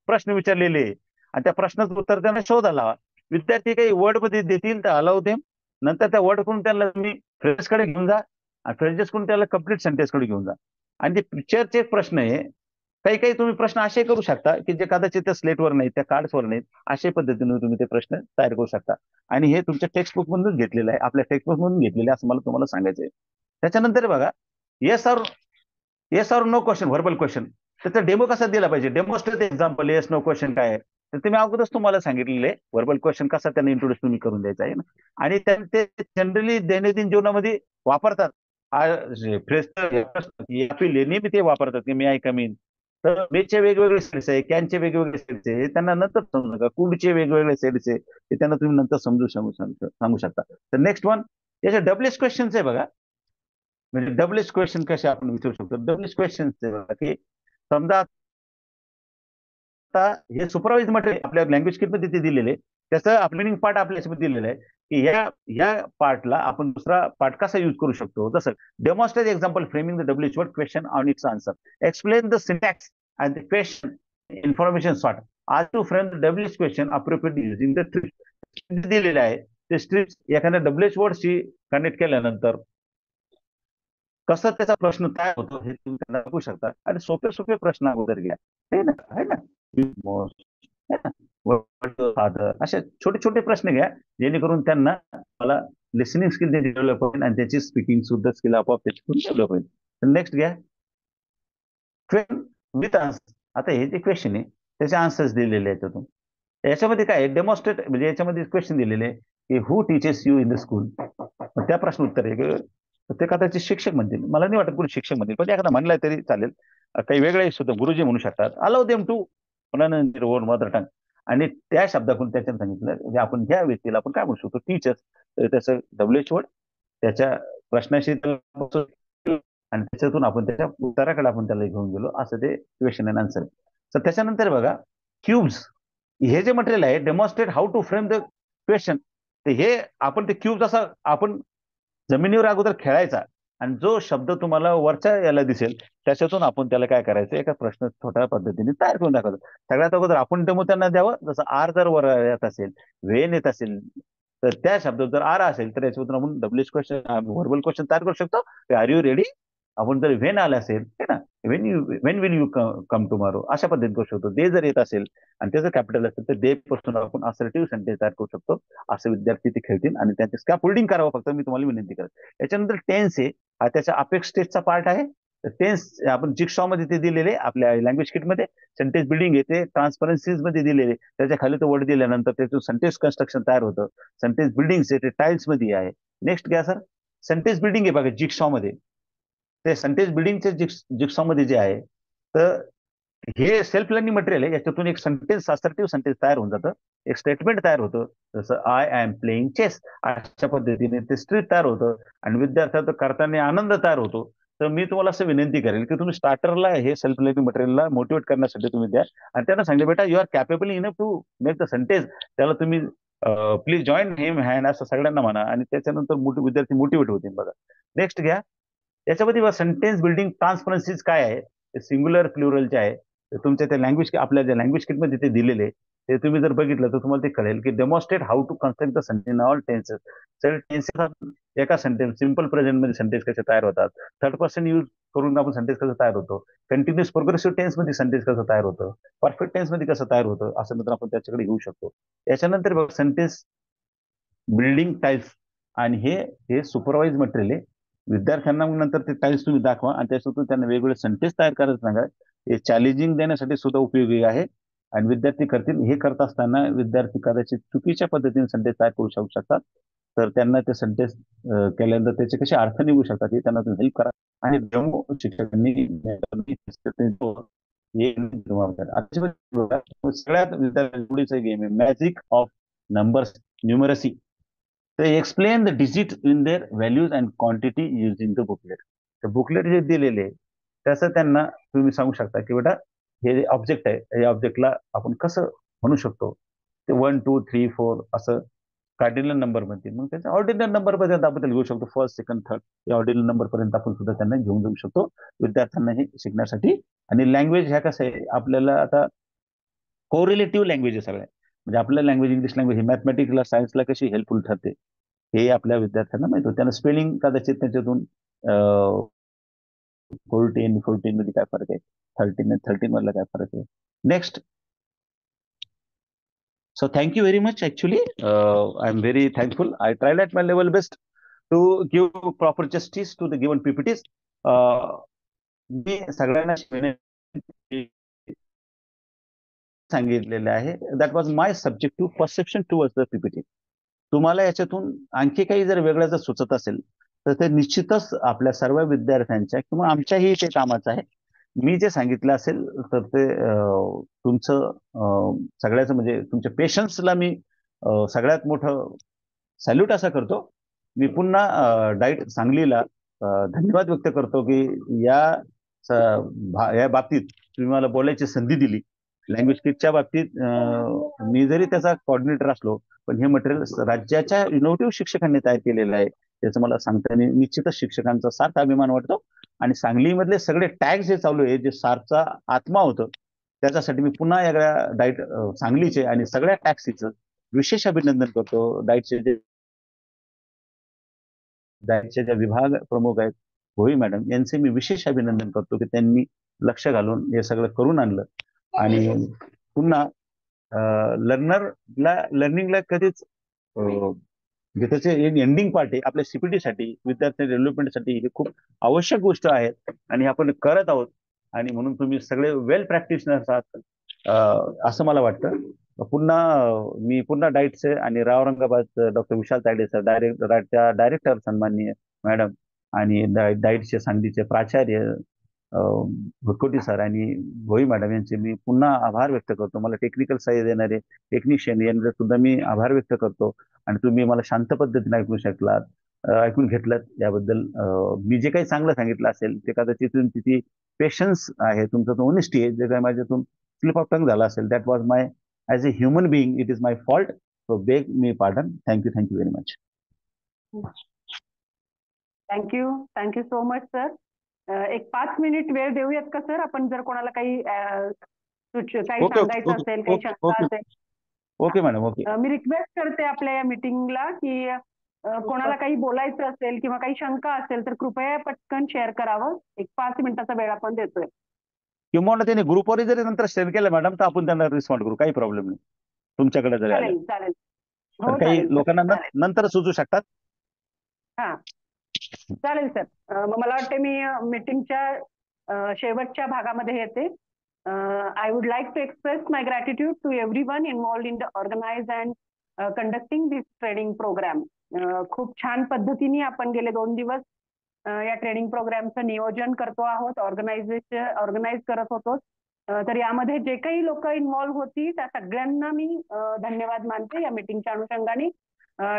प्रश्न विचारलेले आहे आणि त्या प्रश्नाचं उत्तर त्यांना शोधा लावा. विद्यार्थी काही वर्ड मध्ये देतील तर अलाव देम, नंतर त्या वर्ड कडून त्यांना तुम्ही फ्रेजेसकडे घेऊन जा आणि फ्रेजेसकडून त्याला कम्प्लीट सेंटेन्सकडे घेऊन जा. आणि ते पिक्चरचे प्रश्न आहे, काही काही तुम्ही प्रश्न असे करू शकता की जे कदाचित त्या स्लेटवर नाहीत, त्या कार्ड्सवर नाहीत, अशा पद्धतीने तुम्ही ते प्रश्न तयार करू शकता. आणि हे तुमच्या टेक्स्टबुक मधून घेतलेलं आहे, आपल्या टेक्स्टबुक मधून घेतलेलं आहे असं मला तुम्हाला सांगायचं आहे. त्याच्यानंतर बघा, येस येस और नो क्वेश्चन, व्हर्बल क्वेश्चन. त्याचा डेमो कसा दिला पाहिजे, demonstrate example, yes no question काय आहे. तर ते मी अगोदरच तुम्हाला सांगितलेलं आहे, व्हर्बल क्वेश्चन कसा त्यांना इंट्रोड्यूस तुम्ही करून द्यायचा आहे ना. आणि ते जनरली दैनंदिन जीवनामध्ये वापरतात. फ्रेश नेहमी ते वापरतात की मी आय कम इन. तर मेचे वेगवेगळे सेट्स आहे, कॅनचे वेगवेगळे सेट्स आहे, हे त्यांना नंतर समजू नका. कुडचे वेगवेगळे सेट्स आहे, ते त्यांना तुम्ही नंतर सांगू शकता. तर नेक्स्ट वन, याचे डब्ल्यूएच क्वेश्चन्स आहे बघा. म्हणजे डब्ल्यूएच क्वेश्चन कसे आपण विचारू शकतो. डब्ल्यूएच क्वेश्चन की समजा आता हे सुपरवाइज मटेरियल आपल्या लँग्वेज किटमध्ये ते दिलेले, त्याचं अपलिनिंग पार्ट आपल्या याच्यामध्ये दिलेलं आहे की या पार्टला आपण दुसरा पार्ट कसा यूज करू शकतो. जसं demonstrate example framing the W H word question on its answer, explain the syntax and the question information sort, आज to frame the W H question appropriate using the tricks दिलेले आहे. ते स्ट्रिप्स एखाद्या डब्ल्यूएच वर्डशी कनेक्ट केल्यानंतर कसं त्याचा प्रश्न तयार होतो हे तुम्ही त्यांना बघू शकता. आणि सोपे प्रश्न अगोदर घ्या, है ना. फादर, असे छोटे प्रश्न घ्या, जेणेकरून त्यांना मला लिसनिंग स्किल डेव्हलप होईल आणि त्याची स्पीकिंग सुद्धा स्किल आपोआप त्याच्यातून डेव्हलप होईल. नेक्स्ट घ्या, विथ आन्सर. आता हे जे क्वेश्चन आहे त्याचे आन्सर्स दिलेले आहेत त्यातून. याच्यामध्ये काय डेमॉन्स्ट्रेट, म्हणजे याच्यामध्ये क्वेश्चन दिलेले आहे की who teaches you in the school. त्या प्रश्न उत्तर आहे ते कदाचित शिक्षक म्हणतील, मला नाही वाटत कोणी शिक्षक म्हणतील, पण एखादा म्हणलाय तरी चालेल. काही वेगळे सुद्धा गुरुजी म्हणू शकतात. Allow them to own mother tongue. आणि त्या शब्दातून त्याच्यात सांगितलं म्हणजे आपण ह्या व्यक्तीला आपण काय म्हणू शकतो, टीचर्स. त्याचं डब्ल्यूएच वर्ड त्याच्या प्रश्नाशी आणि त्याच्यातून आपण त्याच्या उत्तराकडे आपण त्याला घेऊन गेलो, असं ते क्वेश्चन अँड आन्सर. तर त्याच्यानंतर बघा क्यूब्स, हे जे मटेरियल आहे demonstrate how to frame the question. तर हे आपण ते क्यूब्स असं आपण जमिनीवर अगोदर खेळायचा आणि जो शब्द तुम्हाला वरच्या याला दिसेल त्याच्यातून आपण त्याला काय करायचं, एका प्रश्न छोट्या पद्धतीने तयार करून दाखवायचं. सगळ्यात अगोदर आपण डेमो त्यांना द्यावं. जसं आर जर वर येत असेल, वेन येत असेल, तर त्या शब्दात जर आर असेल तर याच्यातून आपण डब्ल्यूएच क्वेश्चन व्हर्बल क्वेश्चन तयार करू शकतो. Are you ready. आपण जर वेन आलं असेल है ना, when will you come tomorrow, अशा पद्धतीने करू शकतो. दे जर येत असेल आणि त्याचं कॅपिटल असेल तर दे पासून आपण असर्टिव्ह सेंटेन्स तयार करू शकतो. असे विद्यार्थी ते खेळतील आणि त्यांचे स्कॅफोल्डिंग करावं फक्त, मी तुम्हाला विनंती करत. याच्यानंतर टेन्स आहे, हा त्याच्या अपेक्स स्टेजचा पार्ट आहे. टेन्स आपण जिक्सॉ मध्ये ते दिलेले, आपल्या लँग्वेज किटमध्ये सेंटेन्स बिल्डिंग येते, ट्रान्सपरन्सीज मध्ये दिलेले, त्याच्या खाली तो वर्ड दिल्यानंतर त्याचं सेंटेन्स कन्स्ट्रक्शन तयार होतं. सेंटेन्स बिल्डिंग ते टाइल्स मध्ये आहे. नेक्स्ट घ्या सर, सेंटेन्स बिल्डिंग आहे बघा जिक्सॉ मध्ये. ते सेंटेन्स बिल्डिंगचे जिक्सॉ मध्ये जे आहे, तर हे सेल्फ लर्निंग मटेरियल आहे. याच्यातून एक सेंटेन्स असर्टिव्ह सेंटेन्स तयार होऊन जातं, एक स्टेटमेंट तयार होतं. जसं आय एम प्लेइंग चेस, अशा पद्धतीने ते स्ट्रीट तयार होतं आणि विद्यार्थ्याचं करताना आनंद तयार होतो. तर मी तुम्हाला असं विनंती करेल की तुम्ही स्टार्टरला हे सेल्फ लर्निंग मटेरियलला मोटिवेट करण्यासाठी तुम्ही द्या आणि त्यांना सांगा बेटा you are capable enough to make the sentence. त्याला तुम्ही प्लीज जॉईन हिम हँड असं सगळ्यांना म्हणा आणि त्याच्यानंतर विद्यार्थी मोटिवेट होतील. बघा नेक्स्ट घ्या, याच्यामध्ये सेंटेन्स बिल्डिंग ट्रान्सपरन्सीज काय आहे, सिंग्युलर प्लुरलचे आहे. तुमच्या त्या लँग्वेज आपल्या ज्या लँग्वेज किटमध्ये ते दिलेले, ते तुम्ही जर बघितलं तर तुम्हाला ते कळेल की demonstrate how to construct the sentence all tenses. Tenses एका सेंटेन्स सिंपल प्रेझेंट मध्ये सेंटेन्स कसे तयार होतात, थर्ड पर्सन यूज करून आपण सेंटेन्स कसं तयार होतो, कंटिन्युअस प्रोग्रेसिव्ह टेन्स मध्ये सेंटेन्स कसं तयार होतं, परफेक्ट टेन्स मध्ये कसं तयार होतं, असं नंतर आपण त्याच्याकडे येऊ शकतो. याच्यानंतर सेंटेन्स बिल्डिंग टाईप्स, आणि हे सुपरवाइज मटेरियल आहे. विद्यार्थ्यांना मग नंतर ते टाईप्स तुम्ही दाखवा आणि त्याच्यातून त्यांना वेगवेगळे सेंटेन्स तयार करायला सांगा. हे चॅलेंजिंग देण्यासाठी सुद्धा उपयोगी आहे आणि विद्यार्थी करतील. हे करत असताना विद्यार्थी कदाचित चुकीच्या पद्धतीने सेंटेन्स तयार करू शकतात. तर त्यांना ते सेंटेन्स केल्यानंतर त्याचे कसे अर्थ निघू शकतात हे त्यांना तुम्ही हेल्प करा. आणि डेमो शिक्षकांनी सगळ्यात विद्यार्थ्यांचा गेम आहे मॅजिक ऑफ नंबर्स न्यूमरसी. ते explain the digit in their values and quantity using the booklet. तर बुकलेट जे दिलेले त्याचं त्यांना तुम्ही सांगू शकता की बेटा हे ऑब्जेक्ट आहे, या ऑब्जेक्टला आपण कसं म्हणू शकतो. ते 1 2 3 4 असं कार्डिनल नंबर म्हणतील. मग त्याच्या ऑर्डिनल नंबर पर्यंत आपण त्याला घेऊ शकतो, फर्स्ट सेकंड थर्ड या ऑर्डिनल नंबर पर्यंत आपण सुद्धा त्यांना घेऊन जाऊ शकतो विद्यार्थ्यांना हे शिकण्यासाठी. आणि लँग्वेज ह्या कसं आहे, आपल्याला आता कोरिलेटिव्ह लँग्वेज आहे सगळ्या, म्हणजे आपल्या लँग्वेज इंग्लिश लँग्वेज ही मॅथमॅटिक्सला सायन्सला कशी हेल्पफुल ठरते हे आपल्या विद्यार्थ्यांना माहिती होतं. त्यांना स्पेलिंग कदाचित त्याच्यातून 14 मध्ये काय फरक आहे, 13 आणि 13 मधला काय फरक आहे. Next, so thank you very much. Actually, I'm very thankful. I tried at my level best to give proper justice to the given PPTs. मी सगळ्यांना सांगितलेले आहे. That was my subjective perception towards the PPT. तुम्हाला याच्यातून आणखी काही जर वेगळं जर सुचत असेल तर ते निश्चितच आपल्या सर्व विद्यार्थ्यांच्या किंवा आमच्याही ते कामाचं आहे. मी जे सांगितलं असेल तर ते तुमचं सगळ्याचं म्हणजे तुमच्या पेशन्सला मी सगळ्यात मोठं सॅल्यूट असं करतो. मी पुन्हा डाईट सांगलीला धन्यवाद व्यक्त करतो की या बाबतीत तुम्ही मला बोलायची संधी दिली. लँग्वेज किटच्या बाबतीत मी जरी त्याचा कोऑर्डिनेटर असलो पण हे मटेरियल राज्याच्या इनोव्हेटिव्ह शिक्षकांनी तयार केलेलं आहे. त्याचं मला सांगताना निश्चितच शिक्षकांचा सार्थ अभिमान वाटतो. आणि सांगलीमधले सगळे टॅग जे चालू आहे जे सारचा आत्मा होतं त्याच्यासाठी मी पुन्हा या डाईट सांगलीचे आणि सगळ्या टॅक्सीचं विशेष अभिनंदन करतो. डाईटचे जे विभाग प्रमुख आहेत भोई मॅडम यांचे मी विशेष अभिनंदन करतो की त्यांनी लक्ष घालून हे सगळं करून आणलं. आणि पुन्हा लर्निंगला कधीच त्याचे एक एंडिंग पार्ट आहे आपल्या सीपीटी विद्यार्थी डेव्हलपमेंटसाठी हे खूप आवश्यक गोष्ट आहे आणि आपण करत आहोत. आणि म्हणून तुम्ही सगळे वेल प्रॅक्टिशनर्स आहात असं मला वाटतं. मी पुन्हा डाईटचे आणि Aurangabad doctor Vishal Tayde sir director सन्माननीय मॅडम आणि डाईटचे सांगलीचे प्राचार्य भुटकोटी सर आणि भोई मॅडम यांचे मी पुन्हा आभार व्यक्त करतो. मला टेक्निकल सहाय्य देणारे टेक्निशियन यांचे सुद्धा मी आभार व्यक्त करतो. आणि तुम्ही मला शांत पद्धतीने ऐकून घेतलात याबद्दल मी जे काही चांगलं सांगितलं असेल ते कदाचित तुमची पेशन्स आहे तुमचं ऑनेस्टी आहे जे काही माझ्यातून स्लिप ऑफ टंग झाला असेल that was my as a human being it is my fault. So beg me pardon. Thank you very much. Thank you so much sir. एक 5 मिनिट वेळ देऊयात का सर आपण जर कोणाला काही सांगायचं असेल काही शंका असेल. Okay madam. ओके. मी रिक्वेस्ट करते आपल्या या मीटिंगला की कोणाला काही बोलायचं असेल किंवा काही शंका असेल तर कृपया पटकन शेअर करावं. एक 5 मिनिटाचा वेळ आपण देतोय. किंवा त्याने ग्रुपवर जरी नंतर शेअर केलं मॅडम तर आपण त्यांना रिस्पॉन्ड करू. काही प्रॉब्लेम नाही तुमच्याकडे जरी आलं. चालेल. तर काही लोकांना नंतर सुचू शकतात. हा चालेल सर. मग मला वाटते मी मीटिंगच्या शेवटच्या भागामध्ये येते. I would like to express my gratitude to everyone involved in the organize and conducting this training program. खूप छान पद्धतीने आपण गेले 2 दिवस या ट्रेनिंग प्रोग्रामचं नियोजन करतो आहोत. ऑर्गनाईज करत होतो. तर यामध्ये जे काही लोक इन्व्हॉल्व होती त्या सगळ्यांना मी धन्यवाद मानते या मीटिंगच्या अनुषंगाने.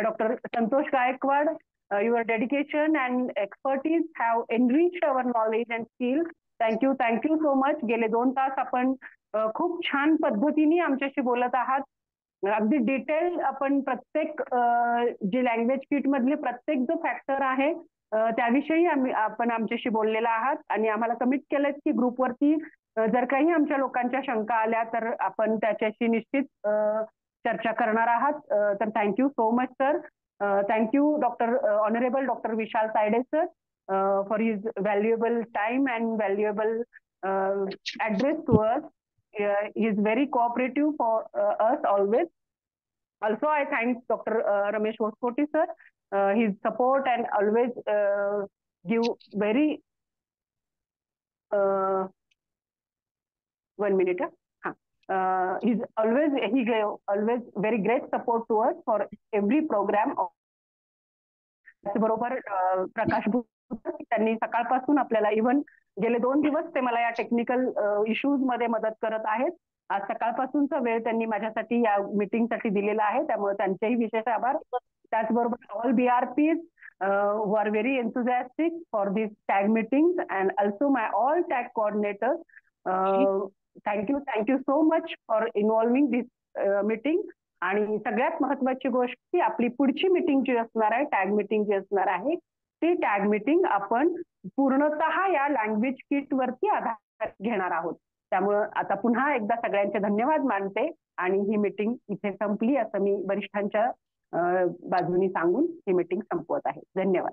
Doctor Santosh Gaikwad, your dedication and expertise have enriched our knowledge and skills. Thank you so much. गेले 2 तास आपण खूप छान पद्धतीने आमच्याशी बोलत आहात. अगदी डिटेल आपण प्रत्येक जे लँग्वेज किट मधले प्रत्येक जो फॅक्टर आहे त्याविषयी आपण आमच्याशी बोललेला आहात आणि आम्हाला कमिट केलं की ग्रुपवरती जर काही आमच्या लोकांच्या शंका आल्या तर आपण त्याच्याशी निश्चित चर्चा करणार आहात. तर thank you so much sir. Thank you honourable doctor Vishal Tayde sir for his valuable time and valuable address to us. He is very cooperative for us always. Also, I thank Dr. Ramesh Voskoti sir. His support and always give very 1 minute. He gave always very great support to us for every program. बरोबर प्रकाश त्यांनी सकाळपासून आपल्याला even गेले 2 दिवस ते मला या technical issues मध्ये मदत करत आहेत. आज सकाळपासूनचा वेळ त्यांनी माझ्यासाठी या मीटिंगसाठी दिलेला आहे त्यामुळे त्यांचेही विशेष आभार. त्याचबरोबर all BRPs who are very enthusiastic for these tag meetings and also my all tag coordinators. Thank you so much for involving this meeting. आणि सगळ्यात महत्वाची गोष्ट की आपली पुढची मीटिंग जी असणार आहे टॅग मीटिंग जी असणार आहे ती टॅग मीटिंग आपण पूर्णतः या लँग्वेज किट वरती आधार घेणार आहोत. त्यामुळे आता पुन्हा एकदा सगळ्यांचे धन्यवाद मानते आणि ही मीटिंग इथे संपली असं मी वरिष्ठांच्या बाजूनी सांगून ही मीटिंग संपवत आहे. धन्यवाद.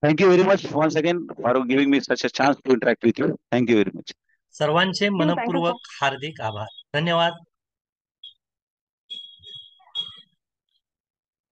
Thank you very much once again for giving me such a chance to interact with you. Thank you very much. सर्वांचे मनपूर्वक हार्दिक आभार. धन्यवाद.